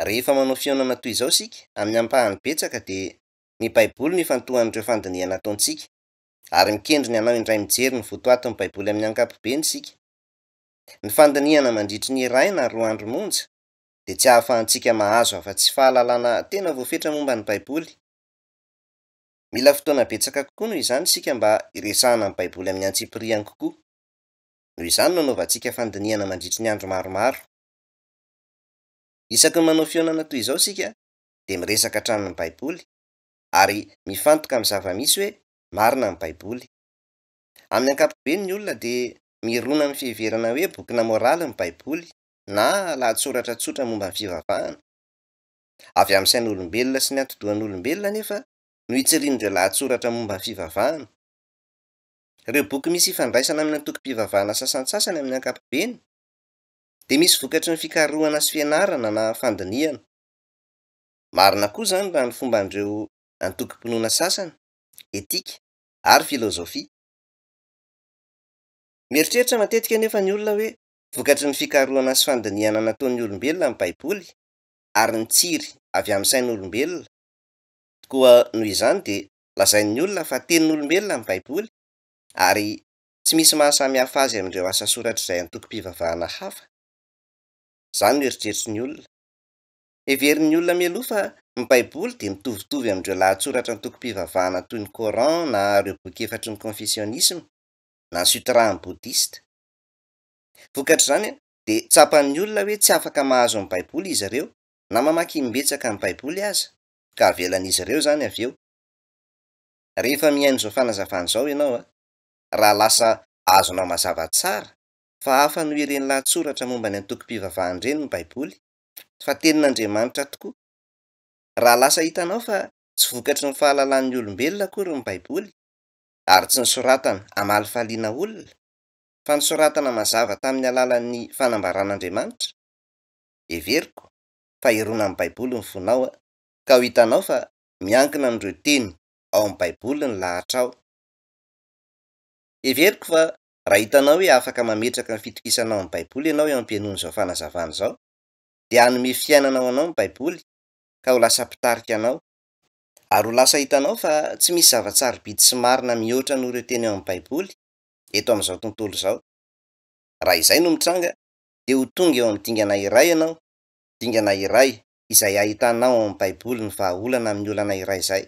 Rehefa manao fihaonana toy izao sika amin'ny ampahany betsaka dia ny baiboly ny fantohan'ireo fandiniana ataontsika ary mikendry ny anao indray mijery ny votoatin'ny baiboly amin'ny ankapobeny sika. Ny fandiniana mandritry ny iray na roa andro monja dia tsy ahafahantsika mahazo afa-tsy fahalalana tena voafetra momba ny baiboly. Mila fotoana betsaka kokoa noho izany sika mba iresahana ny baiboly amin'ny antsipiriany kokoa. Noho izany nanaovantsika fandiniana mandritry ny andro maromaro. Isaky ny manao fihaonana toy izao sika dia miresaka hatramin'ny baiboly ary mifantoka amin'ny zava-misy hoe marina ny baiboly. Amin'ny ankapobeny ny olona dia mirona amin'ny fiheverana hoe bokina moraly ny baiboly na lahatsoratra tsotra momba ny fivavahana. Avy amin'ny sain'olombelona sy ny atidohan'olombelona nefa no hitsirian'ireo lahatsoratra momba ny fivavahana. Ireo boky misy ifandraisana amin'ny antokom-pivavahana sasantsasany amin'ny ankapobeny dia misy vokatry ny fikarohana sy fianarana na fandiniana. Marina koa izany raha ny fomban'ireo antokom-pinoana sasany, etika ary filozofia. Mieritreritra matetika nefa ny olona hoe vokatry ny fikarohana sy fandiniana nataon'ny olombelona ny baiboly ary ny tsiry avy amin'ny sain'olombelona. Koa noho izany dia lazain'ny olona fa tenin'olombelona ny baiboly ary tsy misy mahasamihafa azy amin'ireo asa soratra izay antokom-pivavahana hafa. Izany no eritreritry ny olona. Heverin'ny olona mialoha fa ny baiboly dia mitovitovy amin'ireo lahatsoratra antokom-pivavahana toy ny Coran na ireo boky efatry ny confucianisme na ny sutrahan'ny bodista. Vokatr' izany dia tsapan'ny olona hoe tsy afaka mahazo ny baiboly izy ireo na mamaky mimbetsaka ny baiboly aza ka avelan'izy ireo izany avy eo. Rehefa mihaino izao fanazavana izao ianao raha lasa azonao mazava tsara fa hafa noho ireny lahatsoratra momba ny antokom-pivavahana ireny ny baiboly, fa tenin'Andriamanitra tokoa. Raha lasa hitanao fa tsy vokatry ny fahalalan'ny olombelona akory ny baiboly ary tsy nisoratana hamaly fahaliana olona fa nisoratana mazava tamin'ny alalan'ny fanambaran'Andriamanitra, heveriko fa irona amin'ny baiboly ny fonao ka ho hitanao fa miankina amin'ireo teny ao amin'ny baiboly ny lahatra ao. Heveriko fa raha hitanao hoe afaka mametraka ny fitokisanao amin'ny baiboly ianao eo am-piainoana izao fanazavana izao dia hanome fiainana ao anao ny baiboly ka ho lasa mpitarika anao ary ho lasa hitanao fa tsy misy zava-tsarobidy sy marina mihoatra noho ireo teny ao amin'ny baiboly eto amin'izao tontolo izao. Raha izay no mitranga dia ho tonga eo amin'ny dingana iray ianao, dingana iray izay ahitanao ao amin'ny baiboly ny vahaolana amin'ny olana iray izay.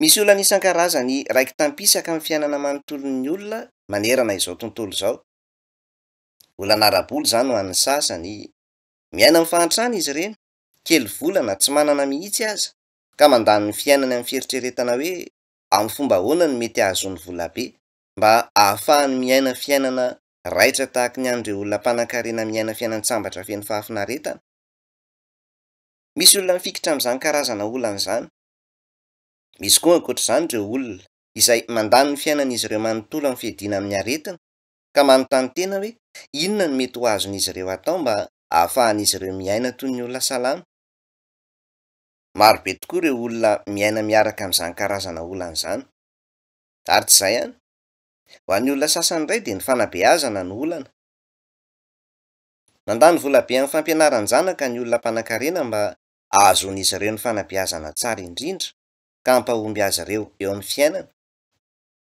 Misy olana isan-karazany raiky tampisaka amin'ny fiainana manontolon'ny olona manerana izao tontolo izao. Olana ara-boly izany ho an'ny sasany, miaina amin'ny fahantrana izy ireny, kely volana tsy manana mihitsy aza ka mandany ny fiainana amin'ny fieritreretana hoe amin'ny fomba ahoana ny mety ahazony vola be mba ahafahany miaina fiainana raitra tahaka ny an'ireo olona mpanankarena miaina fiainan-tsambatra feno fahafinaretana. Misy olona mifikitra amin'izany karazana olana izany. Misy koa ankoatr'izany ireo olona izay mandany ny fiainan'izy ireo manontolo amin'ny fiadiana amin'ny aretina ka manontany tena hoe inona ny mety ho azon'izy ireo atao mba ahafahan'izy ireo miaina toy ny olona salama. Maro be tokoa ireo olona miaina miaraka amin'izany karazana olana izany. Ary tsy izay ihany, ho an'ny olona sasany indray dia ny fanabeazana no olana. Mandany vola be amin'ny fampianaran'ny zanaka ny olona mpanankarena mba ahazon'izy ireo ny fanabeazana tsara indrindra ka hampahomby azy ireo eo amin'ny fiainana.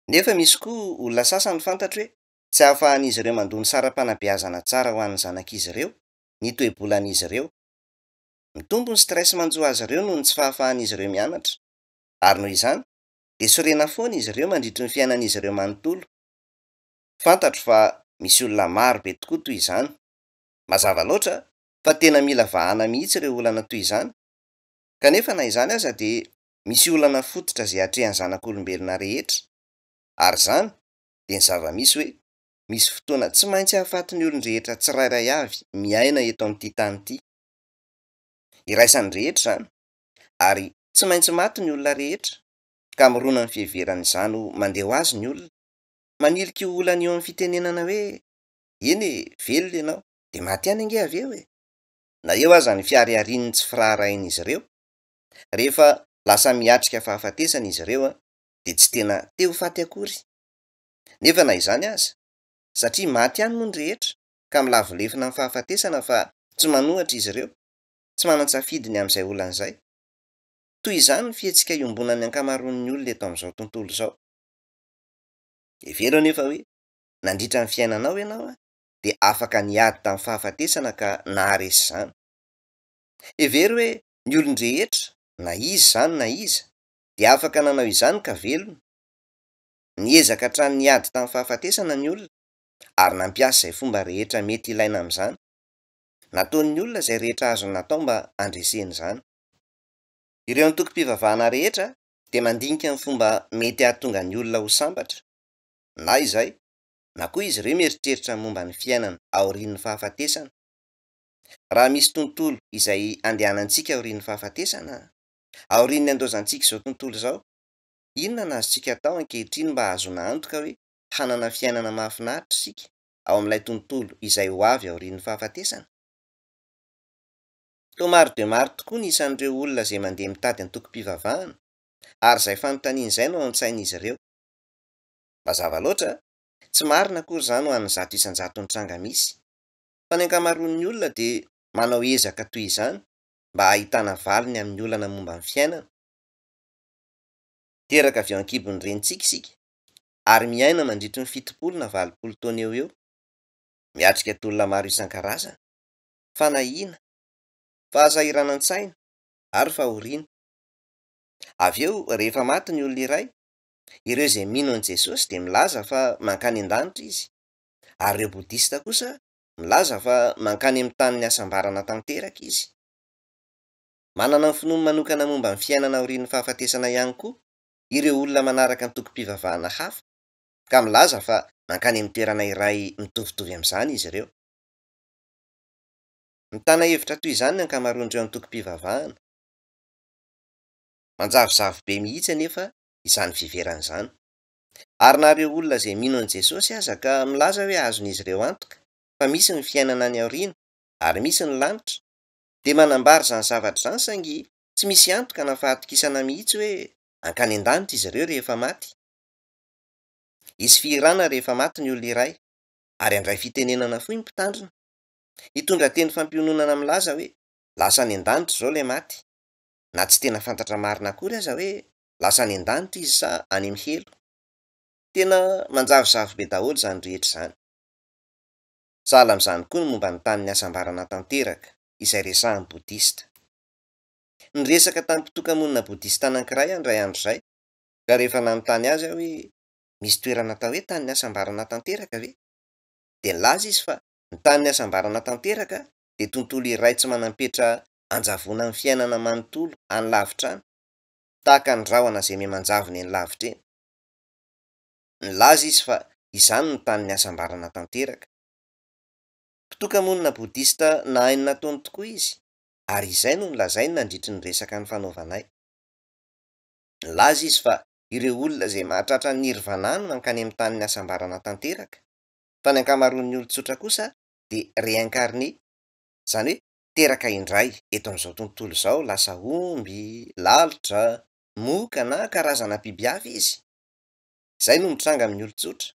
Nefa misy koa olona sasany fantatro hoe tsy ahafahan'izy ireo mandony saram-panabeazana tsara ho an'ny zanak'izy ireo, ny toe-bolan'izy ireo. Mitombo ny stress manjo azy ireo noho ny tsy fahafahan'izy ireo mianatra. Ary noho izany dia sorena foana izy ireo mandritry ny fiainan'izy ireo manontolo. Fantatro fa misy olona maro be tokoa toy izany. Mazava loatra fa tena mila vahana mihitsy ireo olana toy izany. Kanefa na izany aza dia misy olana fototra izay hatrehan'ny zanak'olombelona rehetra. Ary izany dia ny zava-misy hoe misy fotoana tsy maintsy hahafaty ny olon-drehetra tsirairay avy miaina eto amin'ity tany ity. Iraisan'ny rehetra izany ary tsy maintsy maty ny olona rehetra ka mirona ny fiheveran'izany ho mandeha ho azy ny olona. Manilika io olana eo amin'ny fitenenana hoe eny velona ianao dia maty ihany ange avy eo e. Na eo aza ny fiariarian'ny tsy firaharain'izy ireo. Rehefa lasa miatrika fahafatesana izy ireo dia tsy tena te ho faty akory. Nefa na izany aza, satria maty ihany moa ny rehetra ka milavolefina amin'ny fahafatesana fa tsy manohatra izy ireo. tsy manan-tsafidiny amin'izay olana izay. Toy izany ny fihetsika iombonan'ny ankamaroan'ny olona eto amin'izao tontolo izao. Hevereo anefa hoe nandritra ny fiainanao ianao dia afaka niady tamin'ny fahafatesana ka naharesy izany. Hevereo hoe ny olon-drehetra, na iza izany na iza, dia afaka nanao izany ka velona. Niezaka hatrany niady tamin'ny fahafatesana ny olona ary nampiasa izay fomba rehetra mety ilaina amin'izany. Nataon'ny olona izay rehetra azony natao mba handreseny izany. Ireo antokom-pivavahana rehetra dia mandinika ny fomba mety ahatonga ny olona ho sambatra. Na izay, na koa izy ireo mieritreritra momba ny fiainana aorian'ny fahafatesana. Raha misy tontolo izay andehanantsika aorian'ny fahafatesana, aorian'ny andozantsika izao tontolo izao, inona no azontsika atao ankehitriny mba ahazona antoka hoe hanana fiainana mahafinaritra isika ao amin'ilay tontolo izay ho avy aorian'ny fahafatesana? Toa maro dia maro tokoa ny isan'ireo olona izay mandeha mitady antokom-pivavahana ary izay fanontaniana izay no ao an-tsain'izy ireo. Mazava loatra, tsy marina akory izany ho an'ny zato isan-jato ny tranga misy, fa ny ankamaroan'ny olona dia manao ezaka toy izany mba ahitana valiny amin'ny olana momba ny fiainana. Teraka avy ao an-kibon'ny renitsika isika ary miaina mandritra ny 70 na 80 taona eo eo, miatrika tolona maro isan-karazany, fanahiana, fahasahiranan-tsaina ary fahoriana. Avy eo rehefa maty ny olona iray, ireo izay mino an'i Jesosy dia milaza fa mankany an-danitra izy, ary ireo bodista kosa milaza fa mankany amin'ny tany niasambarana tanteraka izy. Manana ny finoana manokana momba ny fiainana aorian'ny fahafatesana ihany koa ireo olona manaraka ny tokom-pivavahana hafa, ka milaza fa mankany amin'ny toerana iray mitovitovy amin'izany izy ireo. Mitana hevitra toy izany ny ankamaroan'ireo antokom-pivavahana. Manjavozavo be mihitsy anefa izany fiverana izany. Ary na ireo olona izay mino an'i Jesosy aza ka milaza hoe azon'izy ireo antoka fa misy ny fiainana any aoriana ary misy ny lanitra, dia manambara izany zavatra izany saingy tsy misy antoka na fahatokisana mihitsy hoe hankany an-danitra izy ireo rehefa maty. Hisy fihirana rehefa maty ny olona iray ary handray fitenenana fohy ny mpitandrina. Hitondra teny fampiononana milaza hoe lasa any an-danitra izao ilay maty, na tsy tena fantatra marina akory aza hoe lasa any an-danitra izy sa any amin'ny helo. Tena manjavozavo be daholo izany rehetra izany. Sahala amin'izany koa ny momba ny tany niasambarana tanteraka izay resahan'ny bodista. Niresaka tamin'ny mpitoka-monina bodista anankiray andray andro izay, ka rehefa nanontany azy aho hoe misy toerana atao hoe tany niasambarana tanteraka ve? Dia nilaza izy fa ny tany niasambarana tanteraka dia tontolo iray tsy manampetra anjavona ny fiainana manontolo any lavitra any, tahaka ny rahona izay miha-manjavony any lavitra eny. Nilaza izy fa izany ny tany niasambarana tanteraka. Mpitoka-monina bodista na enina taona tokoa izy, ary izay no nilazainy nandritry ny resaka ny fanaovanay. Nilaza izy fa ireo olona izay mahatratra ny nirvana no mankany amin'ny tany niasambarana tanteraka, fa ny ankamaroan'ny olon-tsotra kosa dia réincarné, izany hoe teraka indray eto amin'izao tontolo izao, lasa omby, lalitra, moka na karazana biby hafa izy. Izay no mitranga amin'ny olon-tsotra.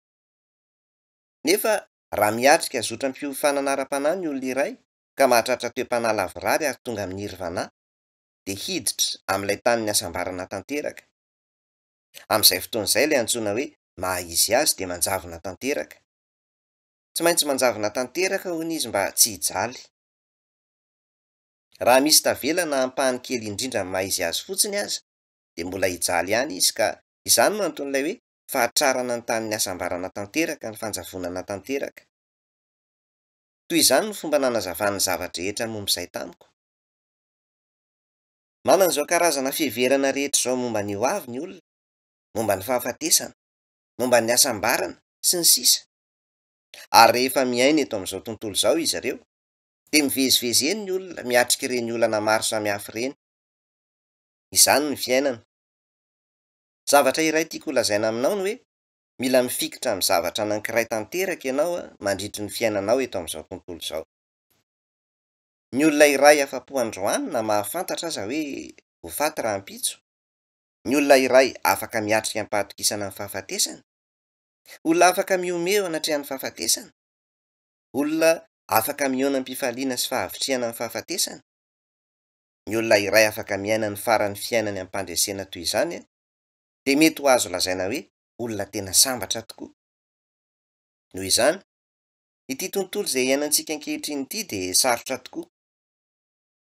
Nefa raha miatrika zotram-piofanana ara-panahy ny olona iray ka mahatratra toe-panahy lavorary ary tonga amin'ny nirvana, dia hiditra amin'ilay tany niasambarana tanteraka. Amin'izay fotoana izay ilay antsoina hoe maha-izy azy dia manjavona tanteraka. Tsy maintsy manjavona tanteraka hono izy mba tsy hijaly. Raha misy tavela na ampahany kely indrindra ny maha-izy azy fotsiny aza, dia mbola hijaly ihany izy, ka izany no antsoin'ilay hoe fahatrarana ny tany niasambarana tanteraka ny fanjavonana tanteraka. Toy izany ny fomba nanazavany zavatra rehetra momba izay tamiko. Manana izao karazana fiheverana rehetra izao momba ny ho avy ny olona, momba ny fahafatesana, momba ny asambarana sy ny sisa. Ary rehefa miaina eto amin'izao tontolo izao izy ireo, dia mivezivezy eny ny olona miatrika ireny olana maro samihafa ireny. Izany ny fiainana. Zavatra iray tiako lazaina aminao ny hoe mila mifikitra amin'ny zavatra anankiray tanteraka ianao mandritra ny fiainanao eto amin'izao tontolo izao. Ny olona iray afa-po androany na mahafantatra aza hoe ho faty raha ampitso. Ny olona iray afaka miatrika ampahatokisana ny fahafatesana. Olona afaka miomeo anatrehan'ny fahafatesana. Olona afaka mihaona am-pifaliana sy fahavitriana ny fahafatesana. ny olona iray afaka miaina ny farany fiainany am-pandresena toy izany de mety ho azo lazaina hoe olona tena sambatra tokoa. Noho izany, ity tontolo izay iainantsika ankehitriny ity de sarotra tokoa.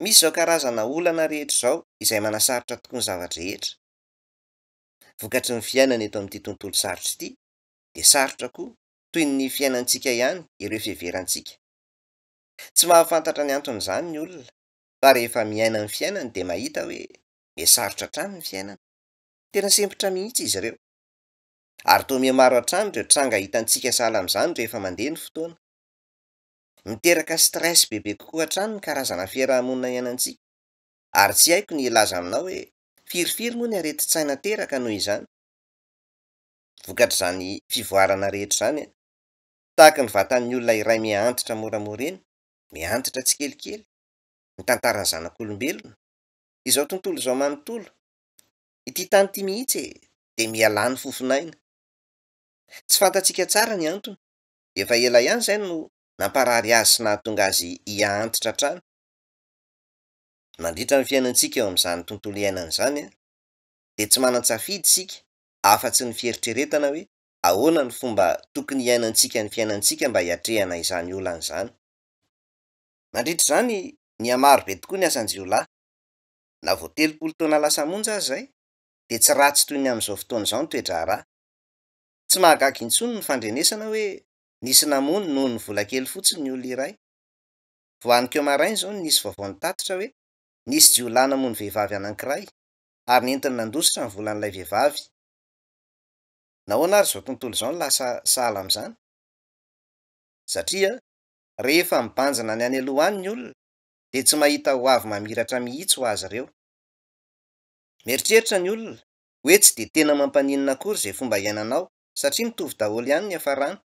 Misy zao karazana olana rehetra zao izay manasarotra tokoa ny zavatra rehetra. Vokatry ny fiainana eto amin'ity tontolo sarotra ity de sarotra koa toy ny fiainantsika ihany ireo fiheverantsika. Tsy mahafantatra ny anton'izany ny olona fa rehefa miaina ny fiainany de mahita hoe mihasarotra hatrany ny fiainana. Tena sempotra mihitsy izy ireo. Ary toa mihamaro hatrany ireo tranga hitantsika sahala amin'izany rehefa mandeha ny fotoana. Miteraka stress bebe kokoa hatrany ny karazana fiarahamonina iainantsika. Ary tsy haiko ny ilaza aminao hoe firifiry moa ny areti-tsaina teraka noho izany. Vokatr'izany fivoarana rehetra izany tahaka ny vatan'ny olona iray miantitra moramora eny, miantitra tsikelikely, ny tantaran'ny zanak'olombelona, izao tontolo izao manontolo, ity tany ity mihitsy de mialany fofinaina. Tsy fantatsika tsara ny antony, efa ela ihany izay no namparary azy sy nahatonga azy hiantitra hatrany. Mandritra ny fiainantsika eo amin'izany tontolo iainana izany de tsy manan-tsafidy isika afa-tsy ny fieritreretana hoe ahoana ny fomba tokony iainantsika ny fiainantsika mba hiatrehana izany olana izany. Mandritra izany nihamaro be tokoa ny asan-jiolahy. Na vao 30 taona lasa monja azy zay de tsy ratsy toy ny amin'izao fotoana izao ny toedrarà. Tsy mahagaga intsony ny fandrenesana hoe nisy namono noho ny vola kely fotsiny ny olona iray. Voaniko maraina izao nisy vaovao nitatitra hoe nisy jiolahy namono vehivavy anankiray ary nentiny nandositra ny volan'ilay vehivavy. Nahoana ary izao tontolo izao no lasa sahala amin'izany? Satria rehefa mibanjina ny any aloha any ny olona de tsy mahita ho avy mamiratra mihitsy ho azy ireo. Mieritreritra ny olona hoe tsy de tena mampaninona akory izay fomba iainanao satria mitovy daholo ihany ny hafarana.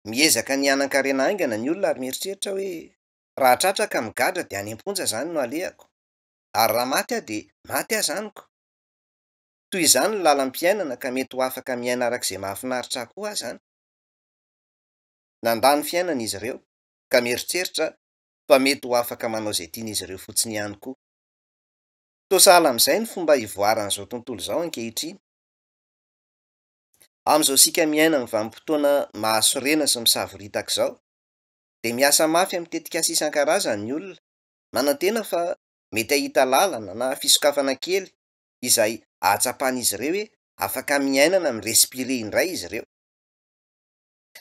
Miezaka ny hanan-karena aingana ny olona ary mieritreritra hoe raha tratra ka migadra de any am-ponja izany no alehako, ary raha maty aho de maty aho zaniko. Toy izany ny lalam-piainana ka mety ho afaka miaina arak'izay mahafinaritra koa zany. Nandany fiainana izy ireo ka mieritreritra fa mety ho afaka manao izay tian'izy ireo fotsiny ihany koa. Toa sahala amin'izay ny fomba hivoaran'izao tontolo izao ankehitriny. Amin'izao sika miaina ny vanim-potoana mahasorena sy misavoritaka izao de miasa mafy mitetika asa isan-karazany ny olona, manantena fa mety ahita lalana na fisokafana kely izay ahatsapan'izy ireo hoe afaka miainana mirespire indray izy ireo.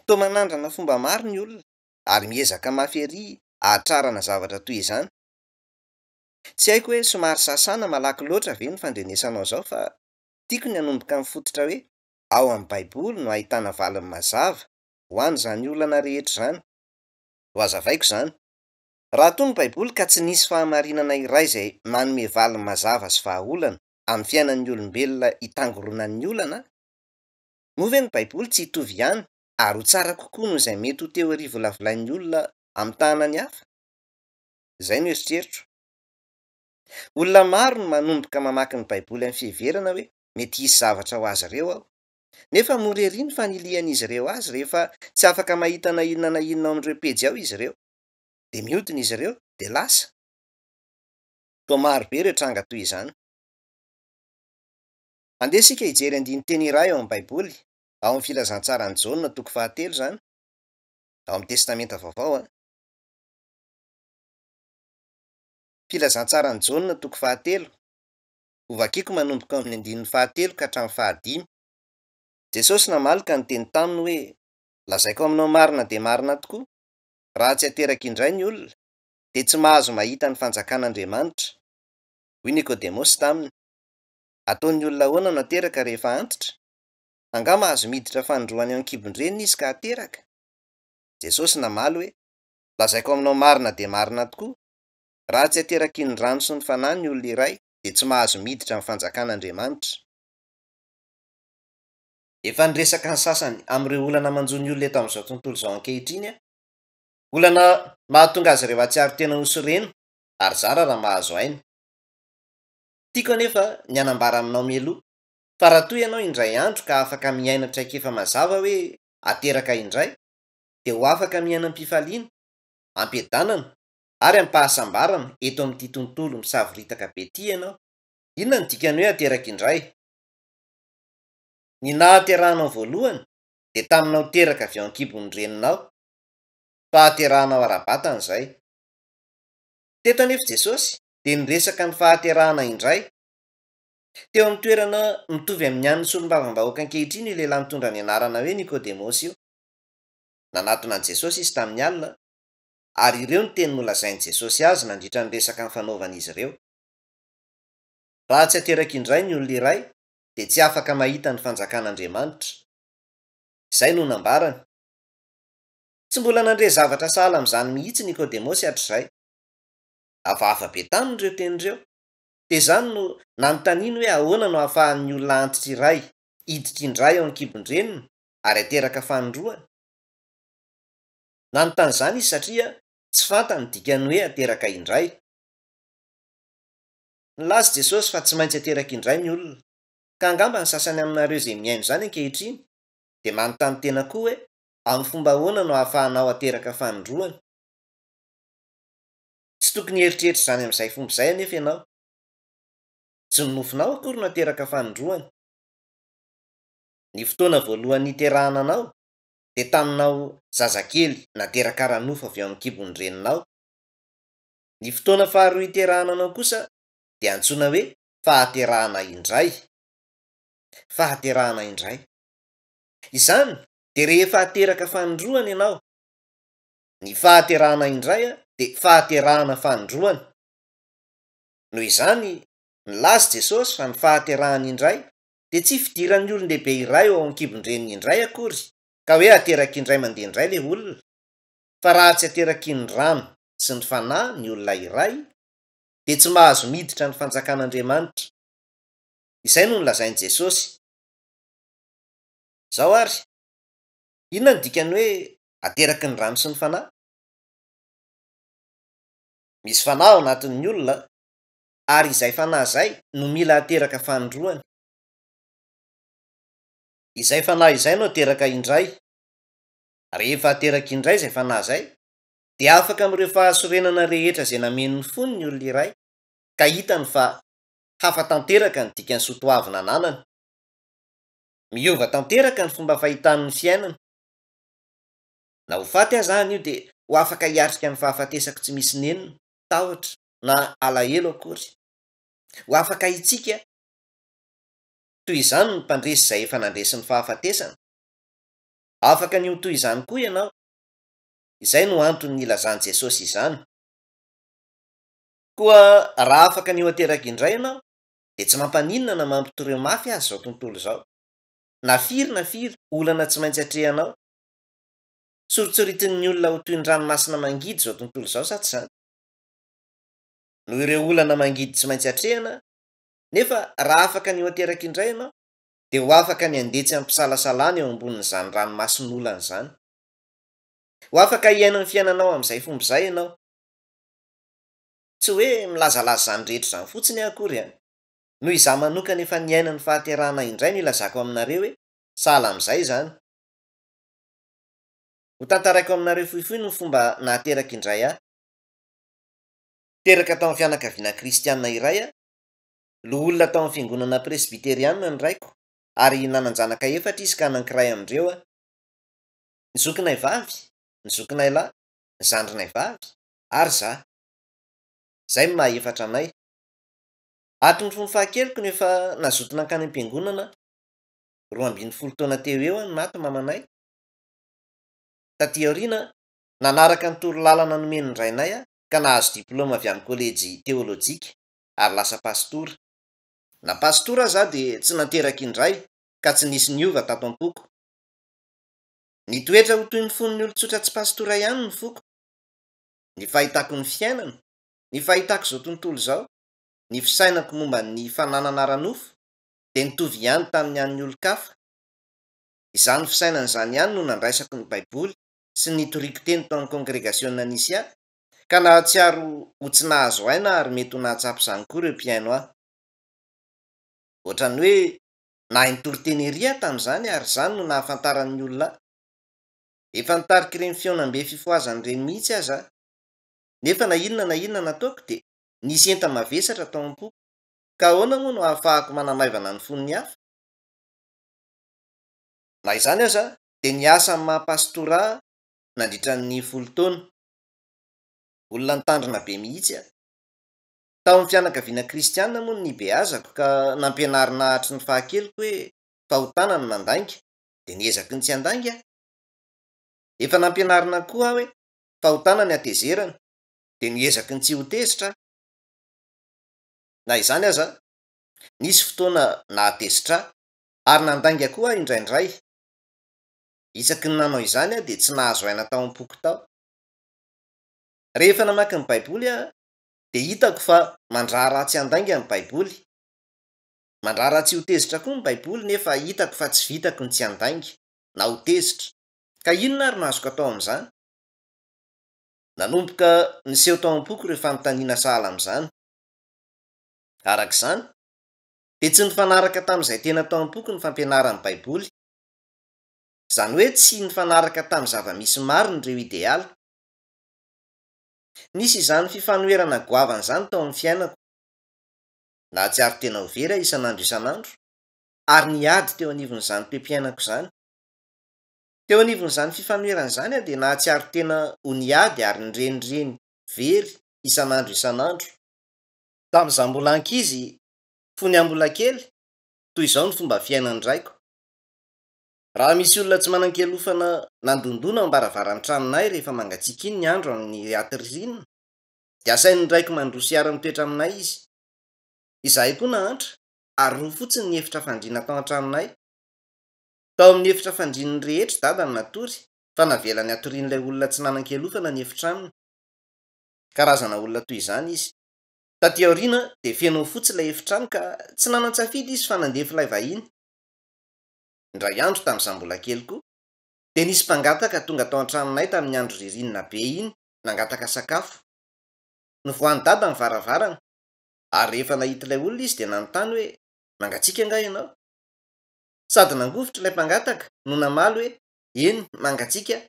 Toa manandrana fomba maro ny olona ary miezaka mafy ery ahatrarana zavatra toy izany. Tsy haiko hoe somary sasana malaky loatra ve ny fandrenesanao izao fa tiako ny hanomboka mifototra hoe ao amin'ny Baiboly no ahitana valiny mazava ho an'izany olana rehetra izany. Ho azavaiko izany, raha toa ny Baiboly ka tsy nisy fahamarinana iray izay manome valiny mazava sy vahaolana amin'ny fiainan'ny olombelona hitangoronan'ny olana, moa ve ny Baiboly tsy hitovy ihany ary ho tsara kokoa noho izay mety ho teoria volavolain'ny olona amin'ny tanany hafa? Izay no eritreritro. Olona maro no manomboka mamaky ny Baiboly amin'ny fiheverana hoe mety hisy zavatra ho azy ireo aho, nefa mora ery ny fanilian'izy ireo azy rehefa tsy afaka mahita na inona na inona ao amin'ireo pejy ao izy ireo, de mihodina izy ireo de lasa. Toa maro be ireo tranga toy izany. Andeha isika hijery andiny teny iray ao amin'ny Baiboly, ao amin'ny filazantsarany Jaona 3 izany, ao amin'ny testamenta vaovao Filazantsarany Jaona 3, hovakiako manomboka amin'ny 9 ka hatramin'ny 15. Jesosy namaloka ny teny taminy hoe lazaiko aminao marina de marina tokoa, raha tsy ateraka indray ny olona de tsy mahazo mahita ny fanjakan'Andriamanitra. Hoy Nikodemosy taminy, ataon'ny olona ahoana no ateraka rehefa antitra? Anga mahazo miditra fanindroany ao an-kibon-dreniny izy ka ateraka? Jesosy namaly hoe lazaiko aminao marina de marina tokoa, raha tsy ateraka ny rano sy ny fanahy ny olona iray de tsy mahazo miditra amin'ny fanjakan'Andriamanitra. Efa niresaka ny sasany amin'ireo olana manjo ny olona eto amin'izao tontolo izao ankehitriny olana mahatonga azy ireo atsiaro tena ho sorena ary zara raha mahazo aina. Tiako anefa ny hanambara aminao mialoha fa raha toa ianao indray andro ka afaka miaina traikefa mazava hoe ateraka indray de ho afaka miaina am-pifaliana, ampiadanana Ary ampahasambarana eto amin'ity tontolo misavoritaka be ty ianao. Inona ny dikany hoe ateraky indray? Ny nahaterahanao voalohany de taminao teraka avy ao ankibon'ny reninao, fahaterahanao ara-batana izay. Teto anefa Jesosy de niresaka ny fahaterahana indray. Teo amin'ny toerana mitovy amin'ny an'ny solombavam-bahoaka ankehitriny io lehilahy mitondra ny anarana hoe Nikodemosy io. Nanatona an'i Jesosy izy tamin'ny alina, ary ireo ny teny nolazain'i Jesosy azy nandritra ny resaka ny fanaovan'izy ireo. Raha tsy ateraky indray ny olona iray, de tsy afaka mahita ny fanjakan'Andriamanitra. Izay no nambarany. Tsy mbola nandre zavatra sahala amin'izany mihitsy Nikodemosy hatr'izay. Hafahafa be taminy ireo tenin'ireo. De izany no nanontaniany hoe ahoana no ahafahan'ny olona antitra iray hiditra indray ao ankibon-dreniny ary ateraka fanondroany. Nanontany izany izy satria tsy fantany dikany hoe ateraka indray. Nilaza Jesosy fa tsy maintsy ateraka indray ny olona, ka angamba ny sasany aminareo izay mihaino izany ankehitriny de manontany tena koa hoe amin'ny fomba ahoana no ahafahanao ateraka fanondroany. Tsy tokony heritreritra izany amin'izay fomba izay anefa ianao. Tsy ny nofinao akory no ateraka fanondroany. Ny fotoana voalohany niterahana anao de taminao zazakely nateraka ranofo avy ao amin'ny kibon'ny reninao. Ny fotoana faharoa iterahana anao kosa de antsoina hoe fahaterahana indray. Fahaterahana indray. Izany de rehefa ateraka fanondroany ianao. Ny fahaterahana indray de fahaterahana fanondroany. Noho izany nilaza Jesosy fa ny fahaterahana indray de tsy fidiran'ny olon-dehibe iray ao ankibon-dreniny indray akory, ka hoe ateraky indray mandeha indray le olona. Fa raha tsy ateraky ny rano sy ny fanahy ny olona iray, de tsy mahazo miditra ny fanjakan'Andriamanitra. Izay no nolazain'i Jesosy. Zao ary, inona ny dikany hoe ateraky ny rano sy ny fanahy? Misy fanahy ao anatin'ny olona, ary izay fanahy izay no mila ateraka fanondroany. Izay fanahy izay no ateraka indray. Rehefa ateraka indray izay fanahy izay, de afaka amin'ireo fahasorenana rehetra izay namen'ny fony ny olona iray, ka hitany fa hafa tanteraka ny dikany soatoavina ananany. Miova tanteraka ny fomba fahitany ny fiainana. Na ho faty aza io de ho afaka hiatrika ny fahafatesaka tsy misy nenina, tahotra na alahelo akory. Ho afaka hitsika. Toy izany ny mpandresy izay efa nandresy ny fahafatesana. Afaka ny ho toy izany koa ianao. Izay no antony nilazany Jesosy izany. Koa raha afaka ny ho ateraka indray ianao, de tsy mampaninona na mampitoreo mafy azy zao tontolo zao. Na firy olana tsy maintsy atrehanao. Soritsoritiny olona ho toy ny ranomasina mangidy zao tontolo zao sa tsy izany? Noho ireo olana mangidy tsy maintsy atrehana, nefa raha afaka ny ho ateraka indray ianao, de ho afaka ny andetsy ampisalasalana eo ambonin'izany ranomasin'olana izany. Ho afaka hiaina ny fiainanao amin'izay fomba izay ianao. Tsy hoe milazalaza izany rehetra izany fotsiny akory a. Noho izaho manokana efa niaina ny fahaterahana indray no ilazako aminareo hoe sahala amin'izay izany. Ho tantaraiko aminareo fohifohy ny fomba nahateraka indray aho. Teraka tao amin'ny fianakaviana kristianina iray aho. Loholona tao amin'ny fiangonana presbiteriana ny raiko, ary nananjanaka efatra izy ka anankiray amin'ireo aho. Ny zokinay vavy, ny zokinay lahy, ny zandrinay vavy, ary izaho. Izay ny maha-efatra anay. Atony fony fahakeliko no efa nazotona ankany am-piangonana. 12 taona teo eo no naty mamanay. Taty aoriana nanaraka ny torolalana nomeny ny rainay ka nahazo diplôma avy amin'ny kolejy teolojika ary lasa pastora. Na pastora aza de tsy nateraka indray ka tsy nisy niova tato am-poko. Ny toetra ho toy ny fon'ny olon-tsotra tsy pastora ihany ny foko. Ny fahitako ny fiainana, ny fahitako izao tontolo izao, ny fisainako momba ny fananana ranofo de nitovy ihany tamin'ny an'ny olon-kafa. Izany fisainana izany ihany no nandraisako ny Baiboly sy nitoriako teny tao amin'ny kongrégasiona nisy ahy, ka nahatsiaro ho tsy nahazo aina ary mety ho nahatsapy izany koa ireo mpiaino ahy. Ohatrany hoe nahay nitory-teny ery aho tamin'izany ary izany no nahafantaran'ny olona. Efa nitarika ireny fionam-be fifoazana ireny mihitsy aza. nefa na inona nataoko de nisy enta mavesatra tao am-poko, ka ahoana moa no ahafahako manamaivana ny fon'ny hafa? Na izany aza de niasa amin'ny mahapastora nandritra ny 10 taona. Olona nitandrina be mihitsy aho. Tao amin'ny fianakaviana kristianina moa no nibeazako ka nampianarina hatry ny fahakeloko hoe fahotana ny mandainga, de niezaky ny tsy handainga aho. Efa nampianarina koa aho hoe fahotana ny hatezerana, de niezaky ny tsy ho tezitra aho. Na izany aza nisy fotoana nahatezitra ary nandainga koa aho indraindray. Isaky ny nanao izany aho de tsy nahazo aina tao am-poko tao. Rehefa namaky ny baiboly aho de hitako fa mandraha raha tsy handainga ny baiboly, mandraha raha tsy ho tezitra koa ny baiboly, nefa hitako fa tsy vitako ny tsy handainga na ho tezitra, ka inona ary no azoko atao amin'izany? Nanomboka niseho tao am-poko ireo fanontaniana sahala amin'izany. Arak'izany de tsy nifanaraka tamin'izay tena tao am-poko ny fampianaran'ny baiboly, izany hoe tsy nifanaraka tamin'ny zava-misy mariny ireo idealy. Nisy izany fifanoherana goavana izany tao amin'ny fiainako, na tsy ary tena ho very isan'andro, ary niady teo anivon'izany toem-piainako izany. Teo anivon'izany fifanoherana izany aho de na tsy ary tena ho niady ary nirenireny very isan'andro. Tamin'izaho mbola ankizy, fony aho mbola kely, toy izao ny fomba fiainan'ny raiko. Raha misy olona tsy manan-kelofana nandondona ao am-baravaran'ny tranonay rehefa mangatsiaka iny ny andro amin'ny aty ririnina, de asain'ny raiko mandroso hiara-mitoetra aminay izy. Izahay koa nahantra, ary roa fotsiny ny efitra fandriana tao an-tranonay. Tao amin'ny efitra fandrian'ny rehetra dada ny natory, fa navela ny atorian'ilay olona tsy nanan-kelofana ny efitraminy. Karazana olona toy izany izy. Taty aoriana de feno fotsy ilay efitrano ka tsy nanan-tsafidy izy fa nandefy ilay vahiny. Indray andro tamin'izaho mbola kely koa, de nisy mpangataka tonga tao an-tranonay tamin'ny andro ririnina be iny, nangataka sakafo. Nivohan'ny dada ny varavarana, ary rehefa nahita ilay olona izy de nanontany hoe mangatsiaka angaha ianao? Sady nangovitra ilay mpangataka no namaly hoe eny, mangatsiaka.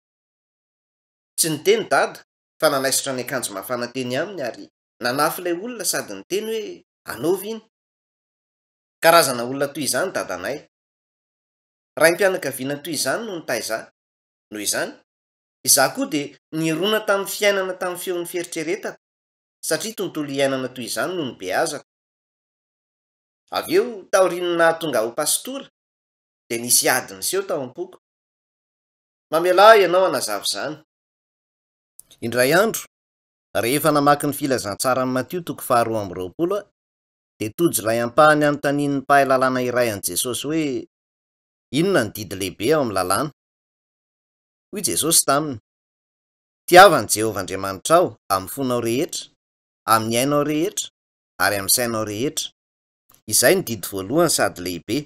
Tsy niteny dada, fa nanaisotra ny akanjo mafana teny aminy ary nanafy ilay olona sady niteny hoe anaovy iny. Karazana olona toy izany dadanay. Raim-pianakaviana toy izany no nitaiza. Noho izany, izaho koa de nirona tamin'ny fiainana tamin'ny feon'ny fieritreretako, satria tontolo iainana toy izany no nibeazako. Avy eo taorian'ny nahatonga ho pastora, de nisy ady niseho tao am-poko. Mamelà ianao hanazava izany. Indray andro, rehefa namaky ny filazantsara ny Matio 2:20 de tojo ilay ampahany anontanian'ny mpahay lalàna iray an'i Jesosy hoe inona ny didy lehibe ao amin'ny lalàna. Hoy Jesosy taminy, tiavany Jehovah Andriamanitra ao amin'ny fonao rehetra, amin'ny ainao rehetra, ary amin'ny sainao rehetra. Izay ny didy voalohany sady lehibe.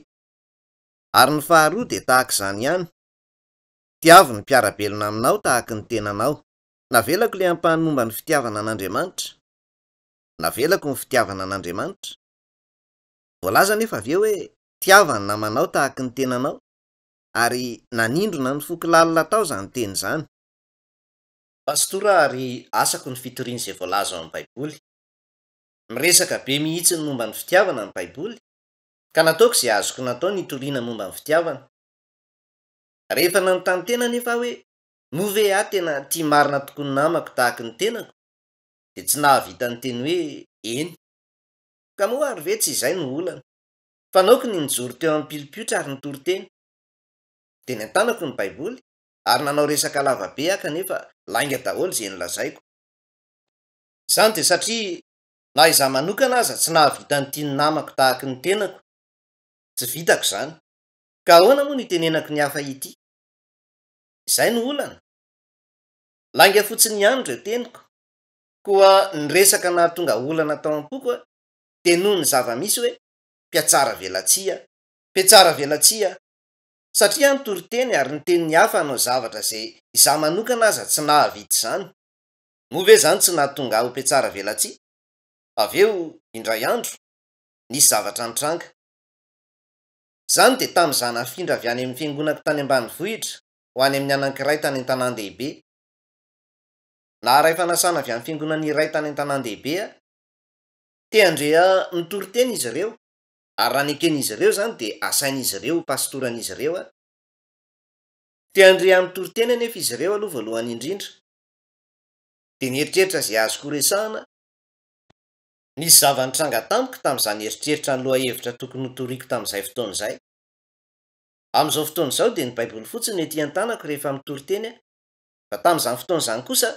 Ary ny faharoa de tahaka izany ihany, tiavy ny mpiara-belona aminao tahaka ny tenanao. Navelako le ampahany momba ny fitiavana an'Andriamanitra. Navelako ny fitiavana an'Andriamanitra. Voalaza nefa avy eo hoe tiavany namanao tahaka ny tenanao, ary nanindrona ny foky lalina tao izany teny izany. Pastora ary asako ny fitoriana izay voalaza ao amin'ny baiboly. Miresaka be mihitsy ny momba ny fitiavana ny baiboly, ka nataoko izay azoko natao nitoriana momba ny fitiavana. Rehefa nanontany tena nefa hoe move aho tena tia marina tokoa ny namako tahaka ny tenako, de tsy nahavita ny teny hoe eny. Ka moa ary ve tsy izay no olana? Fanaoko ny nijoro teo amin'ny pilipiotra ary nitory teny. De niantanako ny baiboly ary nanao resaka lavabe aho kanefa lainga daholo izay nolazaiko. Izany de satria na izaho manokana aza tsy nahavita ny tiany namako tahaka ny tenako. Tsy vitako izany. Ka ahoana moa ny tenenako ny hafa ity? Izay no olana. Lainga fotsiny ihany ireo teniko. Koa niresaka nahatonga olana tao am-poko de noho ny zava-misy hoe mpiatsara velatsia, mpiatsara velatsia. Satria nitory teny ary ny tenin'ny hafa hanao zavatra izay izaho manokana aza tsy nahavita izany. Moa ve izany tsy nahatonga aho ho mpiatsara velatsia? Avy eo indray andro nisy zavatra nitranga. Izany de tamin'izaho nafindra avy any amin'ny fiangonako tany ambanivohitra ho any amin'ny anankiray tany an-tanàn-dehibe. na ray fanasana avy amin'ny fiangonana iray tany an-tanan-dehibe te andrea mitory teny izy ireo ary raha neken'izy ireo zany de asain'izy ireo pastoran'izy ireo te andrea mitory teny anefa izy ireo aloha voalohany indrindra de nieritreritra zay azoko resahana nisy zavanitranga tamiko tamin'izany eritreritra ny loha hevitra tokony hotoriako tamin'izay fotoana izay amin'izao fotoana izao de ny baiboly fotsiny no ety an-tanako rehefa mitory teny fa tamin'izany fotoana izany kosa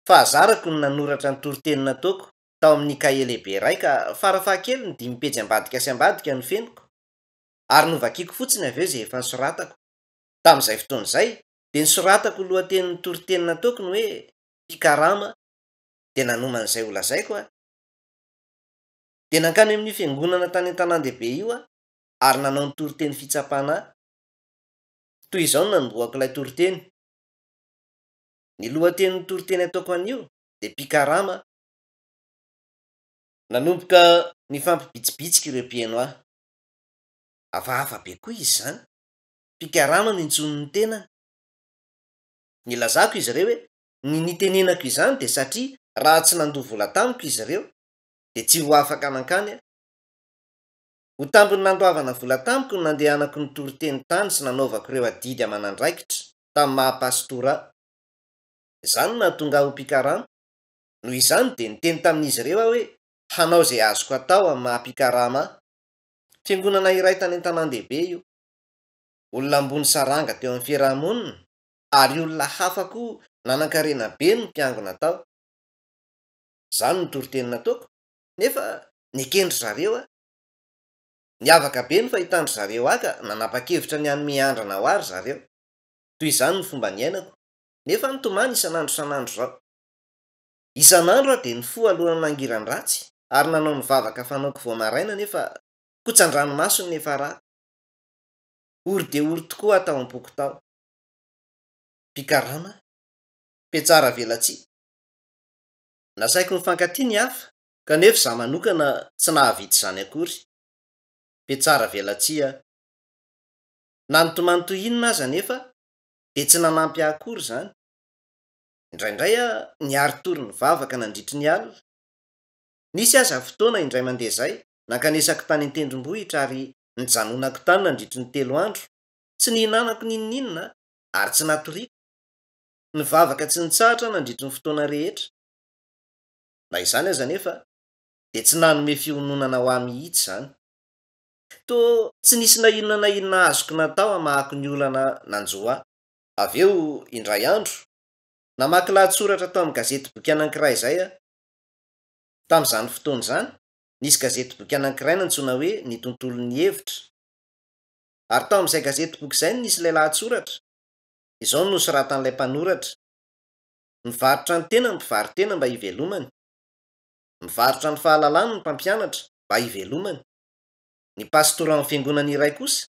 fahazarako ny nanoratra ny toriteny nataoko tao amin'ny kahie lehibe iray ka farafahakely ny 5 pejy ambadika sy ambadika no feniko ary novakiako fotsiny avy eo zay efa nisoratako tamin'izay fotoana izay de nisoratako lohatenin'ny toriteny nataoko ny hoe mpikarama de nanoman'izay olazaiko de nankany amin'ny fiangonana tany an-tanan-dehibe io ary nanao ny toriteny fitsapana toy izao no nanomboako ilay toriteny ny lohatenin'ny toriteny ataoko an'io de mpikarama nanomboka ny fampibitsibitsika ireo mpieno hafahafa be koa izy zany mpikarama no intson'ny tenany nilazako izy ireo hoe ny nitenenako izany de satria raha tsy nandoha vola tamiko izy ireo de tsy ho afaka nankany ho tambiny nandoavana vola tamiko ny nandehanako ny toriteny tany sy nanaovako ireo adidy aman'andraikitra tamin'ny mahapastora izany nahatonga ho mpikarama noho izany de niteny tamin'izy ireo hoe hanao zay azoko atao amin'ny maha-mpikarama fiangonana iray tany an-tanan-dehibe io olona ambony saranga teo amin'ny fiarahamonina ary olona hafa koa nanan-karena be no mpiangona tao izany ny toriteny nataoko nefa nikendry zareo niavaka be ny fahitandry zareo aka nanapa-kevitra ny any miandrana ho ary zareo toy izany ny fomba ny ainako nefa nitomany isan'andro isan'andro zao isan'andro de ny fo alohany mangirany ratsy ary nanao mivavaka fanaoko voamaraina nefa kotsan-dranomasony nefa raha ory de ory tokoa atao am-poko tao mpikarama mpiatsara velatsia nasaiko nifankatia ny hafa kanefa za manokana tsy nahavita izany akory mpiatsara velatsia na nitomanytoy inona aza nefa de tsy nanampy akory zany indraindray niary tory ny vavaka nandritry ny alina nisy aza fotoana indray mandeha zay nankanesako tany an-tendrombohitra ary nijanonako tany nandritry ny 3 andro tsy nihinanako ninninona ary tsy natoriako ny vavaka tsy nitsahatra nandritry ny fotoana rehetra na izany aza nefa de tsy nanome fiononana ho ahy mihitsy zany to tsy nisy na inona na inona azoko natao amahako ny olana nanjoa avy eo indray andro namaky lahatsoratra tao amin'ny gazety boky anankiray izay tamin'izany fotoana izany nisy gazety boky anankiray nantsoina hoe ny tontolon'ny hevitra ary tao amin'izay gazety boky izay nisy ilay lahatsoratra izao no nosoratan'ilay mpanoratra mivarotra ny tena ny mpivary tena mba hivelomany mivarotra ny fahalalana ny mpampianatra mba hivelomany ny pastora amin'ny fiangonana iray kosa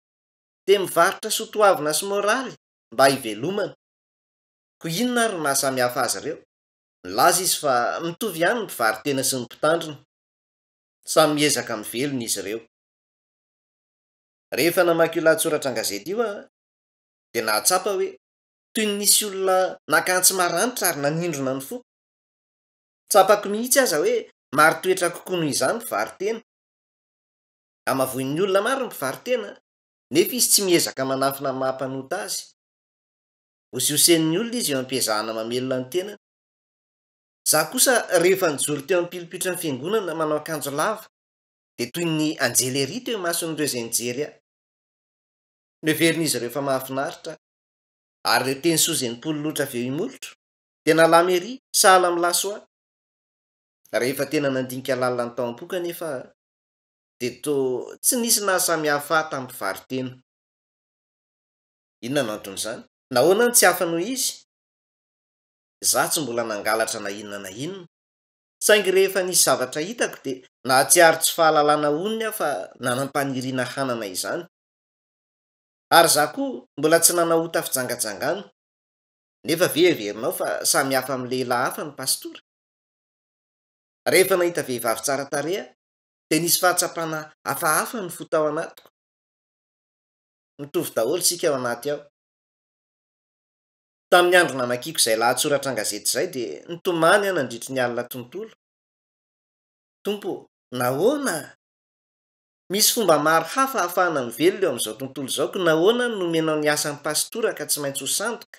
de mivarotra sotoavina sy moraly mba hivelomany ko inona ary mahasamy hafa azy ireo milaza izy fa mitovy ihany ny mpivary tena sy ny mpitandrina samy miezaka mivelona izy ireo rehefa namaky io lahatsoratra an-gazety io de nahatsapa hoe toy ny nisy olona nakantsy maranitra ary nanindrona ny foko tsapako mihitsy aza hoe maro toetra kokoa noho izany mpivary tena amavoin'ny olona maro ny mpivary tena nefa izy tsy miezaka manafina ny mahampanota azy osiosenn'ny olona izy eo ampiezahana mamelona ny tena za kosa rehefa nijoro teo ampilipitra ny fiangonana manao akanjo lava de toy ny anjelery teo mason'ireo zay nijery neverin'izy rehefa mahafinaritra ary reo teny sozeny pololotra aveo imolotro de nalamery sahala milaso rehefa tena nandinika lalina ny tao am-poka nefa de to tsy nisy nahasamy hafa tamin'ny mpivary tena inona no anton'izany nahoana ny tsy hafa noho izy za tsy mbola nangalatra na inona na inona saingy rehefa nisy zavatra hitako de nahatsiaro tsy fahalalana oniny aho fa nanampaniriana hanana izany ary za koa mbola tsy nanahota fijangajangana nefa vehiverinao fa samy hafa amin'ny lehilahy hafa ny pastora rehefa nahita vehivavy tsara tareha de nisy fahatsapana hafahafa ny fotao anatiko mitovy daholo sika ao anaty ao Tamin'ny andro namakiako izay lahatsoratra an-gazety izay dia nitomany aho nandritry ny alina tontolo. Tompo, nahoana? Misy fomba maro hafa ahafahana mivelona eo amin'izao tontolo izao ka nahoana no nomenao ny asan'ny pastora ka tsy maintsy ho sandoka?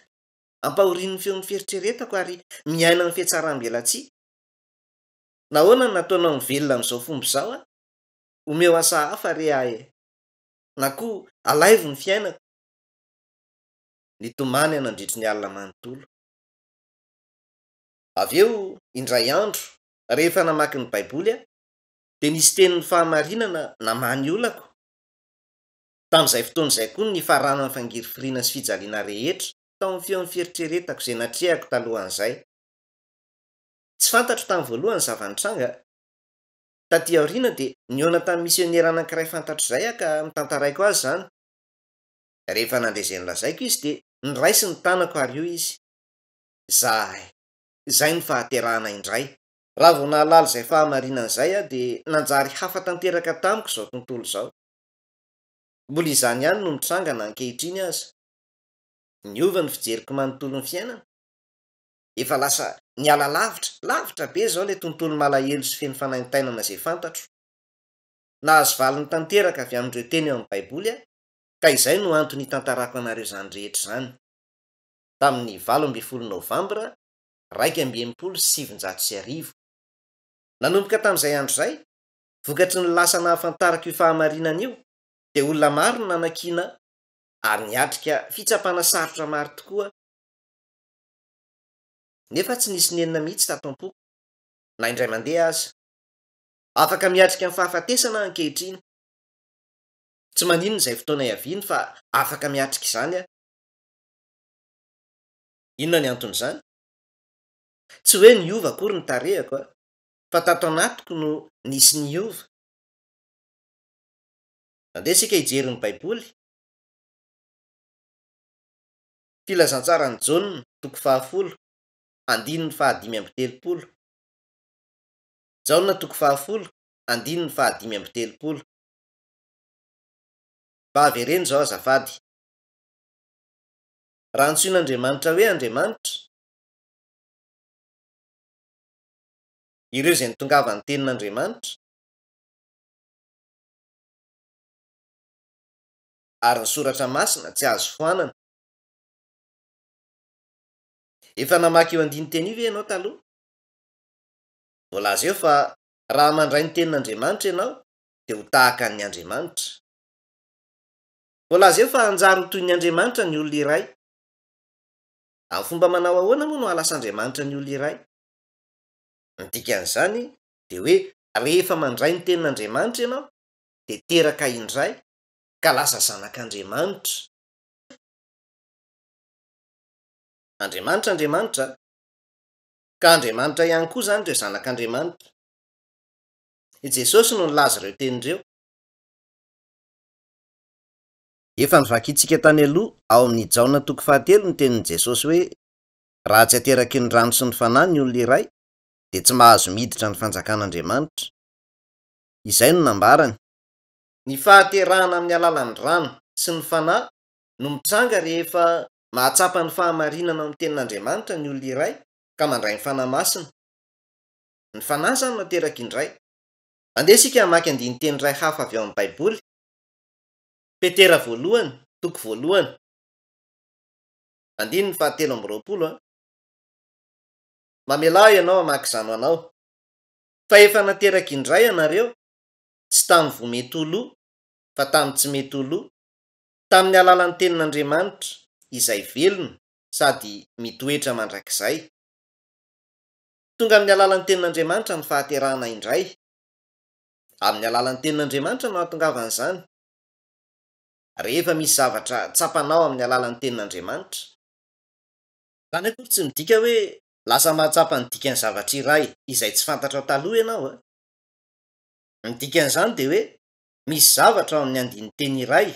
Ampahorian'ny feon'ny fieritreretako ary miaina amin'ny fiatsaram-belatsia. Nahoana no nataonao mivelona amin'izao fomba izao a? Omeo asa hafa re ahy e. Na koa alaivo ny fiainako. Nitomany aho nandritry ny alina manontolo. Avy eo indray andro rehefa namaky ny Baiboly aho dia nisy tenin'ny fahamarinana namany olako. Tamin'izay fotoana izay koa nifarana ny fangirifiriana sy fijaliana rehetra tao amin'ny feon'ny fieritreretako izay natrehako talohan'izay. Tsy fantatro tamin'ny voalohany zava-nitranga. Taty aoriana dia nihaona tamin'ny misionera anankiray fantatro izay aho ka mitantaraiko azy izany. Rehefa nandray izay nolazaiko izy dia niraisy ny tanako ary io izy. Izay ny fahaterahana indray. Raha vao nahalala izay fahamarinana izay aho dia nanjary hafa tanteraka tamiko izao tontolo izao. Mbola izany ihany no mitrangana ankehitriny aza. Niova ny fijeriko manontolo ny fiainana. Efa lasa niala lavitra be izao ilay tontolo malahelo sy feno fanaintainana izay fantatro. Nahazo valiny tanteraka avy amin'ireo teny eo amin'ny Baiboly aho, ka izay no antony hitantarako anareo izany rehetra izany. Tamin'ny 12 Novambra 1970. Nanomboka tamin'izay andro izay, vokatry ny lasa nahafantarako io fahamarinana io, dia olona maro no nanakiana ary niatrika fitsapana sarotra maro tokoa. Nefa tsy nisy nenina mihitsy tato am-poko, na indray mandeha aza. Afaka miatrika amin'ny fahafatesana ankehitriny. Tsy maninona izay fotoana iaviany fa afaka miatrika izany aho. Inona ny anton'izany? Tsy hoe niova akory ny tarehako a, fa tato anatiko no nisy niova. Andeha isika hijery ny Baiboly. Filazantsarany Jaonina, toko 10, andininy 5:30. Jaonina toko 10, andininy 5:30. Vahavereny izao azafady. Raha antsoin'Andriamanitra hoe Andriamanitra, ireo izay nitongava ny tenin'Andriamanitra, ary ny soratra masina tsy azo foanana. Efa namaky eo andiny teny io ve ianao taloha? Voalaza eo fa raha mandray ny tenin'Andriamanitra ianao dia ho tahaka ny Andriamanitra. Voalaza eo fa hanjary ho toy ny Andriamanitra ny olona iray. Amin'ny fomba manao ahoana moa no halasa Andriamanitra ny olona iray? Ny dikan'izany dia hoe rehefa mandray ny tenin'Andriamanitra ianao dia teraka indray ka lasa zanak'Andriamanitra. Andriamanitra ka Andriamanitra ihany koa izany ireo zanak'Andriamanitra. I Jesosy no nilaza ireo tenin'ireo. Efa nivakintsika tany aloha ao amin'ny Jaonina toko 13 ny tenin'i Jesosy hoe raha tsy ateraky ny rano sy ny fanahy ny olona iray dia tsy mahazo miditra ny fanjakan'Andriamanitra. Izay no nambarany. Ny fahaterahana amin'ny alalan'ny rano sy ny fanahy no mitranga rehefa mahatsapa ny fahamarinana amin'ny tenin'Andriamanitra ny olona iray ka mandray ny fanahy masina. Ny fanahy izany no ateraka indray. Andeha isika hamaky andiny teny iray hafa avy ao amin'ny Baiboly. Petera 1, toko 1, andininy 7:20. Mamelao ianao hamaky izany ho anao. Fa efa nateraka indray ianareo, tsy tamin'ny vomety oloa, fa tamin'ny tsy mety oloa, tamin'ny alalan'ny tenin'Andriamanitra izay velona sady mitoetra mandrakizay. Tonga amin'ny alalan'ny tenin'Andriamanitra ny fahaterahana indray. Amin'ny alalan'ny tenin'Andriamanitra no ahatongavan' izany. Rehefa misy zavatra tsapanao amin'ny alalan'ny tenin'Andriamanitra, izany akory tsy midika hoe lasa mahatsapa ny dikan'ny zavatra iray izay tsy fantatrao taloha ianao a. Ny dikan'izany dia hoe misy zavatra ao amin'ny andin'ny teny iray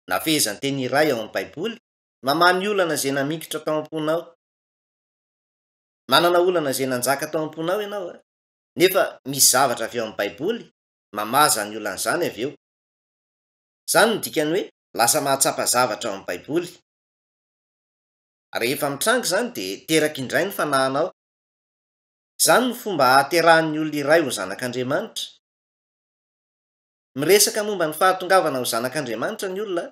na fehezan'ny teny iray ao amin'ny Baiboly mamany olana izay namikitra tao am-ponao. Manana olana izay nanjaka tao am-ponao ianao a, nefa misy zavatra avy ao amin'ny Baiboly mamaza ny olan'izany avy eo. Izany no dikany hoe lasa mahatsapa zavatra ao amin'ny Baiboly. Rehefa mitrango zany de teraka indray ny fanahinao. Zany no fomba ahaterahan'ny olona iray ho zanak'Andriamanitra. Miresaka momba ny fahatongavana ho zanak'Andriamanitra ny olona,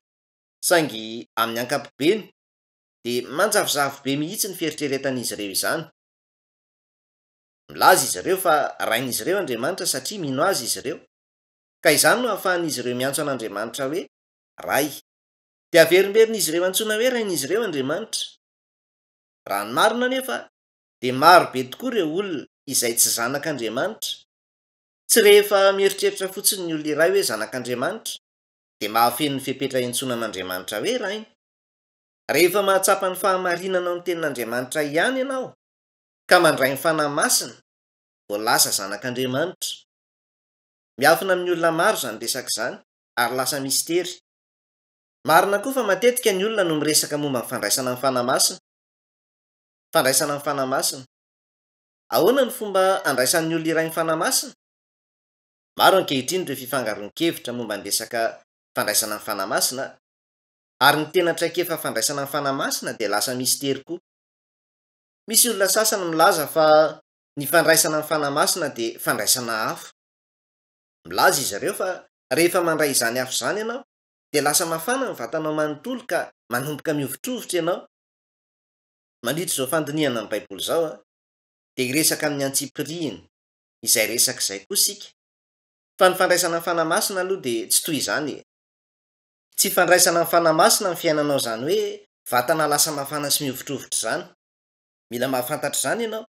saingy amin'ny ankapobeny de manjavozavo be mihitsy ny fieritreretan'izy ireo izany. Milaza izy ireo fa rain'izy ireo Andriamanitra satria mino azy izy ireo, ka izany no ahafahan'izy ireo miantso an'Andriamanitra hoe ray. De averimberina izy ireo antsoina hoe rain'izy ireo Andriamanitra. Raha ny marina nefa de maro be tokoa ireo olona izay tsy zanak'Andriamanitra. Tsy rehefa mieritreritra fotsiny ny olona iray hoe zanak'Andriamanitra de mahafeno ny fepetra iantsoana an'Andriamanitra hoe rainy. Rehefa mahatsapa ny fahamarinana ny tenin'Andriamanitra ihany ianao ka mandray ny fanahy masina, vao lasa zanak'Andriamanitra. Miafina amin'ny olona maro zany resaka izany ary lasa mistery. Marina koa fa matetika ny olona no miresaka momba ny fandraisana ny fanahy masina. Fandraisana ny fanahy masina. Ahoana ny fomba andraisan'ny olona iray ny fanahy masina? Maro ankehitriny ireo fifangaroan-kevitra momba ny resaka fandraisana ny fanahy masina, ary ny tena traikefa fandraisana ny fanahy masina de lasa mistery koa. Misy olona sasany milaza fa ny fandraisana ny fanahy masina de fandraisana afo. Milaza izy ireo fa rehefa mandray izany afo izany ianao de lasa mafana ny vatanao manontolo ka manomboka miovitrovotra ianao. Mandritra izao fandinihana amin'ny Baiboly izao de iresaka amin'ny antsipirihiny izay resaka izay koa sika. Fa ny fandraisana ny fanahy masina aloha de tsy toy izany. Tsy fandraisana ny fanahy masina ny fiainanao zany hoe vatana lasa mafana sy miovitrovotra zany. Mila mahafantatra izany ianao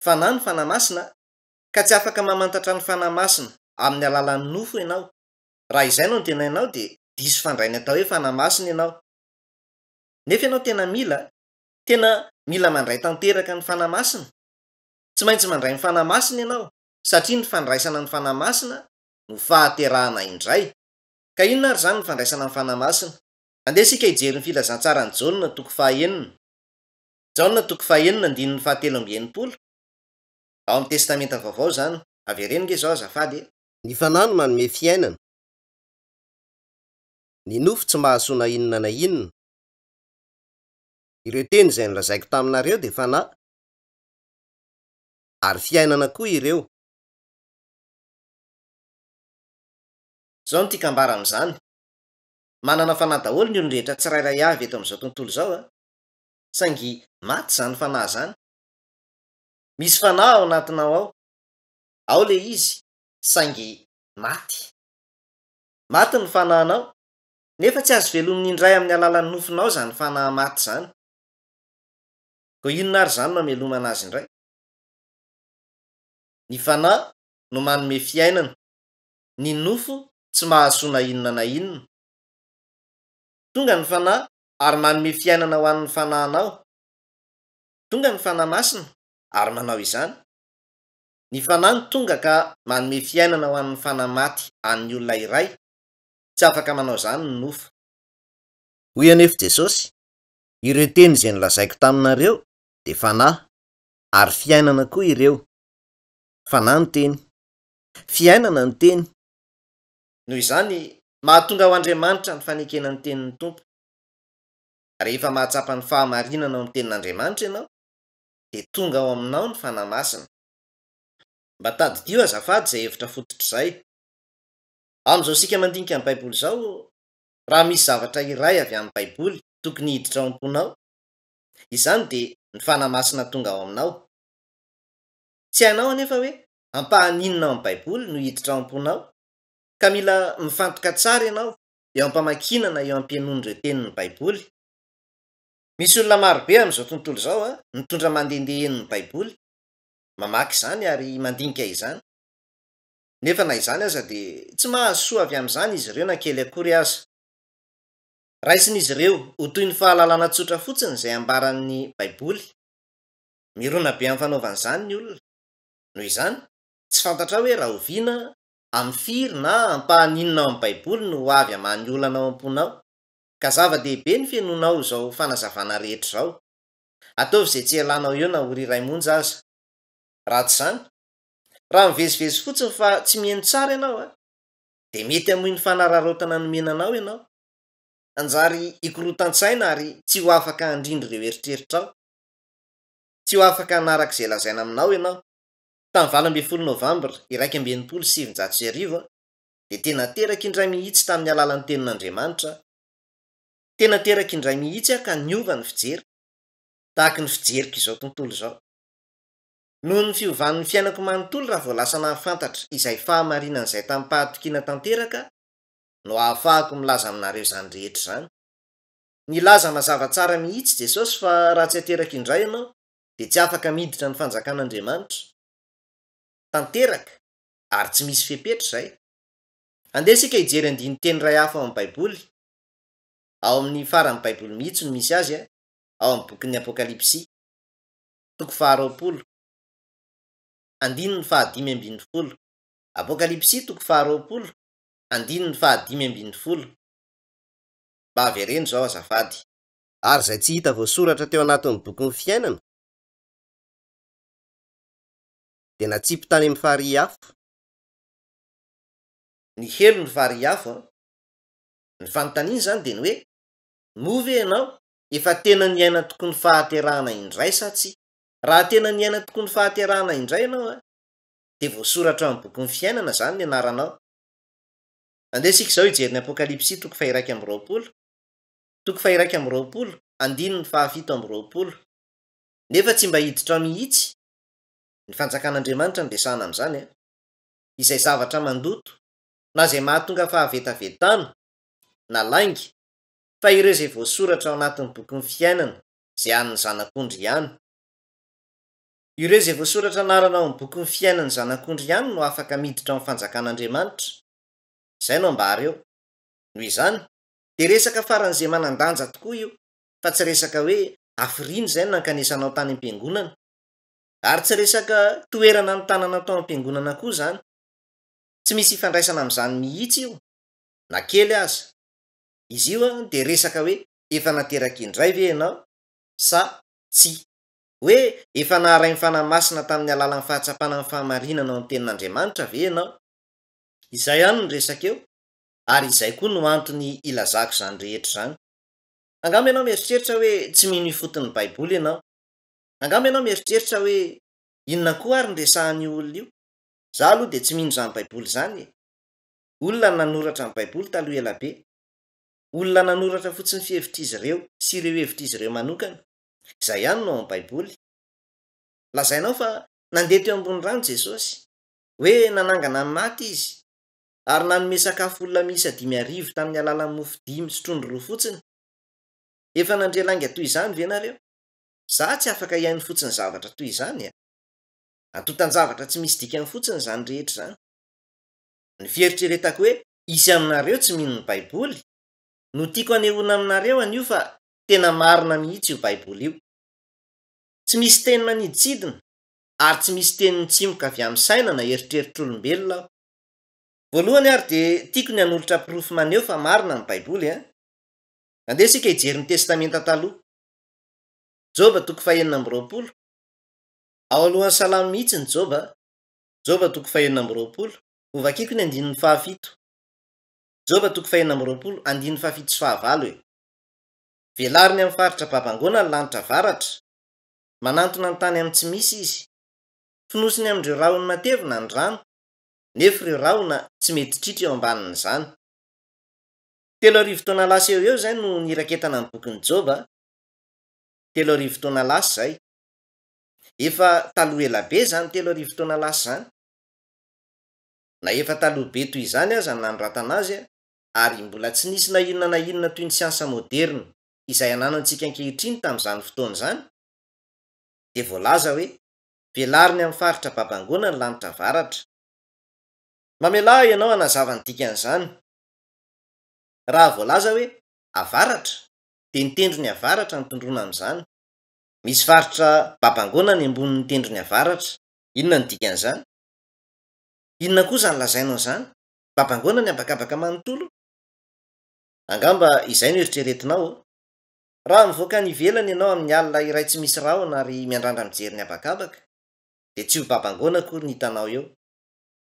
fa na ny fanahy masina ka tsy afaka mamantatra ny fanahy masina amin'ny alalan'ny nofo ianao. Raha izay no antenainao de diso fandrainy atao hoe fanahy masina ianao. Nefa ianao tena mila mandray tanteraka ny fanahy masina. Tsy maintsy mandray ny fanahy masina ianao satria ny fandraisana ny fanahy masina no fahaterahana indray. Ka inona ary zany ny fandraisana ny fanahy masina? Andeha sika hijery ny filazantsara ny Jaona toko 4. Jaona toko 4:7-8. Ao amin'ny testamenta vaovao zany. Avereno nge zao azafady. Ny fanahy no manome fiainana. Ny nofo tsy mahasoana inona na inona. Ireo teny izay nolazaiko taminareo de fanahy, ary fiainana koa ireo. Zao no tika ambara amin'izany. Manana fanahy daholo ny olon-drehetra tsirairay avy eto amin'izao tontolo izao saingy maty zany fanahy zany. Misy fanahy ao anatinao ao. Ao le izy saingy maty. Maty ny fanahinao nefa tsy azo velomin'ny indray amin'ny alalan'ny nofinao zany fanahy maty zany. Ko inona ary zany mamelomana azy indray? Ny fanahy no manome fiainana. Ny nofo tsy mahasoana inona na inona. Tonga ny fanahy ary manome fiainana ho an'ny fanahinao. Tonga ny fanahy masina ary manao izany. Ny fanahy no tonga ka manome fiainana ho an'ny fanahy maty an'ny olona iray. Tsy afaka manao izany ny nofo. Hoy anefa Jesosy, ireo teny izay nolazaiko taminareo de fanahy, ary fiainana koa ireo. Fanahy ny teny, fiainana ny teny. Noho izany mahatonga ho Andriamanitra ny fanekena ny tenin'ny Tompo. Rehefa mahatsapa ny fahamarinana ao amin'ny tenin'Andriamanitra ianao de tonga ao aminao ny fanahy masina. Mba tadidio azafady izay hevitra fototra izay. Amin'izao sika mandinika ny Baiboly izao, raha misy zavatra iray avy amin'ny Baiboly tokony hiditra ao am-ponao, izany de ny fanahy masina tonga ao aminao. Tsy hainao anefa hoe ampahaninona ao amin'ny Baiboly no hiditra ao am-ponao, ka mila mifantoka tsara ianao eo am-pamakinana eo am-pienoan'ireo tenin'ny Baiboly. Misy olona marobe amin'izao tontolo izao mitondra mandehandeha ny Baiboly, mamaky izany ary mandinika izany. Nefa na izany aza de tsy mahasoa avy amin'izany izy ireo na kely akory aza. Raisin'izy ireo ho toy ny fahalalana tsotra fotsiny izay ambaran'ny Baiboly. Mirona be amin'ny fanaovan'izany ny olona. Noho izany, tsy fantatra hoe raha oviana amin'ny firy na ampahaninona ao amin'ny Baiboly no avy amany olana ao am-ponao. Ka zava-dehibe ny fienoanao izao fanazavana rehetra izao. Ataovy izay tsy ialanao eo na hory iray monja aza. Raha tsy izany, raha mivezivezy fotsiny fa tsy mihaino tsara ianao de mety hamoy ny fanararaotana nomenanao ianao. anjary ikorotan-tsaina ary tsy ho afaka handrindry ireo eritreritrao. Tsy ho afaka hanarak'izay lazaina aminao ianao tamin'ny 20 Novambra 1970 dia tena teraka indray mihitsy tamin'ny alalan'ny tenin'Andriamanitra. Tena teraka indray mihitsy ka niova ny fijery tahaka ny fijeriko izao tontolo izao. Noho ny fiovan'ny fiainako manontolo raha vao lasa nahafantatra izay fahamarinan'izay tamin'ny mpahatokiana tanteraka no ahafahako milaza aminareo izany rehetra izany. Nilaza mazava tsara mihitsy Jesosy fa raha tsy ateraka indray ianao dia tsy afaka miditra ny fanjakan'Andriamanitra. Tanteraka ary tsy misy fepetra izay. Andesika hijery andiny teny iray hafa ao amin'ny Baiboly. Ao amin'ny faran'ny Baiboly mihitsy no misy azy, ao amin'ny bokin'ny Apokalipsy, toko 20, andininy 5:10. Apokalipsy toko 20, andininy 5:10. Bavereny zao azafady. Ary izay tsy hita voasoratra teo anatin'ny boky ny fiainana dia natsipy tany amin'ny fariafo. Ny helo ny fariafo. Ny fanontaniana izany dia ny hoe move ianao efa tena niaina tokony fahaterahana indray sa tsy? Raha tena niaina tokony fahaterahana indray ianao dia voasoratra amin'ny boky ny fiainana izany ny anaranao. Andesika izao hijery ny Apokalipsy toko 1:20, toko 1:20, andininy 7:20. Nefa tsy mba hiditra mihitsy ny fanjakan'Andriamanitra ny resahana amin'izany izay zavatra mandoto na izay mahatonga fahavetavetana na lainga, fa ireo izay voasoratra ao anatin'ny boky ny fiainana izay an'ny zanak'ondry ihany. Ireo izay voasoratra anarana ao amin'ny boky ny fiainana zanak'ondry ihany no afaka miditra amin'ny fanjakan'Andriamanitra. Izay no ambara eo. Noho izany dia resaka faran'izay manan-danja tokoa io, fa tsy resaka hoe hafiriana izay no nankanesanao tany am-piangonana, ary tsy resaka toerana nitanana tao am-piangonana koa izany. Tsy misy ifandraisana amin'izany mihitsy io, na kely aza. Izy io dia resaka hoe efa nateraka indray ve ianao sa tsy? Hoe efa naharay ny fanahy masina tamin'ny alalan'ny fahatsapana ny fahamarinana ao amin'ny tenin'Andriamanitra ve ianao? Izay ihany no resaka eo, ary izay koa no antony ilazako izany rehetra izany. Angamba ianao mieritreritra hoe tsy mino ifotin'ny Baiboly ianao. Angamba ianao mieritreritra hoe inona koa ary ny resahan'io olona io? Izaho aloha dia tsy mino izany Baiboly izany. Olona nanoratra ny Baiboly taloha elabe. Olona nanoratra fotsiny fihevitra ireo sy ireo hevitra izy ireo manokana. Izay ihany no ao amin'ny Baiboly. Lazainao fa nandeha teo ambony rano Jesosy, hoe nanangana ny maty izy, ary nanome sakafo olona miisa 5,000 tamin'ny alalan'ny mofo 5 sy trondro 2 fotsiny. Efa nandre lainga toy izany ve nareo? Izaho tsy afaka hiaino fotsiny zavatra toy izany. Antotan-javatra tsy misy dikany fotsiny izany rehetra izany. Ny fieritreretako hoe isy aminareo tsy mino ny Baiboly no tiako anehoana aminareo an'io fa tena marina mihitsy io Baiboly io. Tsy misy teny maniditsidina ary tsy misy teny nitsimoka avy amin'ny saina na eritreritr'olombelona aho. Voalohany ary dia tiako ny hanolotra pirofo maneho fa marina ny Baiboly. Andesika hijery ny testamenta taloha. Joba toko 120. Ao alohan'ny salamo mihitsy ny Joba. Joba toko 120. Ovakiko ny andininy 7. Joba toko 120, andininy 7 sy 9. Velariny amin'ny faritra babangona ny lanitra varatra, manantona ny tany amin'ny tsy misy izy. Finosiny amin'ireo rahona matevina ny rano, nefa ireo rahona tsy mety tritra eo ambanin'izany. 3,000 taona lasa eo izay no niraketana ny bokin'ny Joba. 3,000 taona lasa izay. Efa taloha elabe izany 3,000 taona lasa izany. Na efa taloha be toy izany aza ny nanoratana azy, ary mbola tsy nisy na inona toy ny siansa moderna izay ananantsika ankehitriny tamin'izany fotoana izany, dia voalaza hoe velariny amin'ny faritra babangona ny lanitra varatra. Mamelahy ianao hanazava ny dikan'izany. Raha voalaza hoe avaratra dia ny tendro ny avaratra ny tondrona amin'izany. Misy faritra babangona ny ambonin'ny tendro ny avaratra. Inona ny dikan'izany? Inona koa izany lazainao izany? Babangona ny abakabaka manontolo? Angamba izay no eritreretinao. Raha mivoaka ny ivelany ianao amin'ny alina iray tsy misy rahona ary miandrandra mijery ny abakabaka, dia tsy ho babangona akory ny hitanao eo.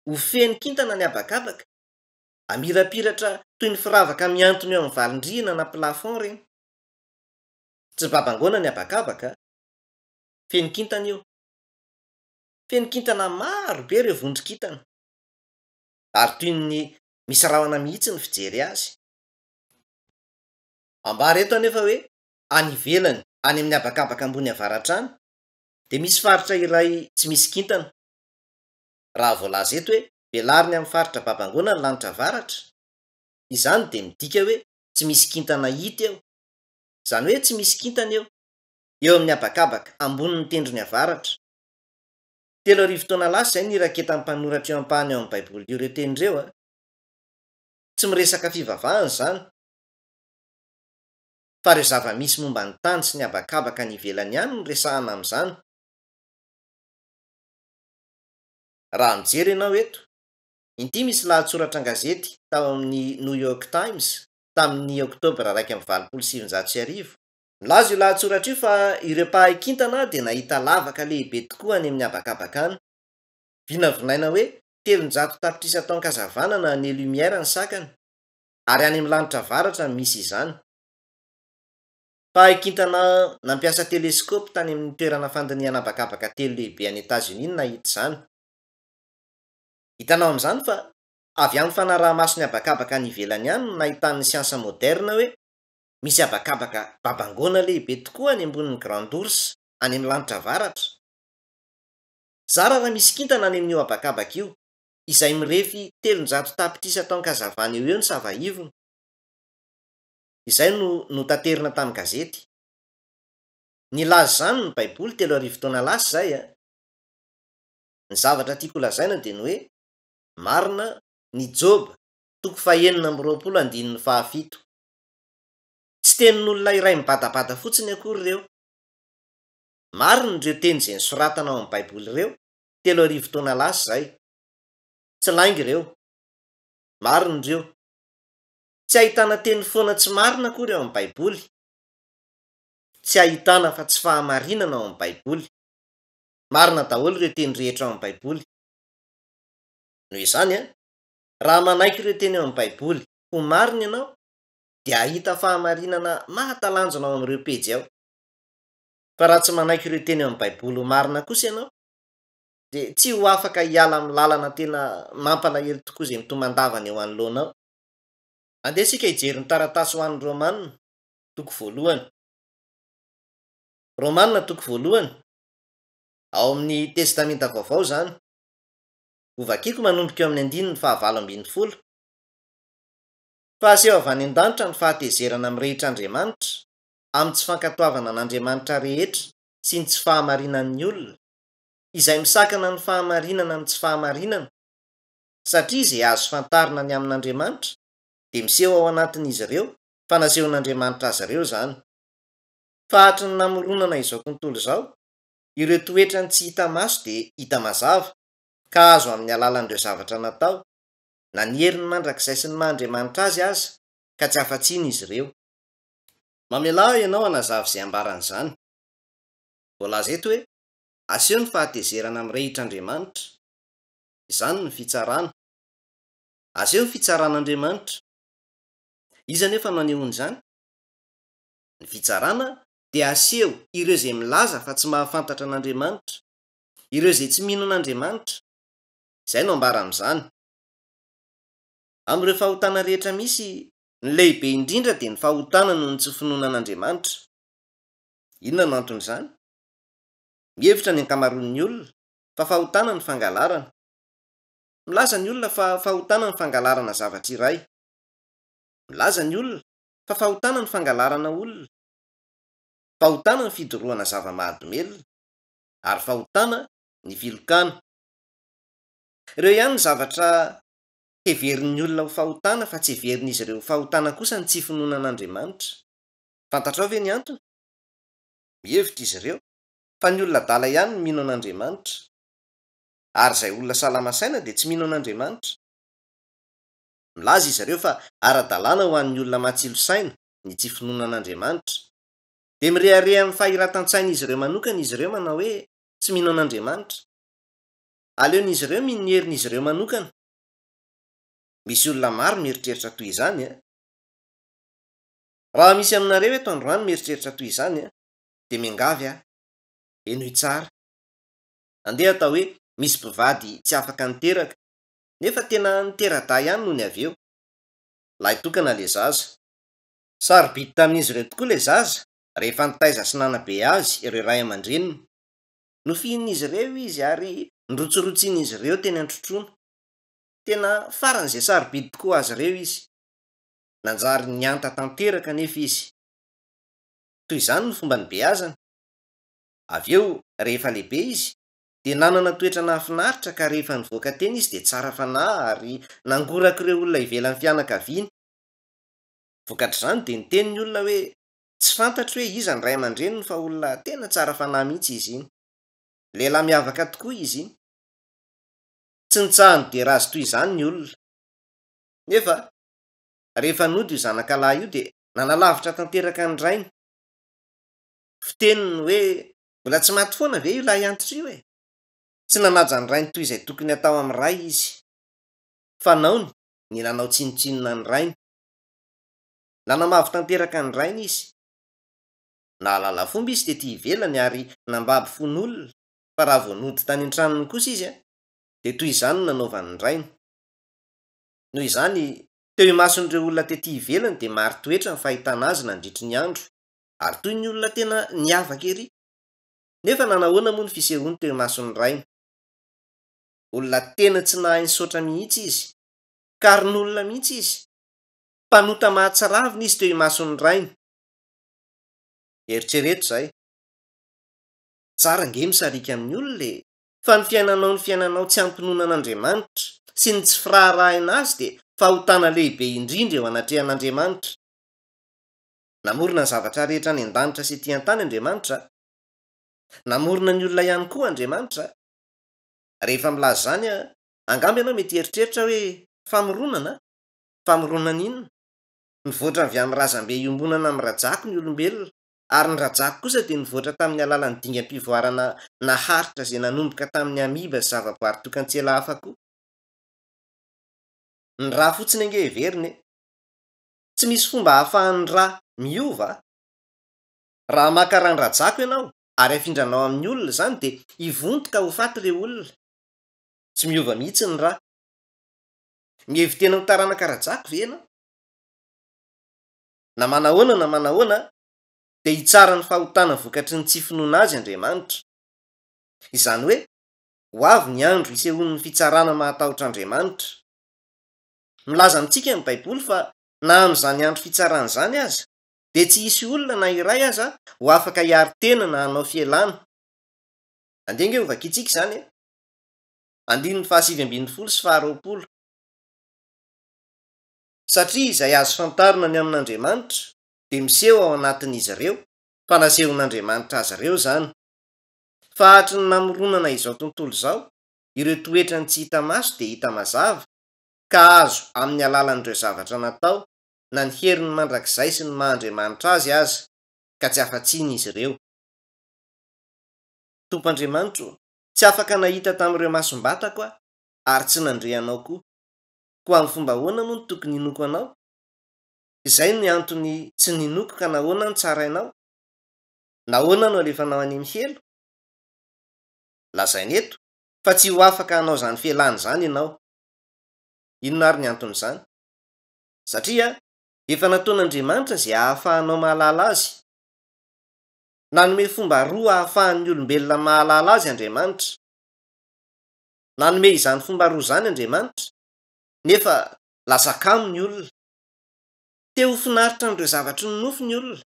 Ho feno kintana ny abakabaka amirapiratra toy ny firavaka miantony eo amin'ny valindrina na plafond reny. Tsy babangona ny abakabaka, fenikintana io. Fenikintana maro be ireo vondrokintana, ary toy ny misy rahona mihitsy ny fijery azy. Ambara eto anefa hoe any ivelany, any amin'ny abakabaka ambony avaratra any, dia misy faritra iray tsy misy kintana. Raha voalaza eto hoe velariny amin'ny faritra babangona ny lanitra avaratra, izany dia midika hoe tsy misy kintana hita eo. Izany hoe tsy misy kintana eo amin'ny abakabaka ambony ny tendrony avaratra. 3,000 taona lasa izay niraketany mpanoratra eo ampahany eo amin'ny baiboly ireo tenindreo. Tsy miresaka fivavahana izany, fa ireo zava-misy momba ny tany sy ny abakabaka ny ivelany ihany no resahana amin'izany. Raha mijery ianao eto, inty misy lahatsoratra an-gazety tao amin'ny New York Times tamin'ny oktobra 1, 2009. Milaza io lahatsoratra io fa ireo mpahay kintana dia nahita lavaka lehibe tokoa any amin'ny abakabaka any. Vinavinaina hoe 700 tapitrisa taon-kazavanana ny lumière ny sakany, ary any amin'ny lanitra avaratra misy izany. Mpahay kintana nampiasa teleskaopy tany amin'ny toerana fandiniana abakabaka 3 lehibe any Etazonia nahita izany. Hitanao amin'izany fa avy amin'ny fanaraha-masony abakabaka ny ivelany ihany no nahitan'ny siansa moderna hoe misy abakabaka babangona lehibe tokoa any ambonin'ny Grande Ourse any amin'ny lanitra avaratra. Zara raha misy kintana any amin'io abakabaka io, izay mirefy 700 tapitrisa taon-kazavana eo ny savaivony. Izay no notanterina tamin'ny gazety. Nilaza izany ny baiboly 3,000 taona lasa izay. Ny zavatra tiako lazaina dia ny hoe marina ny Job 4:9-7. Tsy tenin'olona iray mibadabada fotsiny akory ireo. Marina ireo teny izay nisoratana ao amin'ny baiboly ireo 3,000 taona lasa izay. Tsy lainga ireo. Marina ireo. Tsy ahitana teny foana tsy marina akory ao amin'ny baiboly. Tsy ahitana fa tsy fahamarinana ao amin'ny baiboly. Marina daholo ireo teny rehetra ao amin'ny baiboly. Noho izany, raha manaiky ireo teny ao amin'ny baiboly ho marina ianao, dia ahita fahamarinana mahatalanjona ao amin'ireo pejy ao. Fa raha tsy manaiky ireo teny ao amin'ny baiboly ho marina kosa ianao, dia tsy ho afaka hiala amin'ny lalana tena mampalahelo tokoa izay mitomandavana eo anoloanao. Andeha isika hijery ny taratasy ho an'ny Romanina, toko 1. Romanina toko 1, ao amin'ny testamenta vaovao izany. Ho vakiako manomboka eo amin'ny 9:20. Fahaseho avy any an-danitra ny fahatezerana amin'ny rehitr'Andriamanitra, amin'ny tsy fankatoavana an'Andriamanitra rehetra sy ny tsy fahamarinan'ny olona, izay misakana ny fahamarinana amin'ny tsy fahamarinana, satria izay azo fantarina ny amin'Andriamanitra dia miseho ao anatin'izy ireo fa nasehon'Andriamanitra azy ireo izany. Fahatry ny namoronana izao tontolo izao, ireo toetra ny tsy hita maso dia hita mazava, ka azo amin'ny alalan'ireo zavatra natao, na ny herin'ny mandrakizay sy ny mahandriamanitra azy, ka tsy afa-tsiny izy ireo. Mamelà ianao hanazava izay ambaran'izany. Voalaza eto hoe aseho ny fahatezerana amin'ny rehitr'Andriamanitra. Izany ny fitsarana. Aseho ny fitsaran'Andriamanitra. Iza nefa manehoana izany? Ny fitsarana dia aseho ireo izay milaza fa tsy mahafantatra an'Andriamanitra, ireo izay tsy mino an'Andriamanitra. Izay no ambara amin'izany. Amin'ireo fahotana rehetra misy, ny lehibe indrindra dia ny fahotana noho ny tsy finoana an'Andriamanitra. Inona no anton'izany? Mihevitra ny ankamaroan'ny olona fa fahotana ny fangalarana. Milaza ny olona fa fahotana ny fangalarana zavatra iray. Milaza ny olona fa fahotana ny fangalarana olona. Fahotana ny fidorohana zava-mahadomelona, ary fahotana ny filokana. Ireo ihany ny zavatra heverin'ny olona ho fahotana fa tsy heverin'izy ireo ho fahotana kosa ny tsy finoana an'Andriamanitra. Fantatrao ve ny antony? Mihevitra izy ireo fa ny olona adala ihany no mino an'Andriamanitra, ary izay olona salama saina dia tsy mino an'Andriamanitra. Milaza izy ireo fa ara-dalàna ho an'ny olona matsilo saina ny tsy finoana an'Andriamanitra. Dia mirehareha amin'ny fahiratan-tsain'izy ireo manokana izy ireo manao hoe tsy mino an'Andriamanitra. Aleon'izy ireo mino ny herin'izy ireo manokana. misy olona maro mieritreritra toy izany a. Raha misy aminareo eto androany mieritreritra toy izany a, de miangavy a, enoy tsara. Andeha atao hoe misy mpivady tsy afaka niteraka, nefa tena nitera-da ihany noho ny avy eo. Lahy tokana le zaza. Sarobidy tamin'izy ireo tokoa le zaza rehefa nitaiza sy nanabe azy ireo ray aman-dreniny. Nofihin'izy ireo izy ary nirotsorotsin'izy ireo teny an-trotroana. Tena faran'izay sarobidy tokoa azy ireo izy. Nanjary nianta tanteraka nefa izy. Toy izany ny fomba nibeazana. Avy eo rehefa lehibe izy de nanana toetra nahafinaritra ka rehefa nivoaka teny izy de tsara fanahy ary nangoraka ireo olona ivelan'ny fianakaviany. Vokatr'izany de niteny ny olona hoe tsy fantatro hoe iza ny ray aman-dreniny fa olona tena tsara fanahy mihitsy izy iny. Lehilahy miavaka tokoa izy iny. Tsy nitsahany de razy toy izany ny olona. Nefa rehefa nody io zanakalahy io de nanalavitra tanteraka ny rainy. Fiteniny hoe mbola tsy maty foana ve io lahy antitra io e? Tsy nanaja ny rainy toy izay tokony atao amin'ny ray izy. Fanaony ny nanao tsinotsinona ny rainy. Nanamavy tanteraka ny rainy izy. Nahalala fomba izy tety ivelany ary nambabo fon'olona, fa raha vao nody tany an-tranony kosa izy a, de toy izany nanaovany ny rainy. Noho izany teo imason'ireo olona tety ivelany de maro toetra ny fahitana azy nandritry ny andro, ary toy ny olona tena niavaka ery. Nefa nanahoana moa ny fisehoany teo imason'ny rainy? Olona tena tsy nahay nisaotra mihitsy izy, karin'olona mihitsy izy. Mpanota mahatsaravina izy teo imason'ny rainy. Eritrereto izay. Tsara nge misarika amin'ny olona fa ny fiainanao tsy ampinoana an'Andriamanitra sy ny tsy firaharaina azy de fahotana lehibe indrindra eo anatrehan'Andriamanitra. Namorona ny zavatra rehetra any an-danitra sy ety an-tany Andriamanitra. Namorona ny olona ihany koa Andriamanitra. Rehefa milaza zany a, angamba ianao mety eritreritra hoe famoronana? Famoronana inona? Nivoatra avy amin'ny razambe iombonana amin'ny rajako ny olombelona, ary ny rajako kosa dia nivoatra tamin'ny alalan'ny dingam-pivoarana naharitra izay nanomboka tamin'ny amiba sy zavaboary tokan-tsela hafa koa. Ny rà fotsiny ange heverina. Tsy misy fomba hahafahan'ny rà miova. Raha maka rà-ny rajako ianao ary afindranao amin'ny olona izany dia hivontoka ho faty ireo olona. Tsy miova mihitsy ny rà. Mihevitena ho taranaka rajako ve ianao? Na manahoana dia hitsara ny fahotana vokatry ny tsy finoana azy Andriamanitra. Izany hoe ho avy ny andro hisehoan'ny fitsarana mahatahotra Andriamanitra. Milaza amintsika ny Baiboly fa na amin'izany andro fitsarana izany aza dia tsy hisy olona na iray aza ho afaka hiary tena na hanao fialana. Andeha ange ho vakiantsika izany e. 7:20 sy 20. Satria izay azo fantarina ny amin'Andriamanitra dia miseho ao anatin'izy ireo, fa nasehon'Andriamanitra azy ireo izany. Fa hatry ny namoronana izao tontolo izao, ireo toetra ny tsy hita maso dia hita mazava, ka azo amin'ny alalan'ireo zavatra natao, na ny herin'ny mandrakizay sy ny maha-Andriamanitra azy, ka tsy afa-tsiny izy ireo. Tompo-Andriamanitra, tsy afaka nahita tamin'ireo masom-batako aho, ary tsy nandrehanao koa. Ko amin'ny fomba ahoana moa no tokony hinoko anao? Izay ny antony tsy ninoko ka nahoana no tsarainao? Nahoana no alefanao any amin'ny helo? Lazainy eto fa tsy ho afaka hanao izany fialana izany ianao. Inona ary ny anton'izany? Satria efa nataon'Andriamanitra izay ahafahanao mahalala azy. Nanome fomba roa ahafahan'ny olombelona mahalala azy Andriamanitra. Nanome izany fomba roa izany Andriamanitra, nefa lasa kamo ny olona. Te ho finaritra n'ireo zavatry ny nofo ny olona.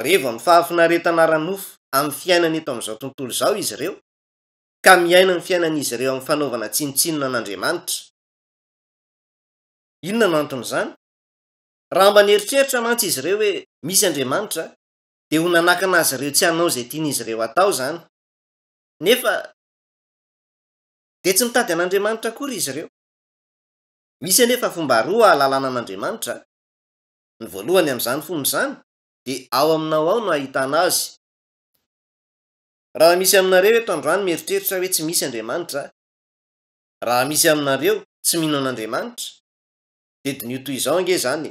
Rehefa amin'ny fahafinaretana ara-nofo amin'ny fiainana eto amin'izao tontolo izao izy ireo, ka miaina ny fiainan'izy ireo amin'ny fanaovana tsinotsinona an'Andriamanitra. Inona no anton'izany? Raha mba nieritreritra mantsy izy ireo hoe misy Andriamanitra, dia ho nanakana azy ireo tsy hanao izay tian'izy ireo atao izany. Nefa dia tsy mitady an'Andriamanitra akory izy ireo. Misy anefa fomba roa ahalalana an'Andriamanitra. Ny voalohany amin'izany fomba izany dia ao aminao ao no ahitana azy. Raha misy aminareo eto androany mieritreritra hoe tsy misy Andriamanitra, raha misy aminareo tsy mino an'Andriamanitra dia dinio toy izao ange zany.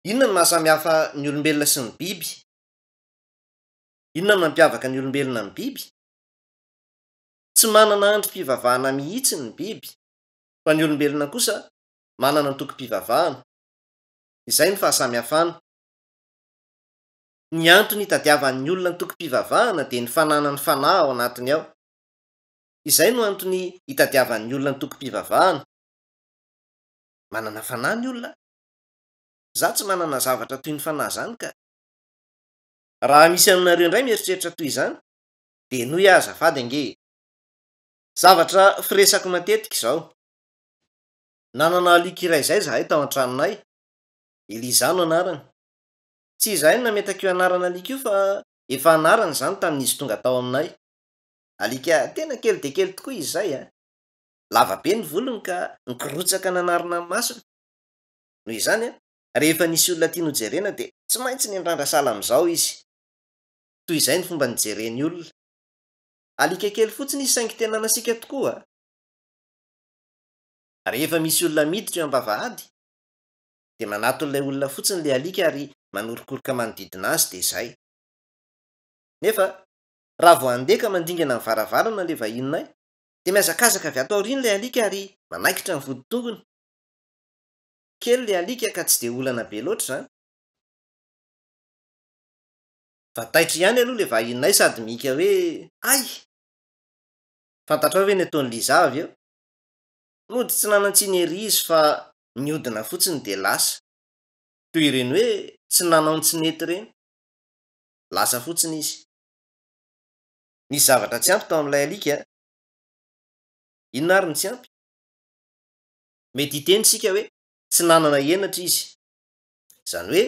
Inona ny mahasamihafa ny olombelona sy ny biby? Inona ny mampiavaka ny olombelona ny biby? Tsy manana androm-pivavahana mihitsy ny biby, fa ny olombelona kosa manana antokom-pivavahana. Izay ny fahasamihafana. Ny antony hitadiavan'ny olona ny tokom-pivavahana dia ny fananany fanahy ao anatiny ao. Izay no antony hitadiavan'ny olona ny tokom-pivavahana. Manana fanahy ny olona. Za tsy manana zavatra toy ny fanahy zany ka. Raha misy aminareo indray mieritreritra toy izany, dia noho azafady ange. Zavatra firesako matetika izao. Nanana alika iray izay zahay tao an-tranonay. Eliza no anarany. Tsy izahay no nametaka io anarana alika io fa efa anarany izany tamin'izy tonga tao aminay. Alika tena kely dia kely tokoa izy izay a. Lava be ny volony ka nikorotsaka nanarina amin'ny masony. Noho izany a, rehefa nisy olona tiany hojerena dia tsy maintsy niandrandra sala amin'izao izy. Toy izay ny fomba nijereny olona. Alika kely fotsiny izy saingy tena nasika tokoa. Rehefa misy olona miditra eo am-bavahady, dia manaton'ilay olona fotsiny ilay alika ary manorokoroka manodidina azy dia izay. Nefa raha vao handeka mandingana amin'ny varavarana ilay vahinonay, dia mihazakazaka avy ato aoriana ilay alika ary manaikitra ny vodin-tongony. Kely ilay alika ka tsy dia olana be loatra izany. Fataitra ihany aloha ilay vahinonay sady mika hoe ay! Fantatrao ve ny ataon'ny Liza avy eo? Mody tsy nanan-tsiny ery izy fa mihodina fotsiny dia lasa. Toy ireny hoe tsy nanao-tsinety ireny. Lasa fotsiny izy. Nisy zavatra tsy ampy tao amin'ilay alika. Inona ary ny tsy ampy? Mety hiteny isika hoe tsy nanana henatra izy. Izany hoe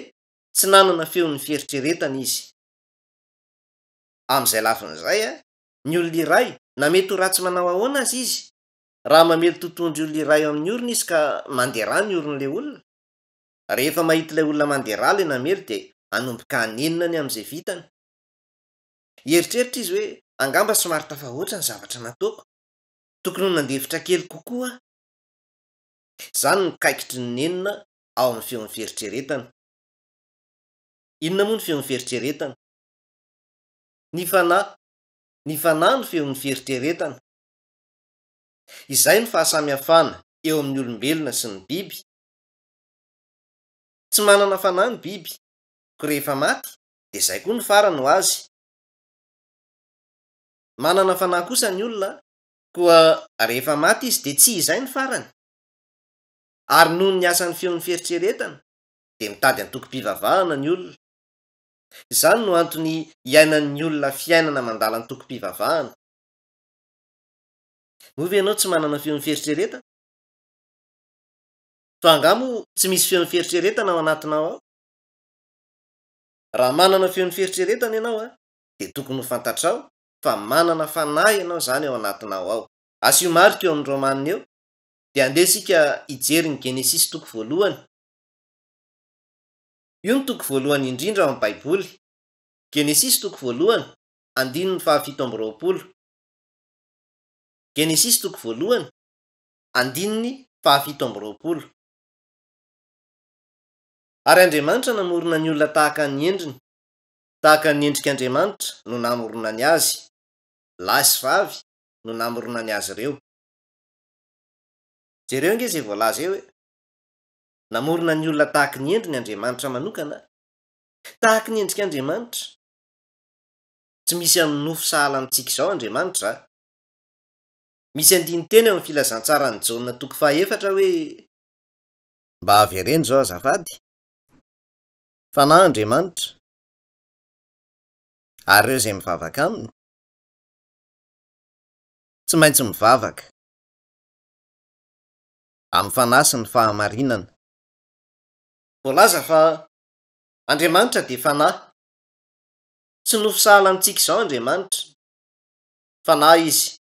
tsy nanana feon'ny fieritreretana izy. Amin'izay lafin'izay a, ny olona iray na mety ho ratsy manao ahoana azy izy, raha mamely totohondry olona iray eo amin'ny orona izy ka mandeha rà ny oron'ilay olona, rehefa mahita ilay olona mandeha rà ilay namely dia hanomboka hanenina ny amin'izay vitany. Hieritreritra izy hoe angamba somary tafahoatra ny zavatra nataoko. Tokony ho nandefitra kely kokoa. Izany ny kaikitry ny nenina ao amin'ny feon'ny fieritreretana. Inona moa ny feon'ny fieritreretana? Ny fanahy. Ny fanahy ny feon'ny fieritreretana. Izay ny fahasamihafana eo amin'ny olombelona sy ny biby. Tsy manana fanahy ny biby, ko rehefa maty dia izay koa ny farany ho azy. Manana fanahy kosa ny olona, koa rehefa maty izy dia tsy izay ny farany. Ary noho ny asan'ny feon'ny fieritreretana dia mitady antokom-pivavahana ny olona. Izany no antony iainan'ny olona fiainana mandala antokom-pivavahana. Moa ve ianao tsy manana feon'ny fieritreretana? Fa angamo tsy misy feon'ny fieritreretana ao anatinao ao. Raha manana feon'ny fieritreretana ianao a, dia tokony ho fantatrao fa manana fanahy ianao izany ao anatinao ao. Asio marika eo amin'ny Romanina eo, dia andeha isika hijery ny Genesisy toko voalohany. Io ny toko voalohany indrindra ao amin'ny Baiboly. Genesisy toko voalohany, andininy 17. Genesisy toko voalohany, andininy 17. Ary Andriamanitra namorona ny olona tahaka ny endriny, tahaka ny endrik'Andriamanitra no namorona ny azy. Lahy sy vavy no namorona ny azy ireo. Jereo ange izay voalaza eo hoe namorona ny olona tahaka ny endriny Andriamanitra manokana. Tahaka ny endrik'Andriamanitra. Tsy misy amin'ny nofo sahala amintsika izao Andriamanitra. Misy andiny teny eo amin'ny filazantsarany Jaona toko 4 hoe mba avereny izao azafady. Fanahy Andriamanitra. Ary ireo izay mivavaka aminy tsy maintsy mivavaka amin'ny fanahy sy ny fahamarinana. Voalaza fa Andriamanitra dia fanahy. Tsy nofo sahala amintsika izao Andriamanitra. Fanahy izy.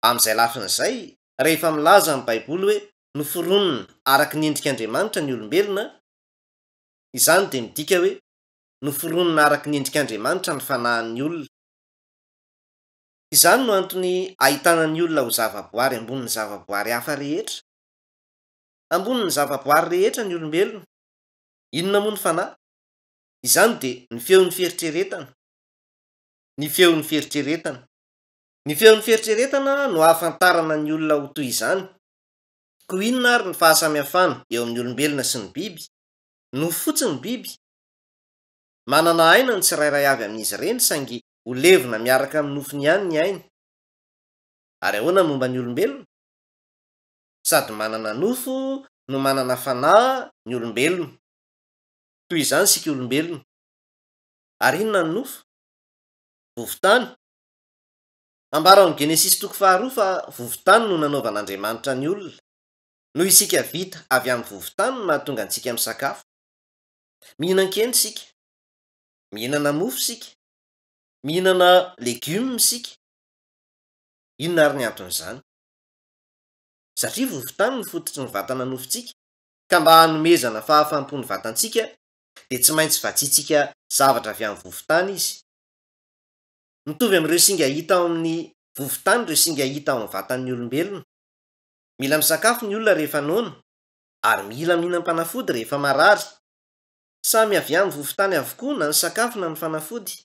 Amin'izay lafin'izay, rehefa milaza amin'ny Baiboly hoe noforonina araka ny endrik'Andriamanitra ny olombelona, izany dia midika hoe noforonina araka ny endrik'Andriamanitra ny fanahin'ny olona. Izany no antony ahitana ny olona ho zavaboary ambonin'ny zavaboary hafa rehetra. Ambonin'ny zavaboary rehetra ny olombelona. Inona moa ny fanahy? Izany dia ny feon'ny fieritreretana. Ny feon'ny fieritreretana. Ny feon'ny fieritreretana no ahafantarana ny olona ho toy izany. Koa inona ary ny fahasamihafana eo amin'ny olombelona sy ny biby? No fotsiny biby manana aina ny tsirairay avy amin'izy ireny saingy ho levona miaraka amin'ny nofony ihany ny aina. Ary ahoana momba ny olombelona? Sady manana nofo no manana fanahy ny olombelona. Toy izany sika olombelona. Ary inona ny nofo? Vovotany. Ambara ao amin'ny Genesis 2:2 fa vovotany no nanaovan'Andriamanitra ny olona. Noho isika vita avy amin'ny vovotany no mahatonga antsika misakafo. Mihinan-kena sika. Mihinana mofo sika. Mihinana legioma sika. Inona ary ny anton'izany? Satria vovotany no fototry ny vatana nofontsika, ka mba hanomezana fahafampon'ny vatantsika dia tsy maintsy vatsiantsika zavatra avy amin'ny vovotany izy. Mitovy amin'ireo singa hita ao amin'ny vovotany ireo singa hita ao amin'ny vatan'ny olombelona. Mila misakafo ny olona rehefa noana, ary mila mihinam-panafody rehefa marary. Samy avy amin'ny vovotany avokoa na ny sakafo na ny fanafody.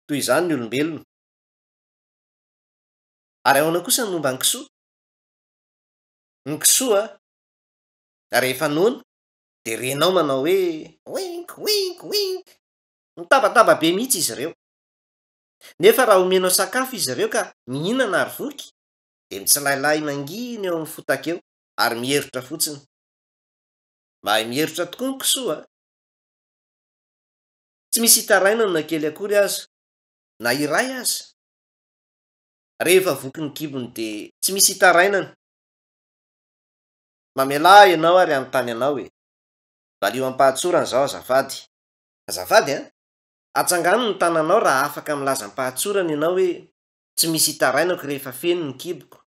Toy izany ny olombelona. Ary ahoana kosa ny momba ny kisoa? Ny kisoa rehefa noana dia renao manao hoe wink wink wink, mitabataba be mihitsy izy ireo. Nefa raha omenao sakafo izy ireo ka mihinana ary voky, dia mitsilailay mangina eo amin'ny fotakeo ary mieritra fotsiny. Mahay mieritra tokoa ny kisoa. Tsy misy hitarainana na kely akory aza, na iray aza. Rehefa voky ny kibony dia tsy misy hitarainana. Mamela ianao ary anontany anao hoe valio ampahantsorana izao azafady. Azafady atsangano ny tananao raha afaka milaza ampahantsorana ianao hoe tsy misy hitarainako rehefa feno ny kiboko.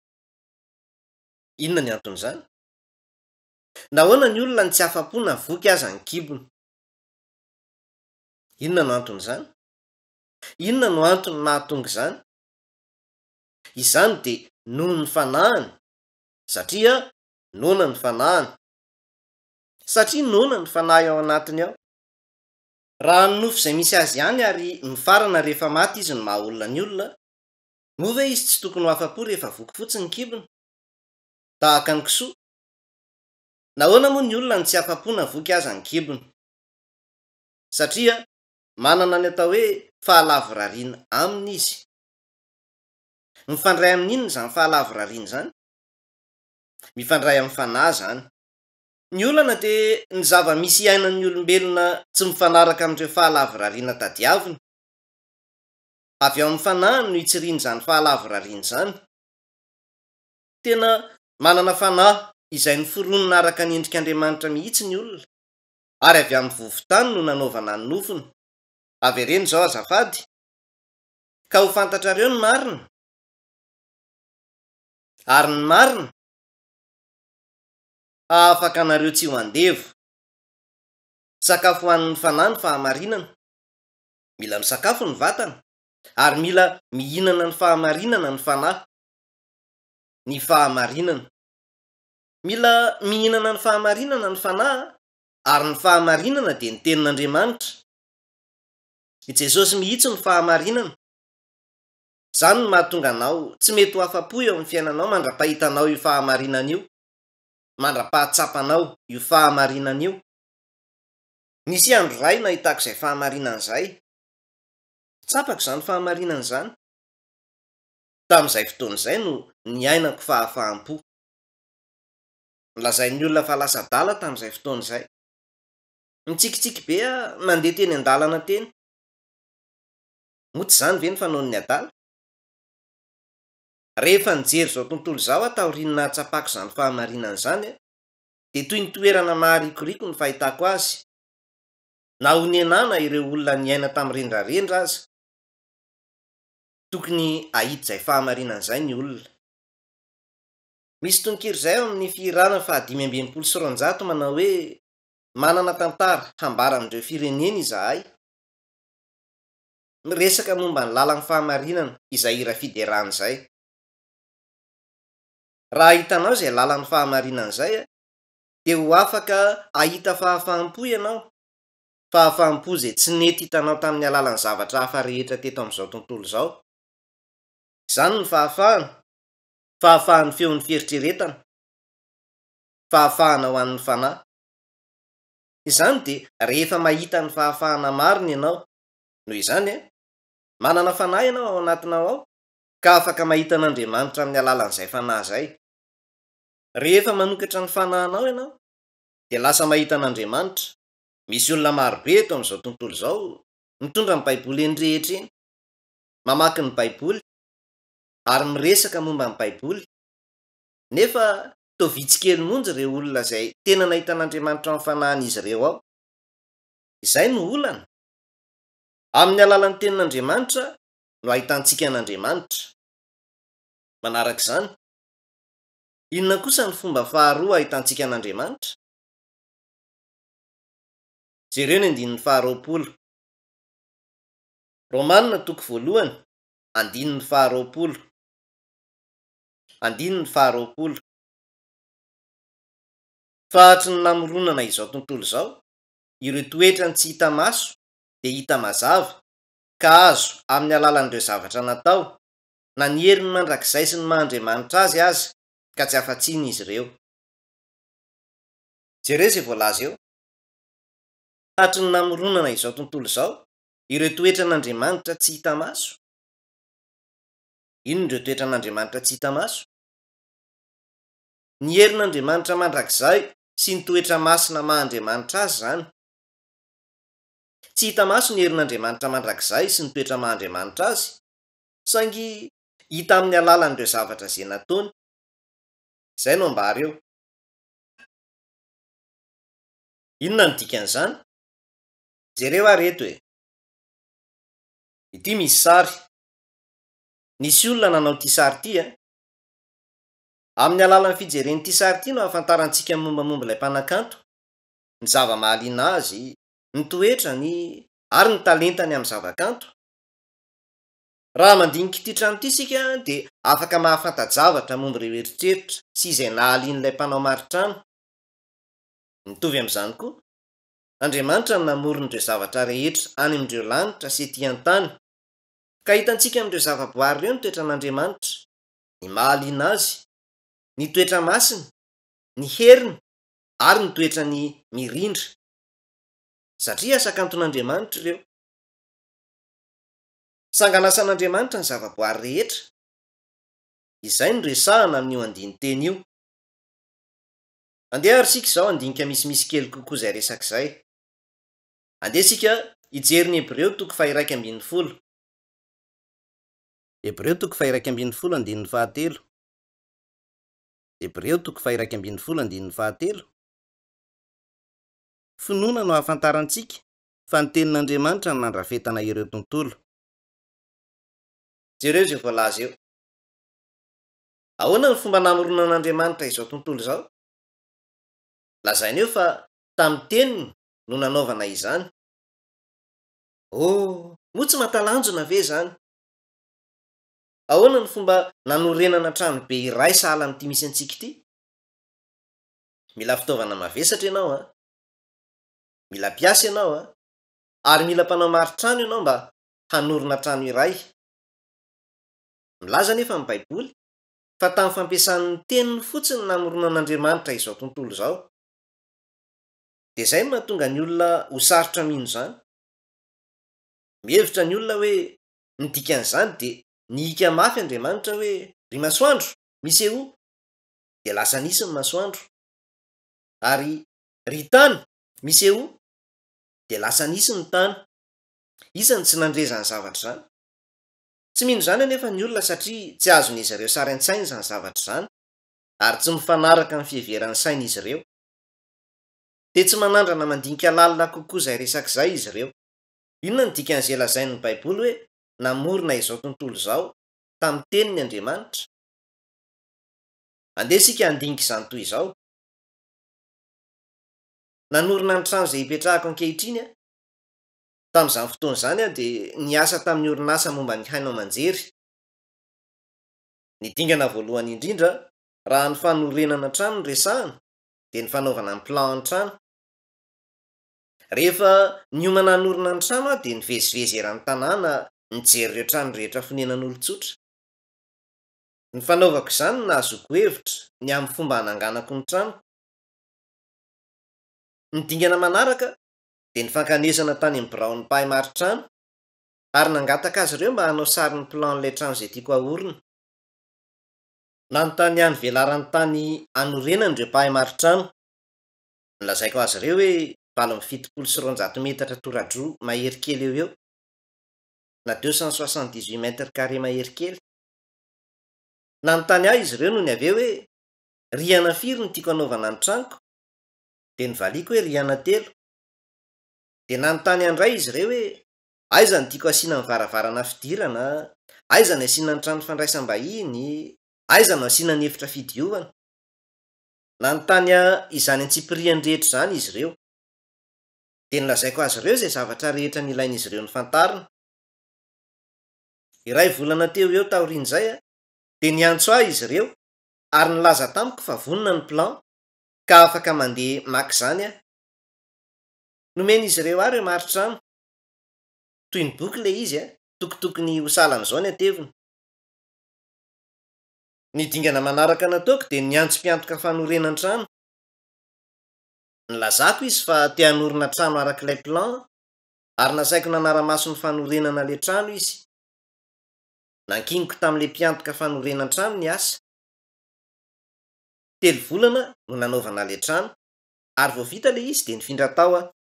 Inona ny anton'izany? Nahoana ny olona ny tsy afa-po na voky aza ny kibony? Inona no anton'izany? Inona no antony mahatonga izany? Izany dia noho ny fanahiny. Satria noana ny fanahiny. Satria noana ny fanahy ao anatiny ao. Raha ny nofo izay misy azy ihany ary mifarana rehefa maty izy no maha olona ny olona, moa ve izy tsy tokony ho afa-po rehefa voky fotsiny ny kibony? Tahaka ny kisoa. Nahoana moa ny olona ny tsy afa-po na voky aza ny kibony? Satria manana ny atao hoe fahalavorariana aminy izy. Mifandray amin'ny inona izany fahalavorariana izany? Mifandray amin'ny fanahy izany. Ny olana dia ny zava-misy iainan'ny olombelona tsy mifanaraka amin'ireo fahalavorariana tadiavina. Avy ao amin'ny fanahy no hitsiriana izany fahalavorariana izany. Tena manana fanahy izay noforonina araka ny endrik'Andriamanitra mihitsy ny olona. Ary avy amin'ny vovotany no nanaovana ny nofony. Avereny izao azafady. Ka ho fantatrareo ny marina. Ary ny marina afaka anareo tsy ho andevo. Sakafo hohanin'ny fanahy ny fahamarinana. Mila misakafo ny vatana ary mila mihinana ny fahamarinana ny fanahy. Ny fahamarinana. Mila mihinana ny fahamarinana ny fanahy ary ny fahamarinana dia ny tenin'Andriamanitra. I Jesosy mihitsy ny fahamarinana. Izany no mahatonga anao tsy mety ho afa-po eo amin'ny fiainanao mandra-pahitanao io fahamarinana io. Mandra-pahatsapanao io fahamarinana io. Nisy andro iray nahitako izay fahamarinana izay. Tsapako izany fahamarinana izany. Tamin'izay fotoana izay no niainako fahafaham-po. Nolazain'ny olona fa lasa-dala tamin'izay fotoana izay. Mitsikitsiky be mandeha teny an-dalana teny. Moa tsy izany ve ny fanaon'ny adala? Rehefa nijery izao tontolo izao taorian'ny nahatsapako izany fahamarinana izany, dia toy ny toerana maharikoriko ny fahitako azy. Na honenana ireo olona niaina tamin'ny rendrarendra aza. Tokony ahita izay fahamarinana izay ny olona. Misy tononkiro izay amin'ny fihirana 529 manao hoe manana tantara hambara amin'ireo firenena izahay. miresaka momba ny lalan'ny fahamarinana izay ira fiderana izay. Raha hitanao izay lalan'ny fahamarinana izay dia ho afaka ahita fahafahampo ianao, fahafahampo izay tsy nety hitanao tamin'ny alalan'ny zavatra hafa rehetra teto amin'izao tontolo izao. Izany ny fahafahan'ny feon'ny fieritreretana, fahafahana ho an'ny fanahy. Izany dia rehefa mahita ny fahafahana marina ianao, noho izany manana fanahy ianao ao anatinao ao, ka afaka mahita an'Andriamanitra amin'ny alalan'izay fanahy izay. Rehefa manokatra ny fanahinao ianao dia lasa mahita an'Andriamanitra. Misy olona marobe eto amin'izao tontolo izao mitondra ny baiboly eny rehetra eny, mamaky ny baiboly ary miresaka momba ny baiboly, nefa toa vitsy kely monja ireo olona izay tena nahita an'Andriamanitra amin'ny fanahin'izy ireo ao. Izay no olana. Amin'ny alalan'ny tenin'Andriamanitra no ahitantsika an'Andriamanitra. Manaraka izany, inona kosa ny fomba faharoa ahitantsika an'Andriamanitra? Jereo ny 20. Romanina 1:20. 20. Fahatry ny namoronana izao tontolo izao, ireo toetrany tsy hita maso dia hita mazava, ka azo amin'ny alalan'ireo zavatra natao, na ny heriny mandrakizay sy ny maha-Andriamanitra azy ka tsy afa-tsiny izy ireo. Jereo izay voalaza eo. Fahatry ny namoronana izao tontolo izao, ireo toetran'Andriamanitra tsy hita maso. Inona ireo toetran'Andriamanitra tsy hita maso? Ny herin'Andriamanitra mandrakizay sy ny toetra masina maha-Andriamanitra azy izany. Tsy hita maso ny herin'Andriamanitra mandrakizay sy ny toetra maha-Andriamanitra azy, saingy hita amin'ny alalan'ireo zavatra izay nataony. Izay no ambara eo. Inona ny dikan'izany? Jereo ary eto ity misy sary. Nisy olona nanao ity sary ity amin'ny alalan'ny fijeren'ity sary ity no ahafantarantsika mombamomba ilay mpanakanto, ny zava-mahaliana azy, ny toetrany ary ny talentany amin'ny zavakanto. Raha mandinika ity trano ity isika dia afaka mahafantajavatra momba ireo eritreritra sy izay nahalian'ilay mpanao maritrano. Mitovy amin'izany koa, Andriamanitra no namoron'ireo zavatra rehetra any amin'ireo lanitra sy etỳ an-tany, ka hitantsika amin'ireo zavaboary ireo ny toetran'Andriamanitra, ny mahaliana azy, ny toetra masina, ny heriny ary ny toetra ny mirindra, satria asa kanton'Andriamanitra ireo. Sanganasan'Andriamanitra ny zavaboary rehetra. Izay no resahana amin'io andiny teny io. Andeha ary sika izao andinika misimisy kely kokoa izay resaka izay. Andeha sika hijery ny Hebreo 1:20. Hebreo 1:20. Hebreo 1:20. Finoana no hahafantarantsika fa ny tenin'Andriamanitra no nandrafetana ireo tontolo. Jereo izay voalaza eo. Ahoana ny fomba namoronan'Andriamanitra izao tontolo izao? Lazaina eo fa tamin'ny teniny no nanaovana izany. Moa tsy mahatalanjona ve izany? Ahoana ny fomba nanorenana tranobe iray sahala amin'ity misy antsika ity? Mila fitaovana mavesatra ianao mila mpiasa ianao ary mila mpanao maritrano ianao mba hanorina trano iray. Milaza nefa amin'ny baiboly fa tamin'ny fampiasan'ny teniny fotsiny namoronan'Andriamanitra izao tontolo izao. Dia izay no mahatonga ny olona ho sarotra mino izany. Mihevitra ny olona hoe ny dikan'izany dia nihika mafy Andriamanitra hoe ry masoandro misy eo, dia lasa nisy ny masoandro, ary ry tany misy eo, dia lasa nisy ny tany. Isany tsy nandrezany zavatra izany. Tsy mino izany anefa ny olona satria tsy azon'izy ireo sary an-tsaina izany zavatra izany, ary tsy mifanaraka amin'ny fiheveran'ny saina izy ireo. Dia tsy manandrana mandinika lalina kokoa izay resaka izay izy ireo. Inona ny dikan'izay lazain'ny baiboly hoe namorona izao tontolo izao tamin'ny teniny Andriamanitra? Andeha sika handinika izany toy izao. Nanorina ny trano izay hipetrahako ankehitriny Tamin'izany fotoana izany a dia niasa tamin'ny orinasa momba ny haino aman-jery. Ny dingana voalohany indrindra raha ny fanorenana trano ny resahana dia ny fanaovana ny plan an-trano. Rehefa niomana hanorina ny trano a dia nivezivezy eran'ny tanàna nijery ireo trano rehetra fonenan'olon-tsotra. Ny fanaovako izany nahazoko hevitra ny amin'ny fomba hananganako ny trano. Ny dingana manaraka dia ny fankanesana tany amin'ny biraon'ny mpahay mari-trano ary nangataka azy ireo mba hanao sary ny plan'ilay trano izay tiako ahorina. Nanontany ihany velaran'ny tany hanorenana ireo mpahay mari-trano. Nilazaiko azy ireo hoe 770 metatra tora-droa mahery kely eo eo na 278 mètres carrés mahery kely. Nanontany ahy izy ireo noho ny aveo hoe rihana firy no tiako hanaovana ny tranoko, dia nivaliako hoe rihana 3. Dia nanontany andray izy ireo hoe aiza ny tiako asiana ny varavarana fidirana, aiza ny asiana ny trano fandraisam-bahiny, aiza no asiana ny efitra fidiovana. Nanontany izany antsipiriany rehetra izany izy ireo. Dia nilazaiko azy ireo izay zavatra rehetra nilain'izy ireo ny fantarina. Iray volana teo eo taorian'izay dia niantso ahy izy ireo ary nilaza tamiko fa vonona ny plan ka afaka mandeha maka izany aho. Nomen'izy ireo ary ireo mari-trano. Toy ny boky ilay izy tokotokony ho sahala amin'izao ny ateviny. Ny dingana manaraka nataoko dia niantso mpiantoka fanorenan-trano. Nilazako izy fa te hanorina trano arak'ilay plan ary nasaiko nanara-maso ny fanorenana ilay trano izy. Nankiniko tamin'ilay mpiantoka fanorenan-trano ny asa. 3 volana no nanaovana ilay trano ary vao vita ilay izy dia nifindra tao aho.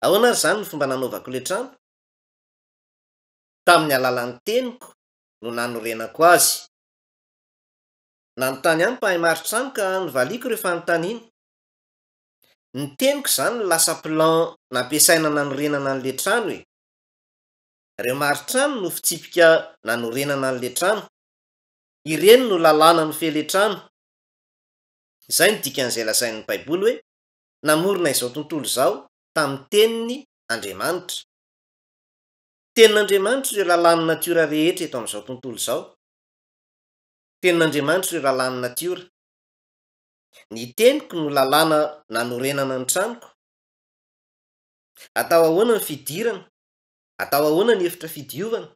Ahoana ary izany ny fomba nanaovako ilay trano? Tamin'ny alalan'ny teniko no nanorenako azy. Nanontany ihany mpahay mari-trano ka nivaliako ireo fanontaniana. Ny teniko izany no lasa plan nampiasaina nanorenana an'ilay trano hoe ireo mari-trano no fitsipika nanorenana an'ilay trano. Ireny no lalàna no feh ilay trano. Izay ny dikan'izay lazain'ny Baiboly hoe namorona izao tontolo izao tamin'ny teniny Andriamanitra. Tenin'Andriamanitra ireo lalàn'ny natiora rehetra eto amin'izao tontolo izao. Tenin'Andriamanitra ireo lalàn'ny natiora. Ny teniko no lalàna nanorenana ny tranoko. Atao ahoana ny fidirana? Atao ahoana ny efitra fidiovana?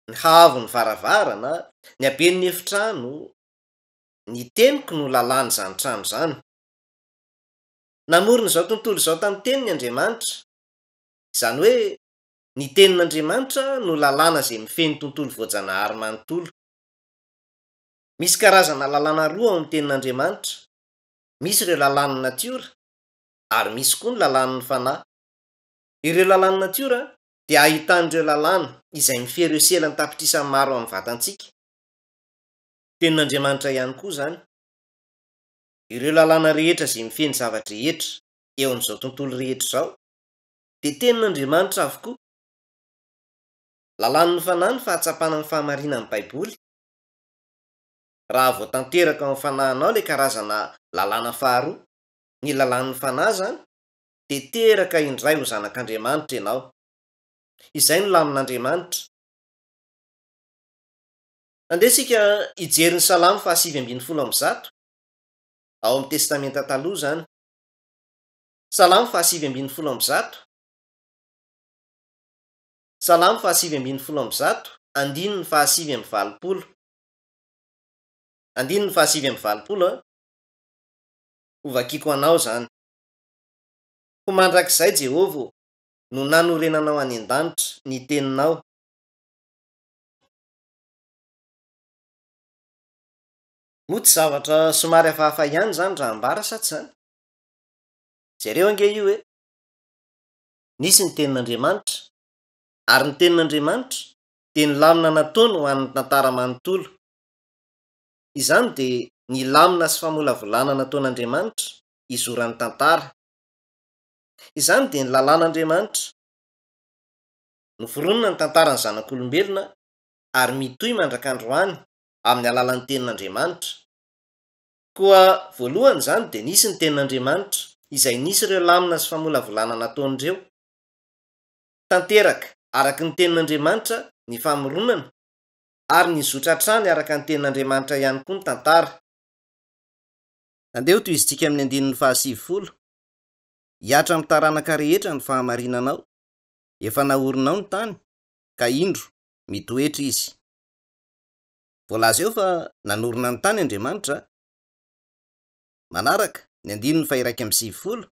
Ny haavo ny varavarana, ny haben'ny efitrano. Ny teniko no lalàna izany trano izany. Namorona izao tontolo izao tamin'ny tenin'ny Andriamanitra. Izany hoe ny tenin'Andriamanitra no lalàna izay mifehy ny tontolo voajanahary manontolo. Misy karazana lalàna roa ao amin'ny tenin'Andriamanitra. Misy ireo lalàn'ny natiora ary misy koa ny lalàn'ny fanahy. Ireo lalàn'ny natiora dia ahitan'ireo lalàna izay mifehy ireo selany tapitrisany maro amin'ny vatantsika. Tenin'Andriamanitra ihany koa izany. Ireo lalàna rehetra izay mifehy ny zavatra rehetra eo amin'izao tontolo rehetra izao dia tenin'Andriamanitra avokoa. Lalàn'ny fanahy ny fahatsapana ny fahamarinan'ny Baiboly. Raha vao tanteraka amin'ny fanahinao ilay karazana lalàna faharoa, ny lalàn'ny fanahy izany, dia teraka indray ho zanak'Andriamanitra ianao. Izay no lamin'Andriamanitra. Andeha isika hijery ny Salamo 7:100 ao amin'ny testamenta taloha izany. Salamo 7:100. Salamo 7:100, andininy 7:20. Andininy 7:20 ho vakiako anao izany. Ho mandrakizay Jehovah no nanorenanao any an-danitra ny teninao. Moa tsy zavatra somary hafahafa ihany izany raha ambara sa tsy izany? Jereo ange io hoe nisy ny tenin'Andriamanitra ary ny tenin'Andriamanitra dia ny lamina nataony ho an'ny tantara manontolo. Izany dia ny lamina sy famolavolana nataon'Andriamanitra hizoran'ny tantara. Izany dia ny lalàn'Andriamanitra. Noforonina ny tantaran'ny zanak'olombelona ary mitohy mandrak'androany amin'ny alalan'ny tenin'Andriamanitra. Koa voalohany izany dia nisy ny tenin'Andriamanitra izay nisy ireo lamina sy famolavolana nataon'ireo. tanteraka araka ny tenin'Andriamanitra ny famoronana ary ny zotratrany araka ny tenin'Andriamanitra ihany koa ny tantara. Andeha to izy tsika amin'ny 170. Hiatra amin'ny taranaka rehetra ny fahamarinanao, efa naorinao ny tany, ka indro mitoetra izy. Voalaza eo fa nanorina ny tany Andriamanitra. Manaraka ny 170.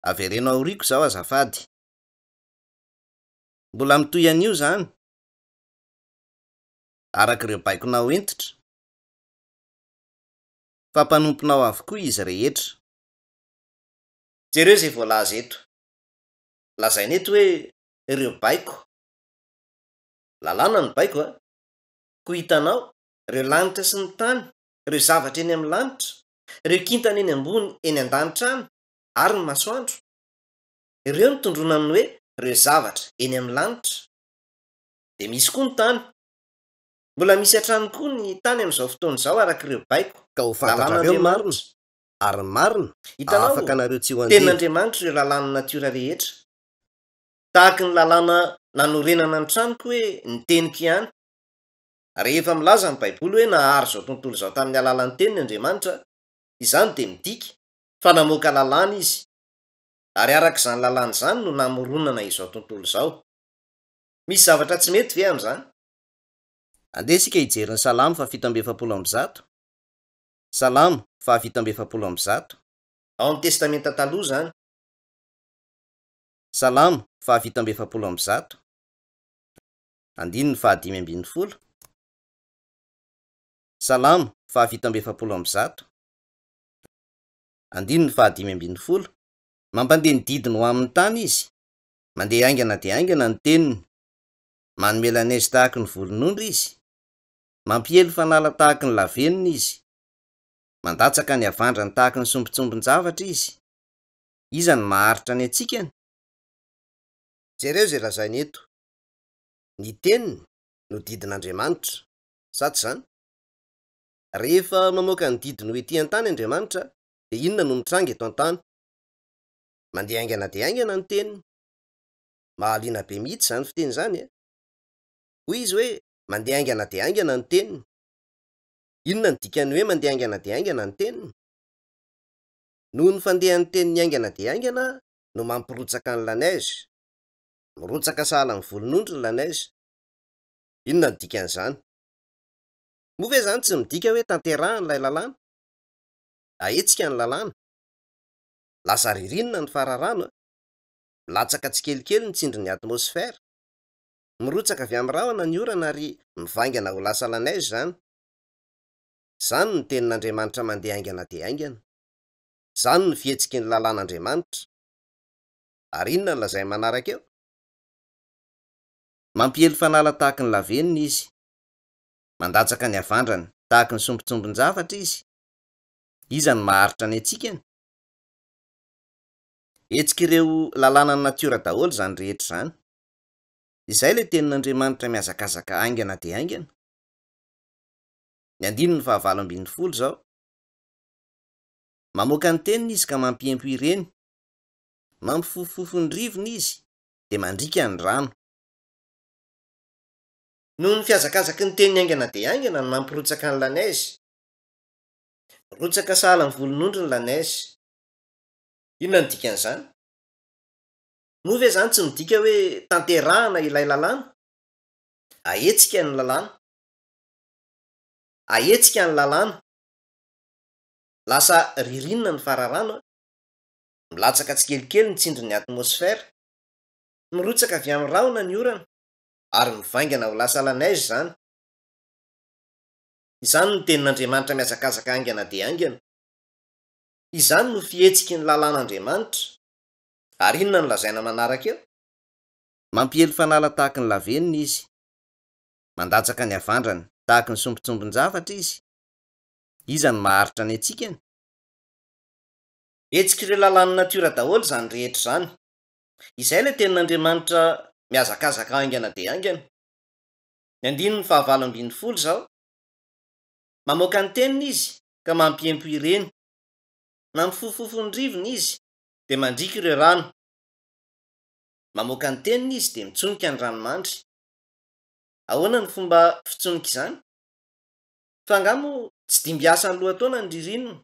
Avereno aoriako zao azafady. Mbola mitoy an'io zany, araka ireo baikonao entitra, fa mpanomponao avokoa izy rehetra. Jereo zay voalaza eto. Lazaina eto hoe ireo baiko. Lalàna ny baiko a. Ko hitanao ireo lanitra sy ny tany, ireo zavatra eny amin'ny lanitra, ireo kintana eny ambony eny an-danitra any, ary ny masoandro. Ireo ny tondrona amin'ny hoe ireo zavatra eny amin'ny lanitra. De misy koa ny tany. Mbola misy hatrany koa ny tany amin'izao fotoana izao araka ireo baiko. Ka ho fantatrareo marina ary marina. Hitanao afaka anareo tsy ho andeha. Tenin'Andriamanitra ireo lalàna natiora rehetra. Tahaka ny lalàna nanorenana ny tranoko hoe ny teniko ihany. Rehefa milaza ny Baiboly hoe nahary zao tontolo izao tamin'ny alalan'ny tenin'ny Andriamanitra, izany de midika fa namoaka lalàna izy. Ary araka izany lalàna izany no namoronana izao tontolo izao. Misy zavatra tsy mety ve amin'izany? Andeha sika hijery ny Salamo 770. Salamo 770. Ao amin'ny testamenta taloha zany. Salamo 770. Andiny ny 570. Salamo 770. Andiny ny 570. Mampandeha ny didiny ho amin'ny tany izy, mandeha aingana dia aingana ny teniny, manome lanezy tahaka ny volon'ondry izy, mampiely fanala tahaka ny lavenina izy, mandatsaka ny avandrany tahaka ny sombitsombin-javatra izy. Iza ny maharitra ny atsikany? Jereo zay lazainy eto. Ny teniny no didin'Andriamanitra, sa tsy zany? Rehefa mamoaka ny didiny hoe ety an-tany Andriamanitra, dia inona no mitranga eto an-tany? Mandeha aingana dia aingana ny teniny. Mahaliana be mihitsy zany fiteny zany e. Hoy izy hoe mandeha aingana dia aingana ny teniny. Inona ny dikany hoe mandeha aingana dia aingana ny teniny? Noho ny fandehan'ny teniny aingana dia aingana no mampirotsaka ny lanezy. Mirotsaka sahala ny volon'ondry ny lanezy. Inona ny dikan'izany? Moa ve zany tsy midika hoe tanterahan'ilay lalàna? Ahetsika ny lalàna. Lasa ririnina ny fararano. Milatsaka tsikelikely ny tsindrin'ny atmosfera. Mirotsaka avy amin'ny rahona ny orana ary mivaingana ho lasa lanezy zany. Zany ny tenin'Andriamanitra mandeha aingana dia aingana. Zany ny fihetsiky ny lalàn'Andriamanitra. Ary inona ny lazay manaraka eo? Mampiely fanala tahaka ny lavenina izy, mandatsaka ny avandrany tahaka ny sombitsombin-javatra izy. Iza ny maharitra ny atsikany? Hetsika ireo lalàna ny natiora daholo zany rehetra zany. Izay ilay tenin'Andriamanitra mihazakazaka aingana dia aingana. Ny 170 zao. Mamoaka ny teniny izy ka mampiempo ireny, mampifofofo ny rivony izy, dia mandrika ny rano. Noho ny fihazakazaky ny teniny aingana dia aingana no mampirotsaka ny lanezy. Rotsaka sahala ny volon'ondry ny lanezy. Inona ny dikan'izany? Moa ve zany tsy midika hoe tanterahana ilay lalàna? Ahetsika ny lalàna. Ahetsika ny lalàna. Lasa ririnina ny fararano. Milatsaka tsikelikely ny tsindrin'ny atmosfera. Mirotsaka avy amin'ny rahona ny orana. Ary mivaingana ho lasa lanezy zany. Izany no tenin'Andriamanitra mihazakazaka aingana dia aingana. Izany no fihetsiky ny lalàn'Andriamanitra. Ary inona ny lazaina manaraka eo? Mampiely fanala tahaka ny lavenina izy, mandatsaka ny avandrany tahaka ny sombitsombin-javatra izy. Iza ny maharitra ny atsikany? Hetsika ireo lalàna natiora daholo zany rehetra zany. Izay ilay tenin'Andriamanitra mihazakazaka aingana dia aingana. Ny 170 zao. Mamoaka ny teniny izy ka mampiempo ireny. Mampifofofo ny rivony izy dia mandrika ireo rano. mamoaka ny teniny izy de mitsonika ny ranomandry. Ahoana ny fomba fitsonika izany? Fangamo tsy dimbiasa ny lohataona ny ririnina.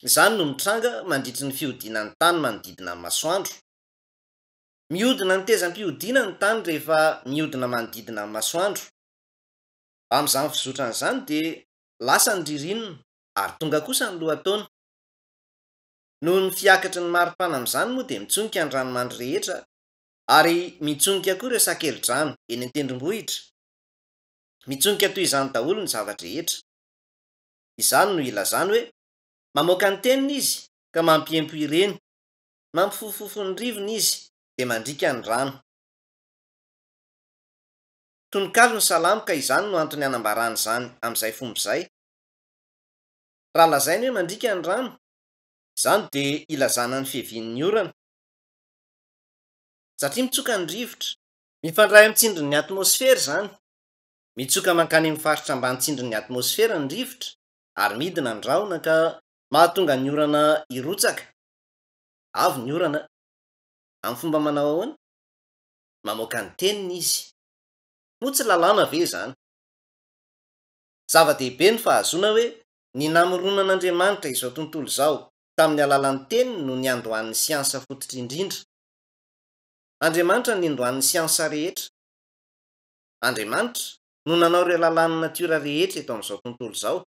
Izany no mitranga mandritry ny fiodinan'ny tany manodidina ny masoandro. Miodina ny tezam-piodina ny tany rehefa miodina manodidina ny masoandro. Amin'izany fizotran'izany dia lasa ny ririnina ary tonga kosa ny lohataona. Noho ny fiakatry ny maripana amin'izany moa dia mitsonika ny ranomandry rehetra ary mitsonika koa ireo sakeridrano eny an-tendrombohitra. Mitsonika toy izany daholo ny zavatra rehetra. Izany no ilazany hoe mamoaka ny teniny izy ka mampiempo ireny, mampifofofo ny rivony izy dia mandrika ny rano. Tononkalo ny salamo ka izany no antony hanambarana izany amin'izay fomba izay. Raha lazainy hoe mandrika ny rano, izany dia ilazana ny fiavian'ny orana. Satria mitsoka ny rivotra, mifandray amin'ny tsindrin'ny atmosfera izany. Mitsoka mankany amin'ny faritra ambany tsindrin'ny atmosfera ny rivotra ary midina ny rahona ka mahatonga ny orana hirotsaka. Avy ny orana. Amin'ny fomba manao ahoana? Mamoaka ny teniny izy. Moa tsy lalàna ve izany? Zava-dehibe ny fahazoana hoe ny namoronan'Andriamanitra izao tontolo izao tamin'ny alalan'ny teniny no ny andohan'ny siansa fototra indrindra. Andriamanitra ny andohan'ny siansa rehetra. Andriamanitra no nanao ireo lalàn'ny natiora rehetra eto amin'izao tontolo izao.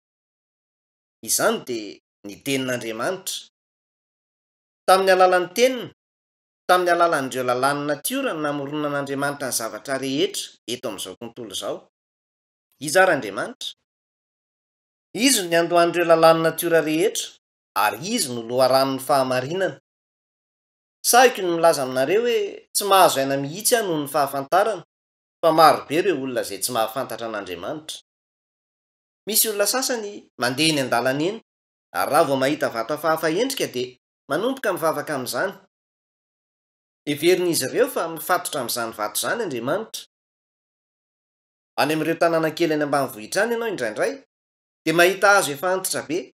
Izany dia ny tenin'Andriamanitra. Tamin'ny alalan'ny teniny, tamin'ny alalan'ireo lalàn'ny natiora no namoronan'Andriamanitra ny zavatra rehetra eto amin'izao tontolo izao. Izy ary Andriamanitra. Izy no andohan'ireo lalàn'ny natiora rehetra ary izy no loharanon'ny fahamarinana. Sahiko ny milaza aminareo hoe tsy mahazo aina mihitsy aho noho ny fahafantarana, fa marobe ireo olona izay tsy mahafantatra an'Andriamanitra. Misy olona sasany mandeha eny an-dalana eny ary raha vao mahita vata fahafahendrika dia manomboka mivavaka amin'izany. Heverin'izy ireo fa mifatotra amin'izany vato izany Andriamanitra. Any amin'ireo tanàna kely any ambanivohitra any ianao indraindray dia mahita hazo efa antitra be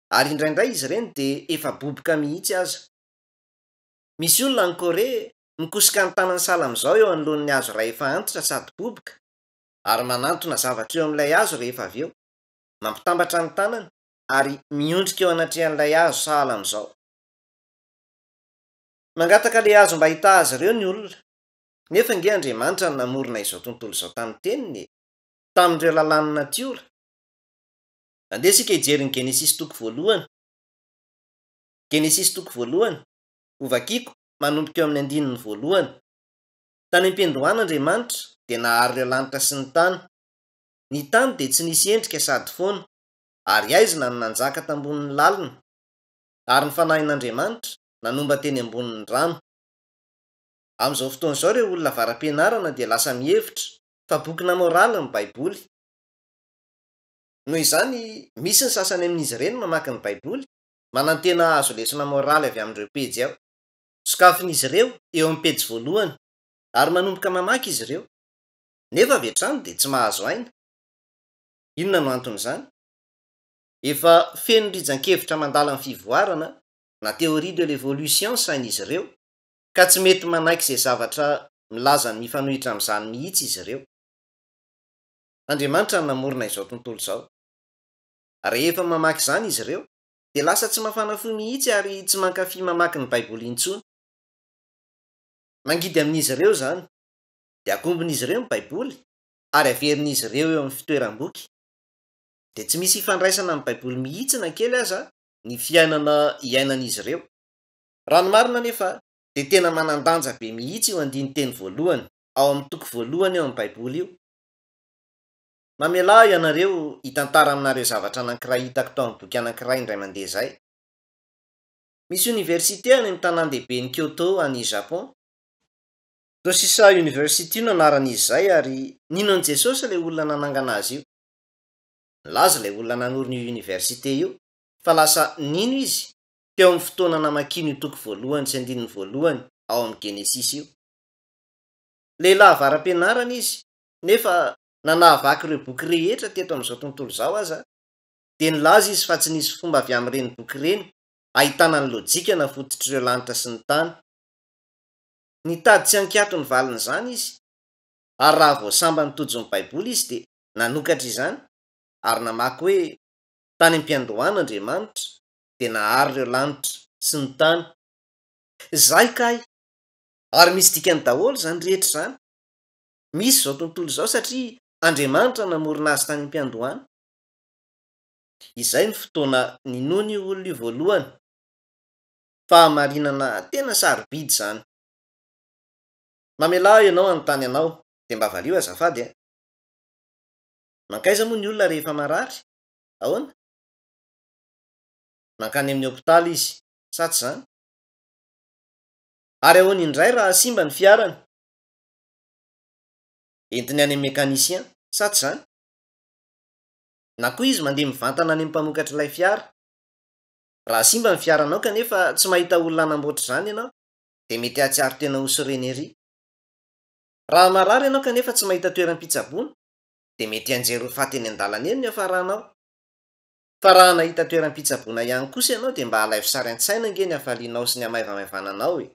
ary indraindray izy ireny dia efa boboka mihitsy aza. Misy olona any Korea mikosoka ny tanany sahala amin'izao eo anoloan'ny hazo iray efa antitra sady boboka ary manantona zavatra eo amin'ilay hazo rehefa avy eo, mampitambatra ny tanany ary miondrika eo anatrehan'ilay hazo sahala amin'izao. Mangataka ilay hazo mba hita azy ireo ny olona, nefa nge Andriamanitra no namorona izao tontolo izao tamin'ny teniny, tamin'ireo lalàn'ny natiora. Andeha isika hijery ny Genesis toko voalohany. Genesis toko voalohany, ovakiko manomboka eo amin'ny andinin'ny voalohany. Tany am-piandohan'Andriamanitra dia nahary ireo lanitra sy ny tany. Ny tany dia tsy nisy endrika sady foana, ary aizina no nanjaka tambonin'ny lalina, ary ny fanahin'Andriamanitra nanomba teny ambonin'ny rano. Amin'izao fotoana izao ireo olona varam-pianarana dia lasa mihevitra fa boky namoraly ny Baiboly. Noho izany, misy ny sasany amin'izy ireny mamaky ny Baiboly, manantena azo lesona moraly avy amin'ireo pejy ao. Sokafin'izy ireo eo amin'ny pejy voalohany ary manomboka mamaky izy ireo. Nefa avy hatrany dia tsy mahazo aina. Inona no anton'izany? Efa feno rijan-kevitra mandala ny fivoarana na théorie de l'évolution sain'izy ireo, ka tsy mety manaiky izay zavatra milaza ny mifanohitra amin'izany mihitsy izy ireo. Andriamanitra no namorona izao tontolo izao. Rehefa mamaky izany izy ireo dia lasa tsy mafana fo mihitsy ary tsy mankafy mamaky ny Baiboly intsony. Mangidy amin'izy ireo izany dia akombon'izy ireo ny Baiboly ary averin'izy ireo eo amin'ny fitoeram-boky. Dia tsy misy ifandraisana amin'ny Baiboly mihitsy na kely aza ny fiainana iainan'izy ireo. Raha ny marina nefa dia tena manan-danja be mihitsy io andiny teny voalohany ao amin'ny toko voalohany eo amin'ny Baiboly io. Mamelà ianareo hitantara aminareo zavatra anankiray hitako tao amin'ny boky anankiray indray mandeha izay. Misy université any amin'ny tanan-dehibe ny Kyoto any Japon. Tosisa University no anaran'izy izay ary nino an' Jesosy ilay olona nanangana azy io. Laza ilay olona nanoro io université io fa lasa nino izy teo amin'ny fotoana namakino io toko voalohany sy andininy voalohany ao amin'ny Genesis io. Lehilahy varam-pianarana izy, nefa nanahavaky ireo boky rehetra teto amin'izao tontolo izao aza, dia nilaza izy fa tsy nisy fomba avy amin'ireny boky ireny ahitana ny lojika na fototr'ireo lanitra sy ny tany. nitady tsy ankiato ny valiny zany izy, ary raha vao samba nitojony baiboly izy de nanokatra izany ary namaky hoe tany am-piandohana Andriamanitra de nahary ireo lanitra sy ny tany. Zay kay ary misy dikany daholo zany rehetra zany, misy zao tontolo zao satria Andriamanitra namorona azy tany am-piandohana. Izay ny fotoana ninoana io olona io voalohany, fahamarinana tena sarobidy zany. Mamelao ianao anontany anao de mba valio azafady a, mankaiza moa ny olona rehefa marary? Ahoana? Mankany amin'ny hopitaly izy, sa tsy zany? Ary ahoana indray raha simba ny fiarany? Entiny any amin'ny mécanicien, sa tsy zany? Na koa izy mandeha mivantana any amin'ny mpamokatra ilay fiara. Raha simba ny fiaranao kanefa tsy mahita olona hanamboatra izany ianao, de mety hahatsiaro tena ho sireneria. Raha marary ianao kanefa tsy mahita toeram-pitsaboana, de mety hanjery ho faty eny an-dalana eny ny hafaranao. Fa raha nahita toeram-pitsaboana ihany kosa ianao de mba alaivo sary an-tsaina ange ny hafalianao sy ny hamaivamaivananao e.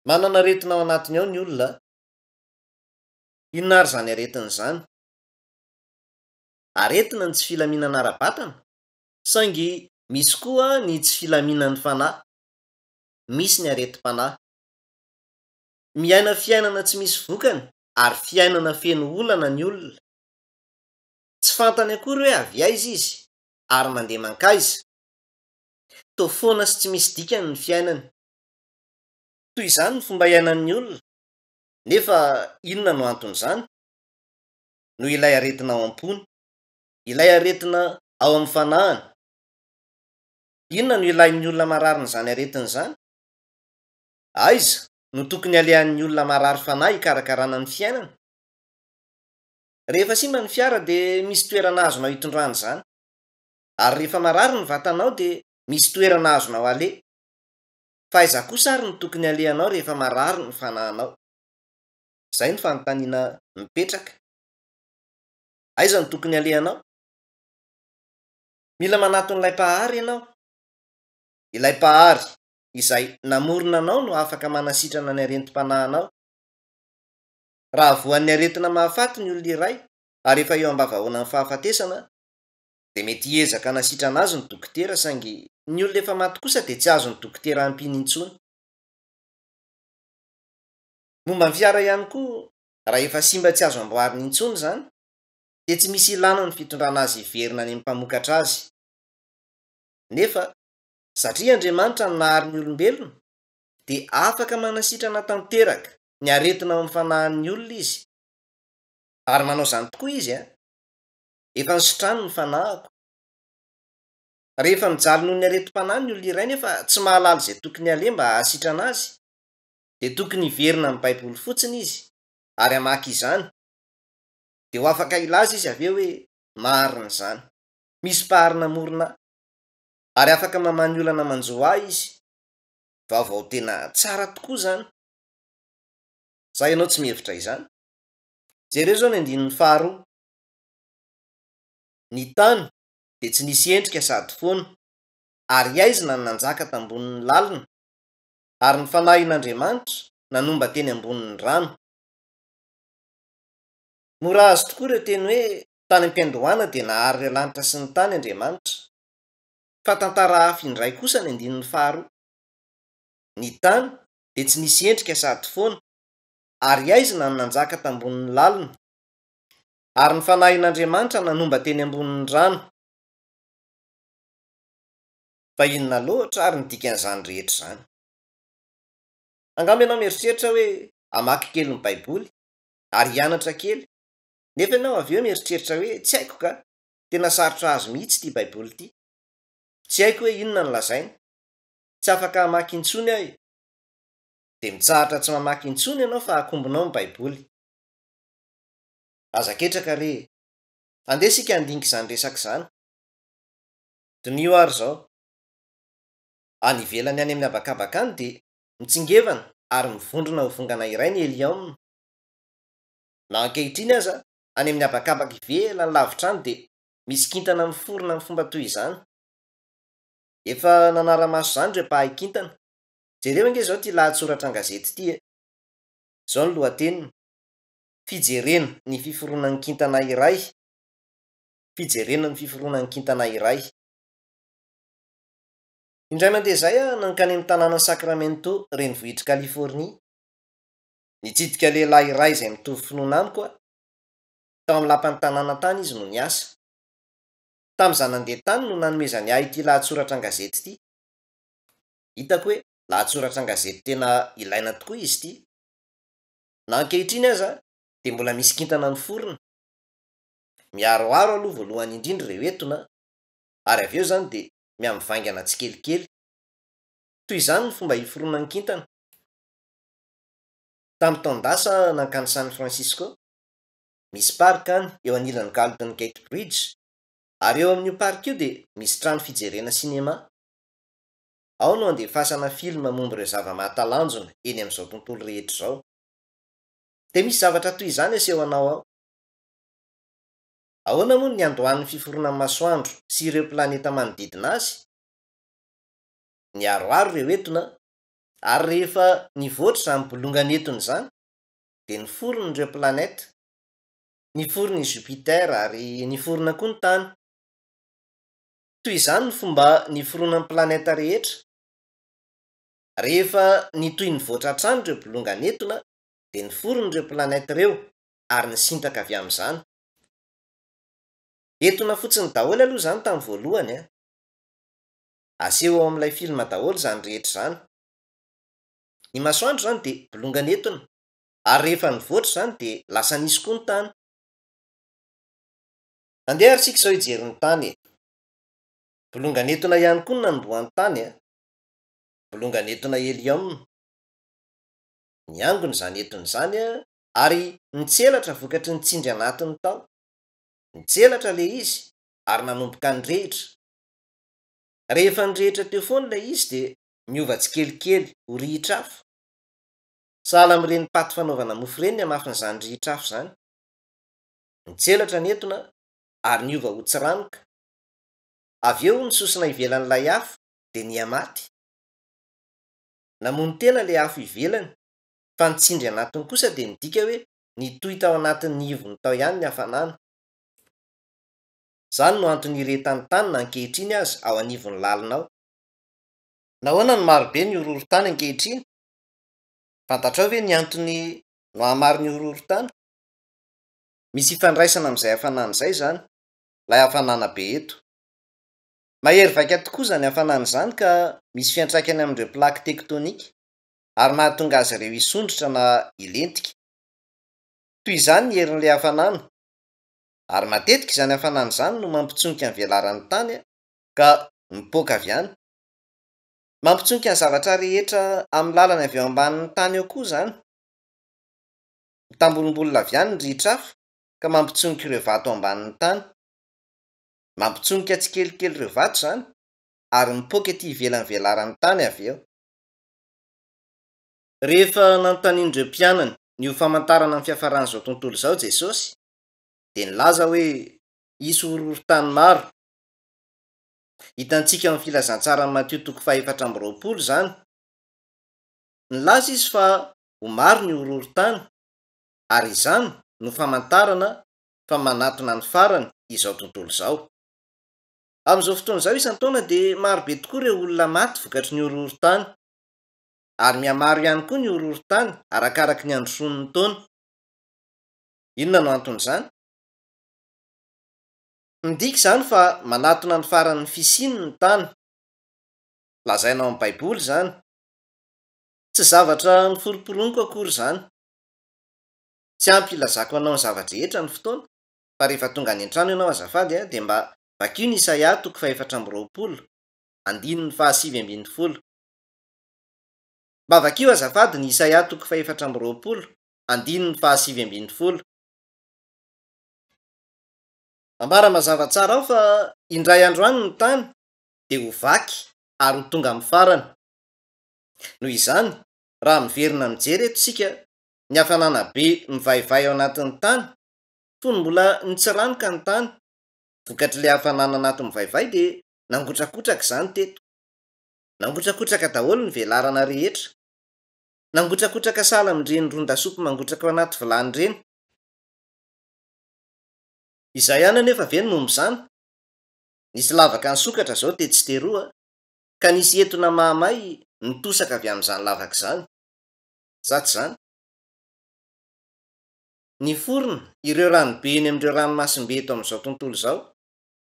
Manana aretina ao anatiny ao ny olona. Inona ary zany aretina zany? Aretina ny tsy filaminana ara-batana, saingy misy koa ny tsy filaminan'ny fanahy. Misy ny areti-panahy. Miaina fiainana tsy misy vokany ary fiainana feno olana ny olona. Tsy fantany akory hoe avy aiza izy ary mandeha mankaiza. Toa foana sy tsy misy dikany ny fiainany. Toy izany ny fomba iainan'ny olona, nefa inona no anton'izany? No ilay aretina ao am-pony, ilay aretina ao amin'ny fanahiny. Inona no ilain'ny olona marary n'izany aretina izany? Aiza no tokony alehan'ny olona marary fanahy hikarakarana ny fiainana? Rehefa simba ny fiara de misy toerana azonao hitondrana izany, ary rehefa marary ny vatanao de misy toerana azonao aleha. Fa aiza kosa ary no tokony alehanao rehefa marary ny fanahinao? Zay ny fanontaniana mipetraka. Aiza no tokony alehanao? Mila manaton'ilay mpahary ianao. Ilay mpahary izay namorona anao no afaka manasitrana ny aretim-panahinao. Raha voan'ny aretina mahafaty ny olona iray ary efa eo ambavahoana ny fahafatesana, de mety hiezaka hanasitrana azy ny dokotera, saingy ny olona efa maty kosa de tsy azo ny dokotera hampiny intsony. Momba ny fiara ihany koa, raha efa simba tsy azo amboarina intsony zany, de tsy misy ilana ny fitondrana azy hiverina any amin'ny mpamokatra azy. Nefa satria Andriamanitra no nahary ny olombelona, de afaka manasitrana tanteraka ny aretina ao amin'ny fanahin'ny olona izy. Ary manao izany tokoa izy a. Efa nisotrany ny fanahiko. Rehefa mijaly noho ny aretim-panahy ny olona iray nefa tsy mahalala izay tokony aleha mba hahasitrana azy, de tokony hiverina amin'ny baiboly fotsiny izy ary hamaky izany. De ho afaka ilaza izy aveo hoe marina izany. Misy mpahary namorona ary afaka mamany olana manjo ahy izy. Vaovao tena tsara tokoa zany. Zay ianao tsy mihevitra izany? Jereo zao ny andinin'ny faharoa. Ny tany de tsy nisy endrika sady foana, ary aizina ny nanjaka tambonin'ny lalina, ary ny fanahin'Andriamanitra nanomba teny ambonin'ny rano. Mora azo tokoa ireo teny hoe tany am-piandohana de nahary ireo lanitra sy ny tany Andriamanitra. Fa tantara hafa indray kosa ny andinin'ny faharoa. Ny tany de tsy nisy endrika sady foana, ary aizina ny nanjaka tambonin'ny lalina, ary ny fanahin'Andriamanitra nanomba teny ambonin'ny rano. Fa inona loatra ary ny dikan'izany rehetra izany? Angamba ianao mieritreritra hoe hamaky kely ny baiboly ary hianatra kely, nefa ianao avy eo mieritreritra hoe tsy haiko ka, tena sarotra azo mihitsy ity baiboly ity. Tsy haiko hoe inona no lazainy, tsy afaka hamaky intsony aho. De mitsahatra tsy mamaky intsony ianao fa akombonao ny baiboly. Aza ketraka re, andeha isika handinika izany resaka izany. Donio ary zao. Any ivelany any amin'ny habakabaka any de mitsingevana ary mivondrona ho vongana iray ny Eliaona. Na ankehitriny aza any amin'ny habakabaka ivelany lavitra any de misy kintana miforona amin'ny fomba toy izany. Efa nanara-maso izany ireo mpahay kintana. jereo ange zao ty lahatsoratra an-gazety ty e. Zao ny lohateniny: fijerena ny fiforonan'ny kintana iray. Fijerena ny fiforonan'ny kintana iray. Indray mandeha zay nankany amin'ny tanàna Sacramento, renivohitra California. Nitsidika lehilahy iray izay mitovy finoana amiko a. Tao amin'ny lapan'ny tanàna tany izy no niasa. Tamin'izaho nandeha tany no nanomezany ahy ity lahatsoratra an-gazety ity. Hitako hoe lahatsoratra an-gazety tena ilaina tokoa izy ity. Na ankehitriny aza dia mbola misy kintana ny forona. Miaroaro aloha voalohany indrindra ireo entona, ary avy eo zany dia miamivaingana tsikelikely. Toy izany ny fomba hiforonan'ny kintana. Tamin'ny taondasa nankany San Francisco, misy parka any eo anilan'ny Golden Gate Bridge, ary eo amin'io parka io dia misy trano fijerena sinema. Ao no andefasana filma momba ireo zava-mahatalanjona eny amin'izao tontolo rehetra izao. Dia misy zavatra toy izany asehonao ao. Ahoana moa ny andohan'ny fiforonan'ny masoandro sy ireo planeta manodidina azy? Niaroaro ireo entona, ary rehefa nivoatra izany bolongany entona izany, dia niforona ireo planeta. Niforona i Jupiter ary niforona koa ny tany. Toy izany ny fomba niforonan'ny planeta rehetra. Rehefa nitoy nivoatra hatrany ireo bolongany entona, dia niforona ireo planeta ireo ary nisintaka avy amin'izany. Entona fotsiny daholo aloha izany tamin'ny voalohany a. Aseho ao amin'ilay filma daholo izany rehetra izany. Ny masoandro izany dia bolongany entona, ary rehefa nivoatra izany dia lasa nisy koa ny tany. Andeha ary isika izao hijery ny tany. Bolongany entona ihany koa no nanombohan'ny tany a. Bolongany entona helium. Niangona izany entona izany a, ary nitselatra vokatry ny tsindry anatiny tao. Nitselatra ilay izy ary nanomboka nirehitra. Rehefa nirehitra teo foana ilay izy dia niova tsikelikely ho rihitr'afo. Sahala amin'ireny paty fanaovana mofo ireny ny hamafin'izany rihitr'afo izany. Nitselatra ny entona ary niova ho tsiranoka. Avy eo nisosona ivelan'ilay afo dia niamaty. Namono tena ilay afo ivelany, fa ny tsindry anatiny kosa dia midika hoe nitoy tao anatin'ny ivony tao ihany ny hafanana. Izany no antony iretan'ny tany na ankehitriny aza ao anivon'ny lalina ao. Nahoana ny marobe ny horohorontany ankehitriny? Fantatrao ve ny antony no hahamaro ny horohorontany? Misy ifandraisana amin'izay hafanana izay izany, ilay hafanana be eto. Mahery vaika tokoa izany hafanana izany ka misy fiantraikany amin'ireo plaky tektonika, ary mahatonga azy ireo hisondrotra na hilentika. Toy izany ny herin'ilay hafanana, ary matetika izany hafanana izany no mampitsonika ny velaran'ny tany ka mipoaka avy any. Mampitsonika ny zavatra rehetra amin'ny lalany avy eo ambanin'ny tany eo koa izany. Mitambolombolona avy any ny rihitr'afo ka mampitsonika ireo vato ambanin'ny tany. Mampitsonika tsikelikely ireo vato izany ary mipoaka ety ivelan'ny velaran'ny tany avy eo. Rehefa nanontanian'ireo mpianany ny ho famantarana amin'ny fiafaran'izao tontolo izao Jesosy, dia nilaza hoe hisy horohorontany maro. Hitantsika amin'ny filazantsarany Matteo 4:20 izany. Nilaza izy fa ho maro ny horohorontany, ary izany no famantarana fa manatona ny farany izao tontolo izao. Amin'izao fotoana izao isan-taona dia marobe tokoa ireo olona maty vokatry ny horohorontany, ary mihamaro ihany koa ny horohorontany arakaraka ny androson'ny taona. Inona no anton'izany? Midika izany fa manatona ny faran'ny fisiany ny tany. Lazaina ao amin'ny Baiboly izany. Tsy zavatra noforoporoniko akory izany. Tsy ampy ilazako anao ny zavatra rehetra ny fotoana, fa rehefa tonga any an-trano ianao azafady dia mba vakio ny Isaia 4:20. Mba vakio azafady ny Isaia 4:20. Ambara mazava tsara aho fa indray andro any ny tany dia ho vaky ary ho tonga amin'ny farany. Noho izany, raha miverina mijery eto isika ny hafanana be mivaivay ao anatin'ny tany, fony mbola nitsiranoka ny tany, vokatry ilay hafanana anaty mivaivay dia nangotrakotraka izany teto. Nangotrakotraka daholo ny velarana rehetra. Nangotrakotraka sala amin'ireny ron-dasopy mangotraka ao anaty vilany ireny. Izay ihany anefa ve no momba izany? Nisy lavaka ny sokatra izao dia tsy teroa, ka nisy entona mahamay nitosaka avy amin'izany lavaka izany. Sa tsy izany? Ny forona, ireo ranobe eny amin'ireo ranomasimbe eto amin'izao tontolo izao,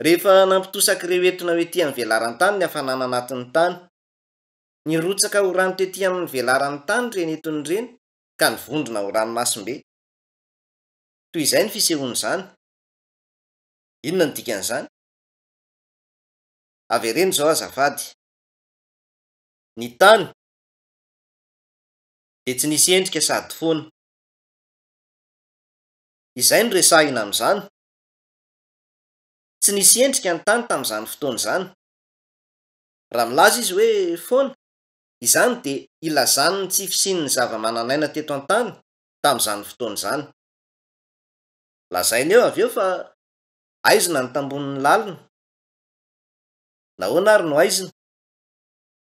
rehefa nampitosaka ireo entona hoe ety amin'ny velaran-tany ny hafanana anatin'ny tany, nirotsaka ho rano tetỳ amin'ny velaran'ny tany ireny entony ireny ka nivondrona ho ranomasimbe. Toy izay ny fisehoan'izany. Inona ny dikan'izany? Avereny izao azafady. Ny tany dia tsy nisy endrika sady foana. Izay no resahina amin'izany. Tsy nisy endrika ny tany tamin'izany fotoana izany. Raha milaza izy hoe foana, izany dia ilazany ny tsy fisian'ny zava-manan'aina teto an-tany tamin'izany fotoana izany. Lazaina eo avy eo fa aizina ny tambonin'ny lalina. Nahoana ary no aizina?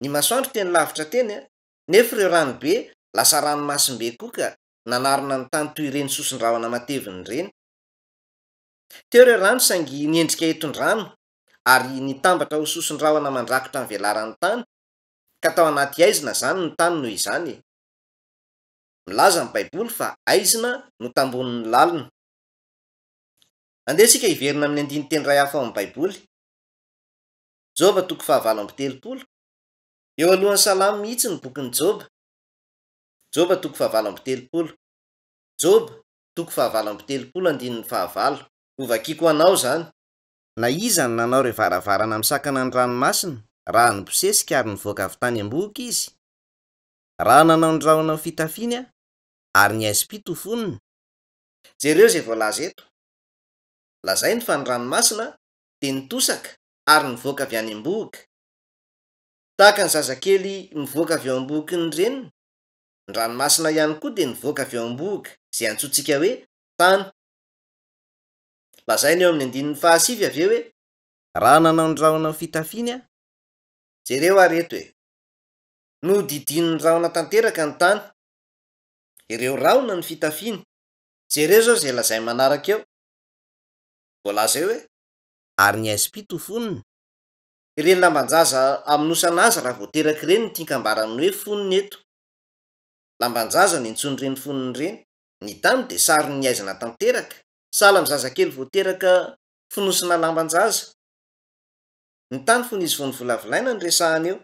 Ny masoandro teny lavitra teny, nefa ireo ranobe lasa ranomasimbe koa ka nanarona ny tany toy ireny sosin-drahona mateviny ireny. Teo ireo rano saingy niendrika eton-drano ary nitambatra ho sosin-drahona mandrakotra ny velaran'ny tany, ka tao anaty aizina izany ny tany noho izany. Milaza ny Baiboly fa aizina no tambonin'ny lalina. Andeha isika hiverina amin'ny andiny teny iray hafa ao amin'ny Baiboly. Joba 7:30. Eo alohan'ny salamy mihitsy ny bokin'ny Joba. Joba 7:30. Joba 7:30. Hovakiako anao izany. Na iza ny nanao ireo varavarana misakana ny ranomasina raha nibosesika ary nivoaka avy tany am-bohika izy? Raha nanao ny rahona fitafiana ary ny aisim-pito ho fonony. Jereo izay voalaza eto. Lazainy fa ny ranomasina dia nitosaka ary nivoaka avy any am-bohika. Tahaka ny zazakely mivoaka avy eo am-bohikiny ireny, ny ranomasina ihany koa dia nivoaka avy eo am-bohika, izay antsointsika hoe tany. Lazainy eo amin'ny andinin'ny 9 avy eo hoe raha nanao ny rahona fitafiana. Jereo ary eto hoe nodidin'ny rahona tanteraka ny tany. Ireo rahona ny fitafiana. Jereo izao izay lazay manaraka eo. Voalaza eo hoe ary ny aisim-pito ho fonony. ireny lambanjaza aminosana azy raha voateraka ireny ny tiakambarany hoe fonony eto. Lambanjaza ny intsony ireny fonony ireny. Ny tany dia sary ny aizina tanteraka, sahala amin'ny zazakely voateraka fonosina lambanjaza. Ny tany fony izy vao nivolavolaina ny resahana eo.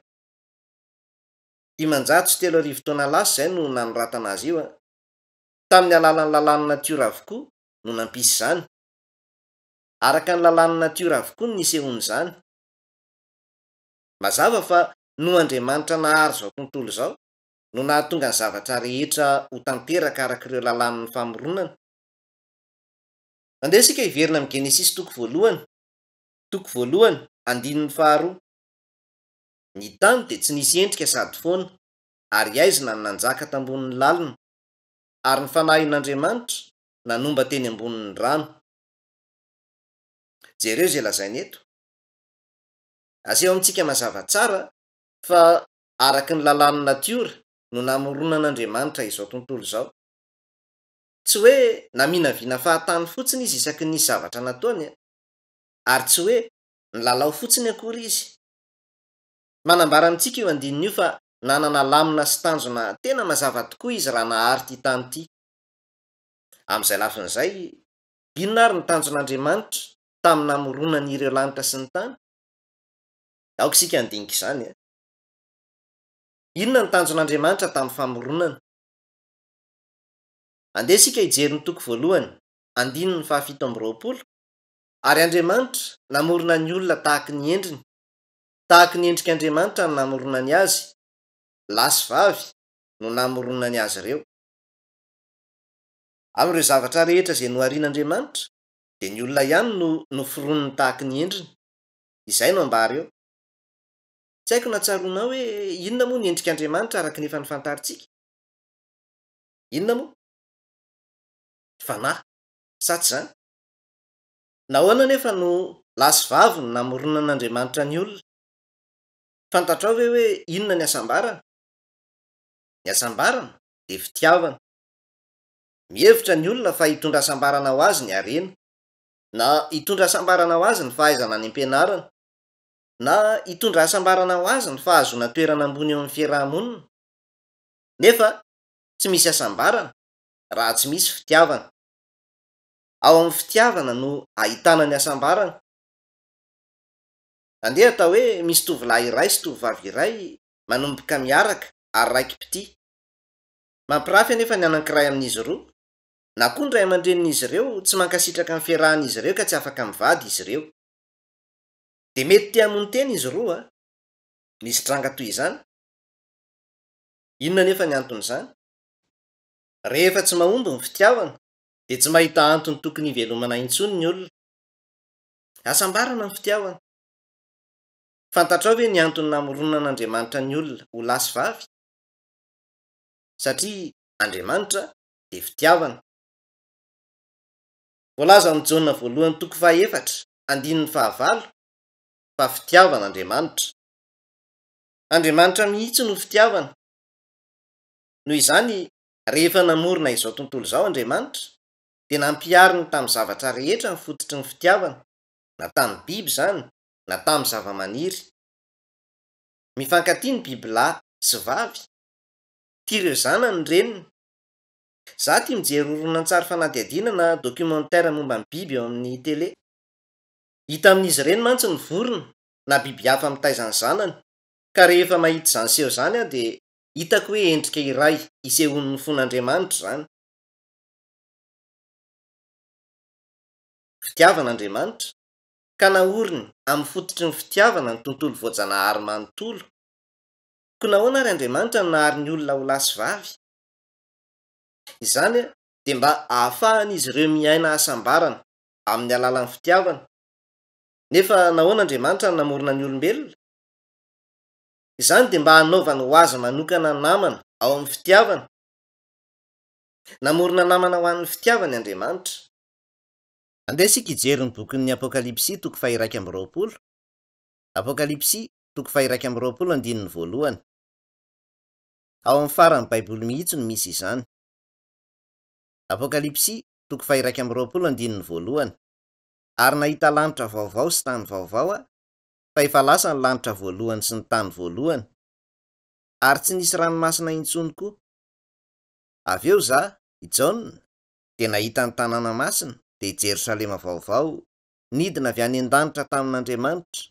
503 taona lasa izay no nanoratana azy io. Tamin'ny alalan'ny lalàn'ny natiora avokoa no nampisy izany. Araka ny lalàn'ny natiora avokoa no nisehoany izany. Mazava fa no Andriamanitra nahary izao tontolo izao no nahatonga ny zavatra rehetra ho tanteraka araka ireo lalàn'ny famoronana. Andeha isika hiverina amin'ny Genesis 1. 1:2. Ny tany dia tsy nisy endrika sady foana, ary aizina ny nanjaka tambonin'ny lalina, ary ny fanahin'Andriamanitra nanomba teny ambonin'ny rano. Jereo izay lazainy eto. Aseo amintsika mazava tsara fa araka ny lalàn'ny natiora no namoronan'Andriamanitra izao tontolo izao. Tsy hoe naminaviana fahatany fotsiny izy isaky ny zavatra nataony, ary tsy hoe nilalao fotsiny akory izy. Manambara amintsika io andininy io fa nanana lamina sy tanjona tena mazava tokoa izy raha nahary ty tany ity. Amin'izay lafin'izay, inona ary ny tanjon'Andriamanitra tamin'ny namoronany ireo lanitra sy ny tany? Aoka isika andinika izany. Inona ny tanjon'Andriamanitra tamin'ny famoronana? Andeha isika hijery ny 1:17. Ary Andriamanitra namorona ny olona tahaka ny endriny. Tahaka ny endrik'Andriamanitra no namoronany azy. Lahy sy vavy no namoronany azy ireo. Amin'ireo zavatra rehetra izay noharian'Andriamanitra, dia ny olona ihany no noforoniny tahaka ny endriny. Izay no ambara eo. Tsy haiko na tsaroana hoe inona moa ny endrik'Andriamanitra araka ny efa nifantaritsika? Inona moa? Fanahy, sa tsy izany? Nahoana nefa no lahy sy vavy no namoronan'Andriamanitra ny olona? Fantatrao ve hoe inona ny asambarana? Ny asambarana de fitiavana. Mihevitra ny olona fa hitondra asambarana ho azy ny harena, na hitondra asambarana ho azy ny fahaizana any am-pianarana, na hitondra asambarana ho azy ny fahazoana toerana ambony eo amin'ny fiarahamonina. Nefa tsy misy asambarana raha tsy misy fitiavana. Ao amin'ny fitiavana no ahitana ny asambarana. Andeha atao hoe misy tovolahy iray sy tovovavy iray manomboka miaraka ary raiki-pity. Mampirafy anefa ny anankiray amin'izy roa, na koa ny ray aman-drenin'izy ireo tsy mankasitraka ny fiarahan'izy ireo ka tsy afaka mivady izy ireo. De mety tia hamono tena izy roa, misy tranga toy izany. Inona nefa ny anton'izany? Rehefa tsy mahomby ny fitiavana, de tsy mahita antony tokony hivelomana intsony ny olona. Asambarana ny fitiavana. Fantatrao ve ny antony namoronana an'Andriamanitra ny olona ho lahy sy vavy? Satria Andriamanitra de fitiavana. Voalaza amin'ny Jaona 1:4-5 fa fitiavana Andriamanitra. Andriamanitra mihitsy no fitiavana. Noho izany, rehefa namorona izao tontolo izao Andriamanitra, de nampiariny tamin'ny zavatra rehetra ny fototry ny fitiavana, na tamin'ny biby izany, na tamin'ny zava-maniry. Mifankatia ny bibilahy sy vavy, tia ireo zanany ny reniny. Izaho tia mijery horonan-tsary fanadihadiana na documentaire momba ny biby eo amin'ny télé. Hita amin'izy ireny mantsy ny vorona na biby hafa mitaiza ny zanany, ka rehefa mahita izany seho izany aho de hitako hoe endrika iray isehon'ny fon'Andriamanitra izany. Fitiavan'Andriamanitra, ka naoriny amin'ny fototry ny fitiavana ny tontolo voajanahary manontolo. Ko nahoana ary Andriamanitra no nahary ny olona ho lahy sy vavy? Izany de mba ahafahan'izy ireo miaina asambarana amin'ny alalan'ny fitiavana. Nefa nahoana Andriamanitra no namorona ny olombelona? Izany de mba hanaovany ho azy manokana namana ao amin'ny fitiavana. Namorona namana ho an'ny fitiavany Andriamanitra. Andeha isika hijery ny bokin'ny Apokalipsy 2:20. Apokalipsy 2:20. Ao amin'ny faran'ny Baiboly mihitsy no misy izany. Apokalipsy 2:20. Ary nahita lanitra vaovao sy tany vaovao aho, fa efa lasa ny lanitra voalohany sy ny tany voalohany, ary tsy nisy ranomasina intsony koa. Avy eo izaho, i Jaona, de nahita ny tanàna masina, de Jerosalema vaovao, nidina avy any an-danitra tamin'Andriamanitra,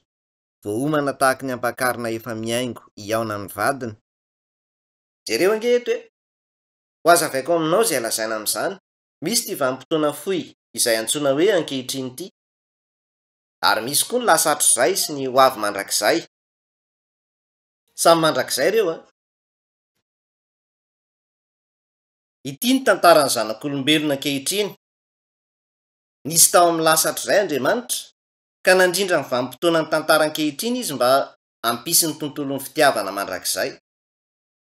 voahomana tahaka ny ampakarina efa miaingo hiaona ny vadiny. Jereo angeto hoe, ho aza avaiko aminao izay lazaina amin'izany, misy ity vanim-potoana fohy izay antsoina hoe ankehitriny ity, ary misy koa ny lasatr'izay sy ny ho avy mandrakizay. Samy mandrakizay ireo a. Ity ny tantaran'ny zanak'olombelona ankehitriny. Nisy tao amin'ny lasatr'izay Andriamanitra, ka nandrindra ny vanim-potoana ny tantara ankehitriny izy mba hampisy ny tontolon'ny fitiavana mandrakizay.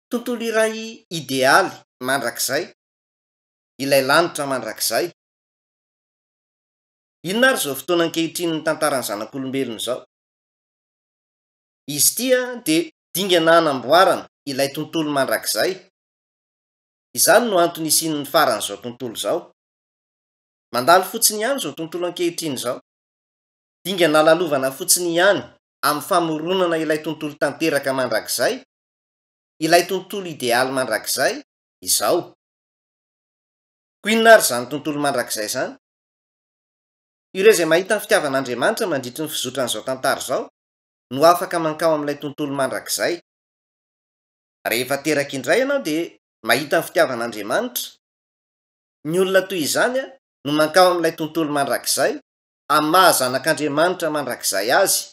Tontolo iray idealy mandrakizay, ilay lanitra mandrakizay. Inona ary izao fotoana ankehitriny ny tantaran'ny zanak'olombelona izao? Izy tia de dingana hanamboarana ilay tontolo mandrakizay. Izany no antony isian'ny faran'izao tontolo izao. Mandalo fotsiny ihany izao tontolo ankehitriny izao. Dingana lalovana fotsiny ihany amin'ny famoronana ilay tontolo tanteraka mandrakizay, ilay tontolo idealy mandrakizay izao. Ko inona ary izany tontolo mandrakizay izany? Ireo izay mahita ny fitiavan'Andriamanitra mandritry ny fizotran'izao tantara izao no afaka mankao amin'ilay tontolo mandrakizay. Rehefa teraka indray ianao de mahita ny fitiavan'Andriamanitra. Ny olona toy izany no mankao amin'ilay tontolo mandrakizay amin'ny mahazanak'Andriamanitra mandrakizay azy.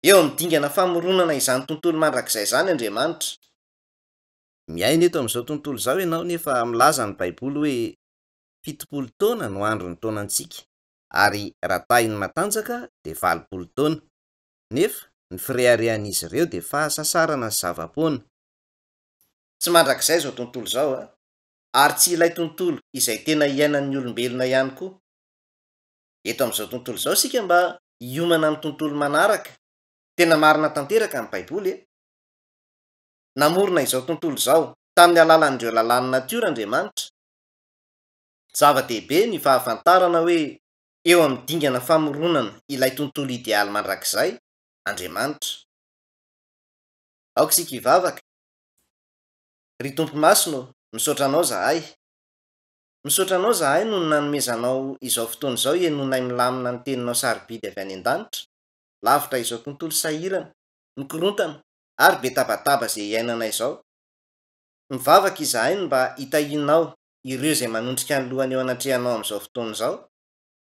Eo amin'ny dingana famoronana izany tontolo mandrakizay izany Andriamanitra. Miaina eto amin'izao tontolo izao ianao nefa milaza ny Baiboly hoe 70 taona no andro ny taonantsika, ary ratahin'ny matanjaka de 80 taona. Nefa ny fireharehan'izy ireo de fahasasarana sy zava-poana. Tsy mandrakizay izao tontolo izao a, ary tsy ilay tontolo izay tena iainan'ny olombelona ihany koa. Eto amin'izao tontolo izao sika mba hiomana amin'ny tontolo manaraka, tena marina tanteraka amin'ny baiboly e. Namorona izao tontolo izao tamin'ny alalan'ireo lalàny natiora Andriamanitra. Zava-dehibe ny fahafantarana hoe eo amin'ny dingana famoronana ilay tontolo idealy mandrakizay Andriamanitra. Aoka isika hivavaka. Ry tompo masino, misaotra anao zahay. Misaotra anao zahay noho ny nanomezanao izao fotoana izao enonay milamina ny teninao sarobidy avy any an-danitra, lavitra izao tontolo sahirana, mikorontana ary be tabataba izay iainana izao. Mivavaka izahay mba hitahinao ireo izay manondrika ny lohany eo anatrehanao amin'izao fotoana izao,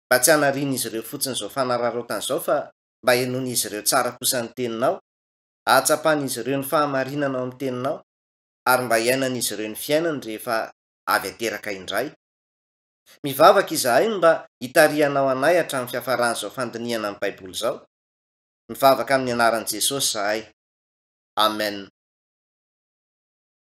mba tsy hanariana izy ireo fotsiny izao fanararaotana izao fa mba henoina izy ireo tsara kosa ny teninao, ahatsapana izy ireo ny fahamarinana ao amin'ny teninao, ary mba hiainana izy ireo ny fiainana rehefa avy ateraka indray. Mivavaka izahay mba hitarihanao anay hatramin'ny fiafaran'izao fandinihana amin'ny baiboly izao. Mivavaka amin'ny anaran'i Jesosy zahay. Amen.